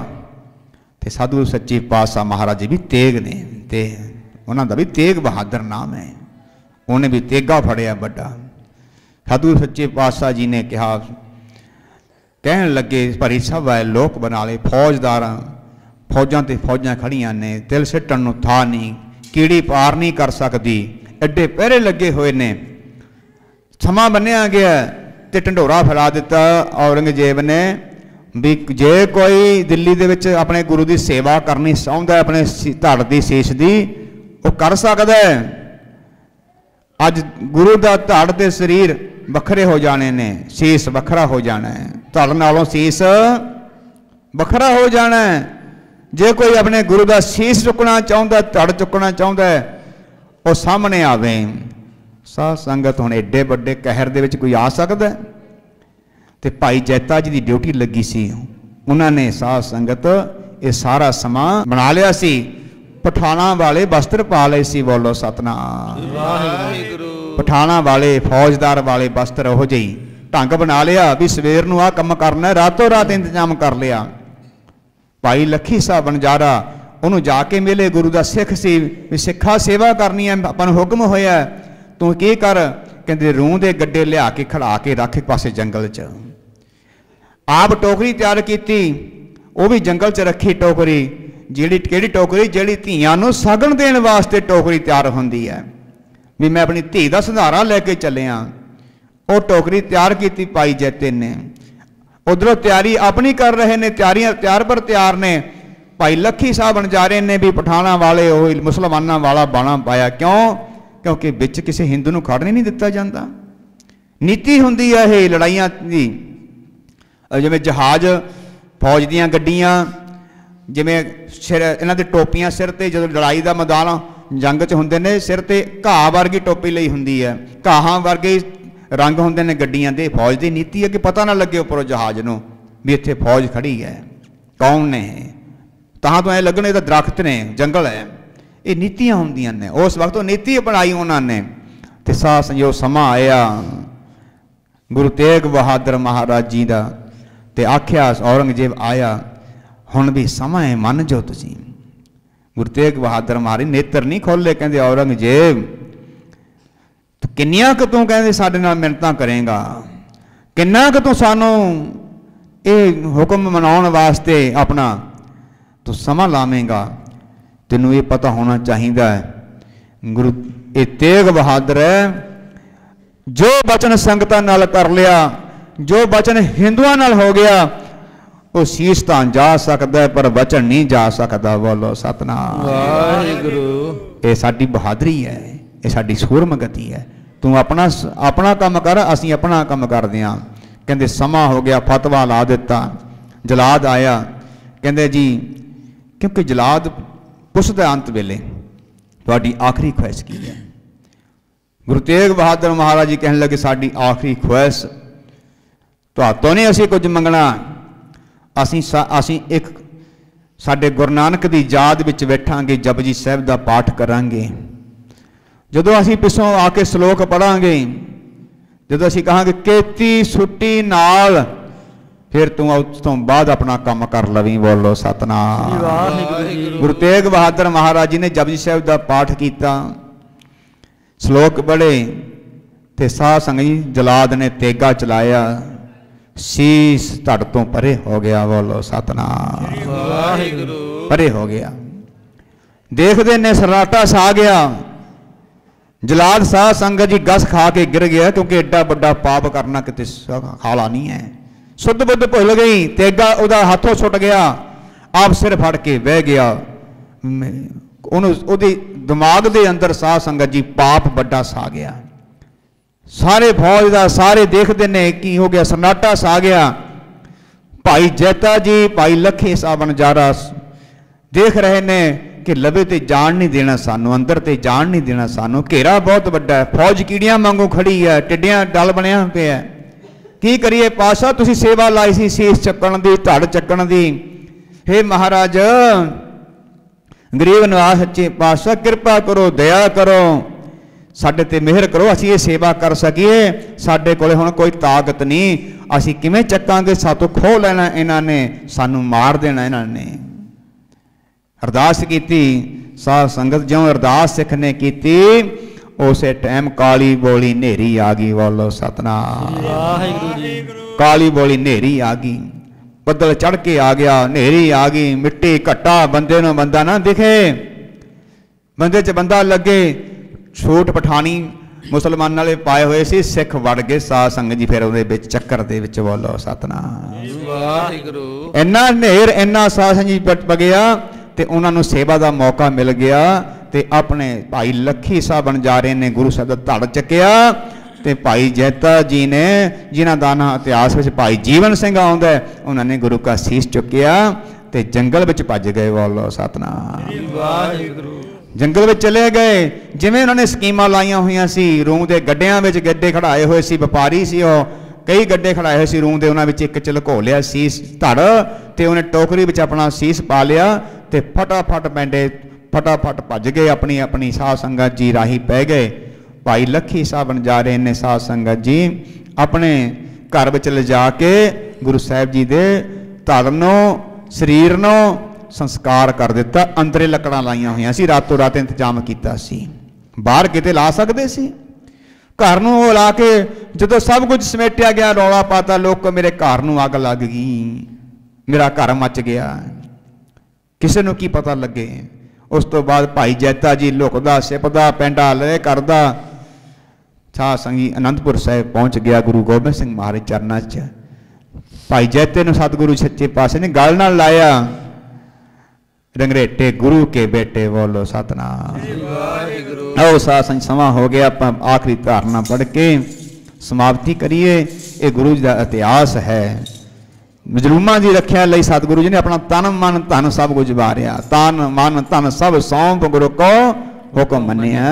ते साधु सच्चे पातशाह महाराज जी भी तेग ने ते उन्होंने भी तेग बहादुर नाम है। उन्हें भी तेगा फड़िया बड़ा। साधु सच्चे पातशाह जी ने कहा कहन लगे भरी सभा है लोक बना ले फौजदार फौजां ते फौजां खड़ियां ने तिल सिटन नूं था नहीं कीड़ी पार नहीं कर सकती एडे पहरे लगे हुए ने। समा बनिया गया ते ढंडोरा फैला दिता औरंगजेब ने भी जे कोई दिल्ली दे विच अपने गुरु की सेवा करनी चाहुंदा है अपने धड़ की शीश की वो कर सकदा है। अज गुरु का धड़ ते शरीर वखरे हो जाने ने, शीश वखरा हो जाना है, धड़ नालों शीश वखरा हो जाना है। जे कोई अपने गुरु का शीश चुकना चाहता धड़ चुकना चाहता है वो सामने आवे। साध संगत हुण एडे बड़े कहर दे विच कोई आ सकता है? ते भाई जैता जी की ड्यूटी लगी सी उन्होंने साध संगत ये सारा समा बना लिया सी। पठाना वाले वस्त्र पा ले सी। बोलो सतनाम पठाना वाले फौजदार वाले वस्त्र हो जी ढंग बना लिया भी सवेर नूं आ कम करना रातों रात इंतजाम कर लिया। भाई लखी साहब बनजारा उन्होंने जाके मिले गुरु का सिख सी भी सिखा सेवा करनी है अपन हुक्म होया तू की कर कहते रूह के गड्ढे लिया के खड़ा के रख एक पासे जंगल च। आप टोकरी तैयार की वो भी जंगल च रखी टोकरी जी कि टोकरी जी धीआं नूं सगन देण वास्ते टोकरी तैयार होंदी है भी मैं अपनी धी का संधारा लैके चलिया। वो टोकरी तैयार की पाई जैते ने उधरों तैयारी अपनी कर रहे ने तैयारियां तैयार पर तैयार ने। भाई लखी साहब बनजारे ने भी पठाना वाले मुसलमानों वाला बाणा पाया क्यों क्योंकि बिच किसी हिंदू नूं खड़ने नहीं दिता जाता। नीति हुंदी है ये लड़ाइयां दी जिवें जहाज फौज दीयां गड्डियां जिवें सिर इन्हां दे टोपियां सिर ते जदों लड़ाई का मैदान जंग च हुंदे ने सिर ते घाह वर्गी टोपी लई हुंदी है घाहां वर्गे रंग हुंदे ने गड्डियां दे। फौज की नीति है कि पता ना लगे उपरों जहाज नूं भी इत्थे फौज खड़ी है कौन ने तां तो ऐ लगने तो दरख्त ने जंगल है ये नीतियां होंदियां ने। उस वक्त वो नीति अपनाई उन्होंने ते साथ संयोग समा आया गुरु तेग बहादुर महाराज जी का ते आख्या औरंगजेब आया हुण भी समा है मन जो तुसीं। गुरु तेग बहादुर महाराज नेत्र नहीं खोले कहते औरंगजेब तो किन्नियां क तू कहते साडे नाल मिन्नतां करेगा किन्ना क तू सानू ये हुक्म मनाउण वास्ते अपना तू समा लावेगा। तेनू ये पता होना चाहिए गुरु ये तेग बहादुर है जो बचन संगतां नाल कर लिया जो बचन हिंदुआं नाल हो गया वो शीश तां जा सकता है पर वचन नहीं जा सकता। बोलो सतनाम वाहिगुरू। ये साडी बहादुरी है ये साडी सूरमगति है। तू अपना अपना काम कर असीं अपना काम करदे हां। कहंदे समा हो गया फतवा ला दिता जलाद आया कहंदे जी क्योंकि जलाद पुछदा अंत वेले तुहाडी आखिरी ख्वाहिश की है। गुरु तेग बहादुर महाराज जी कहने लगे साडी आखिरी ख्वाहिश तुहातों नहीं असीं कुछ मंगना असीं एक साडे गुरु नानक की याद विच बैठांगे जपजी साहिब का पाठ करांगे। जदों असीं पिछों आके श्लोक पढ़ांगे जदों असीं कहांगे केती सुट्टी नाल फिर तू उस तो बाद अपना काम कर लवी। बोलो सतनाम। गुरु तेग बहादुर महाराज जी ने जपजी साहिब का पाठ किया श्लोक पढ़े ते साध संगत जी जलाद ने तेगा चलाया शीश धड़ तो परे हो गया। बोलो सतनाम परे हो गया। देखते ने सराटा सा गया जलाद साध संगत जी गस खा के गिर गया क्योंकि एडा बड़ा पाप करना किते खाला नहीं है। शुद्ध बुद्ध भुल गई तेगा उदा हाथों छुट गया आप सिर फड़ के बह गया। उहदी दिमाग के अंदर साध संगत जी पाप बड़ा सा गया। सारे फौज का सारे देखते ने की हो गया सन्नाटा सा गया। भाई जैता जी भाई लखे साहब बनजारा देख रहे ने कि लवे ते जान नहीं देना सानू, अंदर ते जान नहीं देना सानू। घेरा बहुत वड्डा है, फौज कीड़ियां वांगू खड़ी है, टिड्डियां डल बनया पिया। की करिए पातशाह, तुसीं सेवा लाई सी सीस चक्कण दी, धड़ चक्कण दी। हे महाराज गरीब निवास सच्चे पातशाह कृपा करो, दया करो, साडे ते मेहर करो, असीं ये सेवा कर सकीए। साडे कोले हुण कोई ताकत नहीं, असीं किवें चक्कांगे, सातों खो लेना इन्हां ने, सानू मार देना इन्हां ने। अरदास कीती साध संगत, ज्यों अरदास सिख ने कीती उसे टाइम काली बोली नेरी आ गई। बोलो सतनाम वाहिगुरू जी। काली बोली नेरी आ गई, बदल चढ़ के आ गया, नेरी आ गई, मिट्टी घट्टा, बंदे नूं बंदा ना दिखे, बंदे च बंदा लगे। छूट पठानी मुसलमान वाले पाए हुए सी, सिख वड़ गए साध संगत जी फिर उहदे विच चक्कर दे विच। बोलो सतनाम वाहिगुरू। इन्ना नेर इन्ना साध संगत जी पट गया ते उन्हां नूं सेवा दा मौका मिल गया। ते अपने भाई लखी साहब बनजारे ने गुरु साहब दा धड़ चुकिया ते भाई जैता जी ने, जिन्हां दा नां इतिहास विच भाई जीवन सिंह आउंदा है, उन्होंने गुरु का शीश चुकिया ते जंगल विच भज गए। बोलो सतनाम वाहिगुरू। जंगल में चले गए, जिवें उन्होंने स्कीमां लाइयां हुई सी। रूम के गड्डियां में गड्ढे खड़ाए हुए सी, व्यापारी सी वो, कई गड्ढे खड़ाए हुए सी रूम के, उन्होंने एक च लुको लिया शीस धड़ ते उन्हें टोकरी में अपना शीस पा लिया ते फटाफट पैंडे फटाफट भज गए। अपनी अपनी साध संगत जी राही पै गए। भाई लखी साहब बनजारे ने साध संगत जी अपने घर में ले जाके गुरु साहब जी के धड़ नूं शरीर नूं संस्कार कर दिता। अंदरे लकड़ां लाइयां हुई सी, रातों रात इंतजाम किया सी, बाहर किते ला सकते सी। घर नूं ला के जदों सब कुछ समेटिया गया, रौला पाता लोग, मेरे घर नूं अग लग गई, मेरा घर मच गया, किसी नूं की पता लगे। उस तो बाद भाई जैता जी लुकदा सिपदा पेंडा ले करदा साध संगी आनंदपुर साहिब पहुंच गया। गुरु गोबिंद सिंह महाराज चरनां च भाई जैते नूं सतगुरु सच्चे पातशाह ने गल नाल लाया, रंगरेटे गुरु के बेटे। बोलो सतनाम आओ साध संग समा हो गया। आप आखिरी धारणा पढ़ के समाप्ति करिए। ये गुरु जी का इतिहास है। मजलूमां की रखिया लई सतगुरु जी ने अपना तन मन धन सब कुछ वारिया। तन मन धन सब सौंप गुरु को हुक्म मन्निया।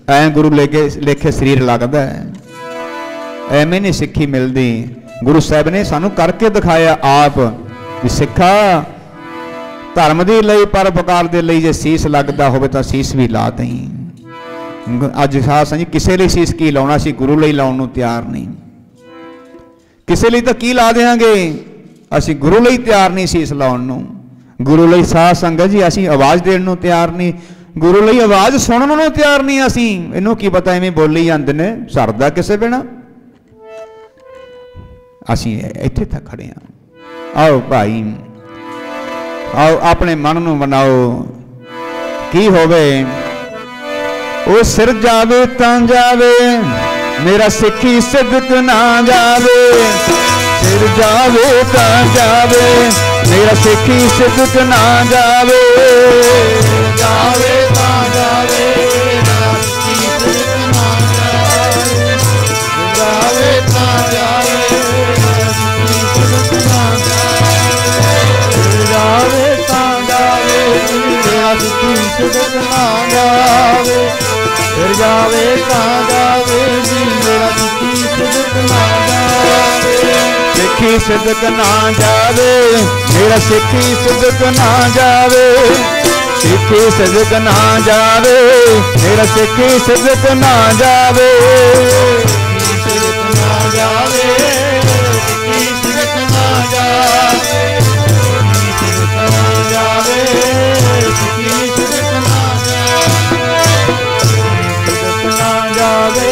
ऐ गुरु लेखे शरीर लगता है, एवें नहीं सिक्खी मिलती। गुरु साहब ने सानू करके दिखाया आप भी सिखा धर्म के लिए परोपकार के लिए जे सीस लगता हो तो सीस भी ला दई। अज साध संगत जी किसी लिए सीस की लाउणा सी, गुरु लिए लाउण नूं तैयार नहीं। किसी लिए तो की ला देंगे, असी गुरु लिए तैयार नहीं सीस लाउण नूं। गुरु लिए साध संगत जी असी आवाज़ देण नूं तैयार नहीं, गुरु लिए आवाज़ सुणन नूं तैयार नहीं। असी इनू की पता इवें बोली जांदे ने, सरदा किसे बिना। असी इत्थे तक खड़े हाँ। आओ भाई आओ अपने मन नूं बनाओ की होवे। ओ सिर जावे तां जावे, मेरा सिक्खी सिदक ना जावे। सिर जावे तां जावे, मेरा सिक्खी सिदक ना जावे। जावे तां जावे, मेरा सिक्खी सिदक ना जावे। जावे तां जावे, मेरा सिक्खी सिदक ना जावे। जावे तां जावे, मेरा सिक्खी सिदक ना जावे। फिर जावे तां जावे जी, मेरा सिक्खी सिदक ना जावे। सिक्खी सिदक ना जावे, मेरा सिक्खी सिदक ना जावे। सिक्खी सिदक ना जावे, मेरा सिक्खी सिदक ना जावे। सिदक ना जावे, सिक्खी सिदक ना जावे। सिदक ना जावे, सिक्खी सिदक ना जावे।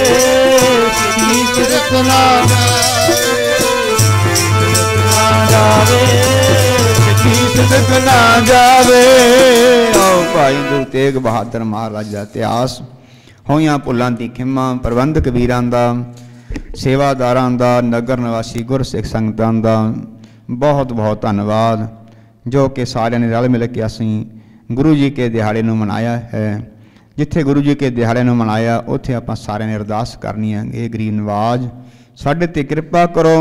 सिक्खी सिदक ना जावे, सिक्खी सिदक ना जावे। आओ भाई गुरु तेग बहादुर महाराज का इतिहास, होइयां भुलां दी खिमा प्रबंधक वीरां दा, सेवादारां दा, नगर निवासी गुरसिख संगतां दा बहुत बहुत धन्यवाद, जो कि सारिਆਂ ने रल मिल के असीं गुरु जी के दिहाड़े नूं मनाया है। जिथे गुरु जी के दिहाड़े नूं मनाया उत्थे आपां सारिਆਂ ने अरदास करनी है, ये गरीब नवाज साडे ते कृपा करो।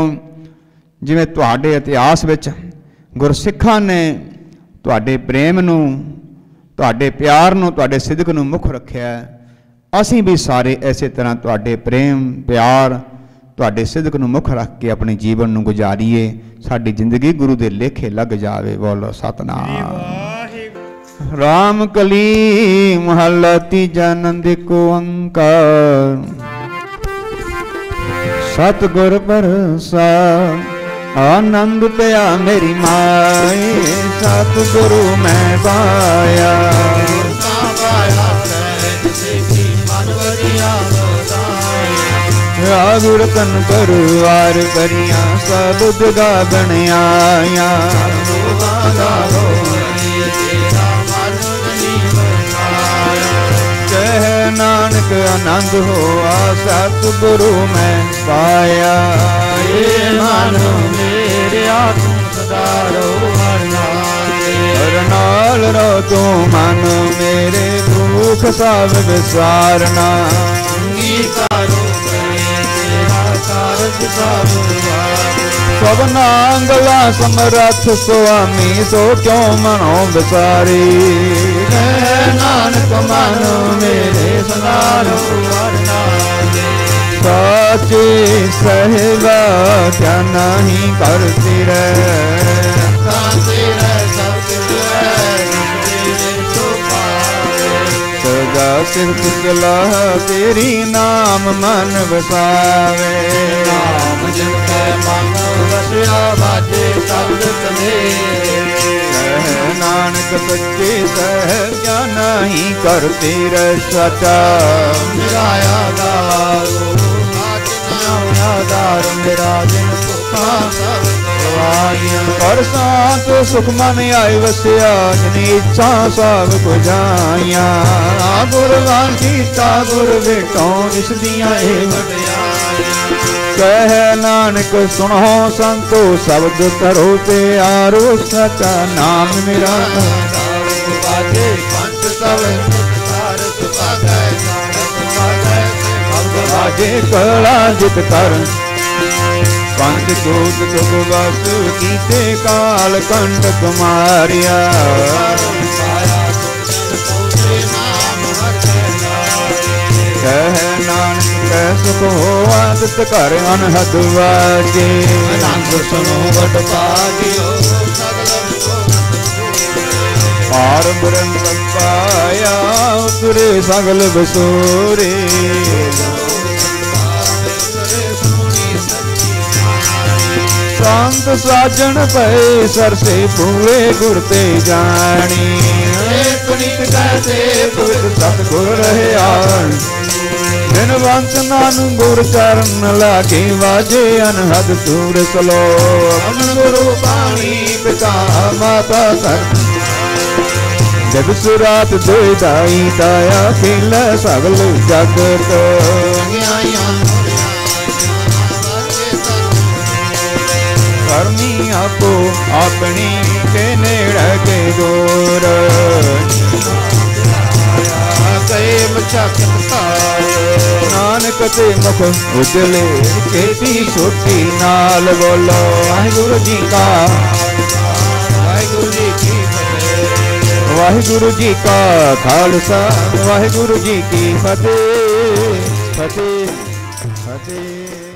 जिवें तुहाडे इतिहास विच गुरसिखां ने तुहाडे प्रेम नूं, ਤੁਹਾਡੇ ਪਿਆਰ ਨੂੰ, ਤੁਹਾਡੇ ਸਿਦਕ ਨੂੰ ਮੁੱਖ ਰੱਖਿਆ। ਅਸੀਂ ਵੀ ਸਾਰੇ ਇਸੇ ਤਰ੍ਹਾਂ ਤੁਹਾਡੇ ਪ੍ਰੇਮ, ਪਿਆਰ, ਤੁਹਾਡੇ ਸਿਦਕ ਨੂੰ ਮੁੱਖ ਰੱਖ ਕੇ ਆਪਣੇ ਜੀਵਨ ਨੂੰ ਗੁਜ਼ਾਰੀਏ। ਸਾਡੀ ਜ਼ਿੰਦਗੀ ਗੁਰੂ ਦੇ ਲੇਖੇ ਲੱਗ ਜਾਵੇ। ਬੋਲੋ ਸਤਨਾਮ। ਰਾਮ ਕਲੀ ਮਹੱਲਾ ਤੀਜਾ। ਆਨੰਦ ਏਕ ਓੰਕਾਰ ਸਤਿਗੁਰ ਪ੍ਰਸਾਦ। ਆਨੰਦ ਪਿਆ ਮੇਰੀ ਮਾਏ, ਸਤਿਗੁਰੂ ਮੈਂ ਪਾਇਆ। ਗੁਰ ਕਨ ਕਰਵਾਰ ਕਰੀਆਂ, ਸਭ ਜਗਾ ਬਣਾਇਆ। ਕਹਿ ਨਾਨਕ ਆਨੰਦ ਹੋਆ, ਸਤਿਗੁਰੂ ਮੈਂ ਪਾਇਆ। ਇਹ ਮਨ ਮੇਰਿਆ ਤੂੰ ਸਦਾ ਰਹੁ ਹਰ ਨਾਲ ਰਹੁ ਤੂੰ ਮਨ ਮੇਰੇ, ਦੁਖ ਸਭ ਵਿਸਾਰਨਾ। ਸਭਨਾ ਗਲਾ ਸਮਰੱਥ ਸੁਆਮੀ, ਸੋ ਕਿਉ ਮਨੋ ਵਿਸਾਰੀ। ਨਾਨਕ ਮਨ ਮੇਰੇ ਸਦਾ ਰਹੁ ਹਰ ਨਾਮ। ਸਾਚੇ ਸਹਿਬਾ ਕਿਆ ਨਹੀਂ ਕਰਤੀ ਰਹਿ। ਸਦਾ ਸਿਰਤ ਸਲਾਹ ਤੇਰੀ, ਨਾਮ ਮਨ ਵਸਾਵੇ। ਨਾਮ ਜਿਨ ਕੈ ਮਨ ਵਸਿਆ, ਬਾਜੇ ਸ਼ਬਦ ਤੇਰੇ। ਕਹਿ ਨਾਨਕ ਸੱਚੇ ਸਹਿਬ ਕਿਆ ਨਹੀਂ ਕਰਤੇ ਰਹਿ। ਸਚਾ ਮੇਰਾ ਆਧਾਰ, ਆਧਾਰ ਮੇਰਾ ਜਿਨ ਭੁਖਾ ਸਭ ਗਵਾਈਆਂ। ਪਰ ਸਾਤ ਸੁਖ ਮਨ ਆਇ ਵਸਿਆ, ਜਿਨ ਇੱਛਾ ਸਭ ਬੁਝਾਈਆਂ। ਗੁਰ ਗਾਨ ਕੀਤਾ ਗੁਰ ਵੇਟੋਂ, ਇਸ ਦੀਆਂ ਇਹ ਵਡਿਆਈਆਂ। ਕਹਿ ਨਾਨਕ ਸੁਣੋ ਸੰਤੋ, ਸ਼ਬਦ ਕਰੋ ਪਿਆਰੋ। ਸਚਾ ਨਾਮ ਮੇਰਾ ਬਾਜੇ, ਪੰਜ ਸਭ ਬਾਜੇ ਕਲਾ ਜਿਤ ਕਰ। ਪੰਜ ਦੂਤ ਤੁਗ ਵਸ ਕੀਤੇ, ਕਾਲ ਕੰਟਕ ਮਾਰਿਆ। ਕਹਿ ਨਾਨਕ ਕੈ ਸੁਖ ਹੋਆ, ਤਿਤ ਘਰ ਅਨਹਦ ਵਾਜੇ। ਰੰਗ ਸੁਨੋ ਵਡ ਭਾਗਿਓ, ਪਾਰ ਬ੍ਰਹਮ ਪਾਇਆ, ਉਤਰੇ ਸਗਲ ਬਸੋਰੇ। ਸੰਤ ਸਾਜਣ ਪਏ, ਸਰਸੇ ਪੂਰੇ ਗੁਰ ਤੇ ਜਾਣੀ। ਪੁਨੀਤ ਕਹਤੇ ਪਵਿੱਤ ਸਤਿਗੁਰ ਰਹਿਆ। ਬਿਨਵੰਤ ਨਾਨਕ ਗੁਰ ਚਰਨ ਲਾਗੇ, ਵਾਜੇ ਅਨਹਦ ਸੂਰ ਸਲੋ। ਅਮਨ ਗੁਰੂ ਬਾਣੀ ਪਿਤਾ ਮਾਤਾ ਸਰ। ਜਗ ਸੁਰਾਤ ਦੋਇ ਦਾਈ ਤਾਇਆ, ਖੇਲ ਸਗਲ ਜਗਤ। ਕਰਮੀ ਆਪੋ ਆਪਣੀ, ਕੇ ਨੇੜੇ ਕੇ ਗੋਰ। ਕਏ ਮਚਾਕਤ ਤਾਰ, ਨਾਨਕ ਤੇ ਮੁਖ ਉਜਲੇ, ਖੇਤੀ ਛੋਟੀ ਨਾਲ। ਬੋਲੋ ਵਾਹਿਗੁਰੂ ਜੀ ਕਾ, ਵਾਹਿਗੁਰੂ ਜੀ ਕੀ ਫਤਿਹ। ਵਾਹਿਗੁਰੂ ਜੀ ਕਾ ਖਾਲਸਾ, ਵਾਹਿਗੁਰੂ ਜੀ ਕੀ ਫਤਿਹ। ਫਤਿਹ ਫਤਿਹ।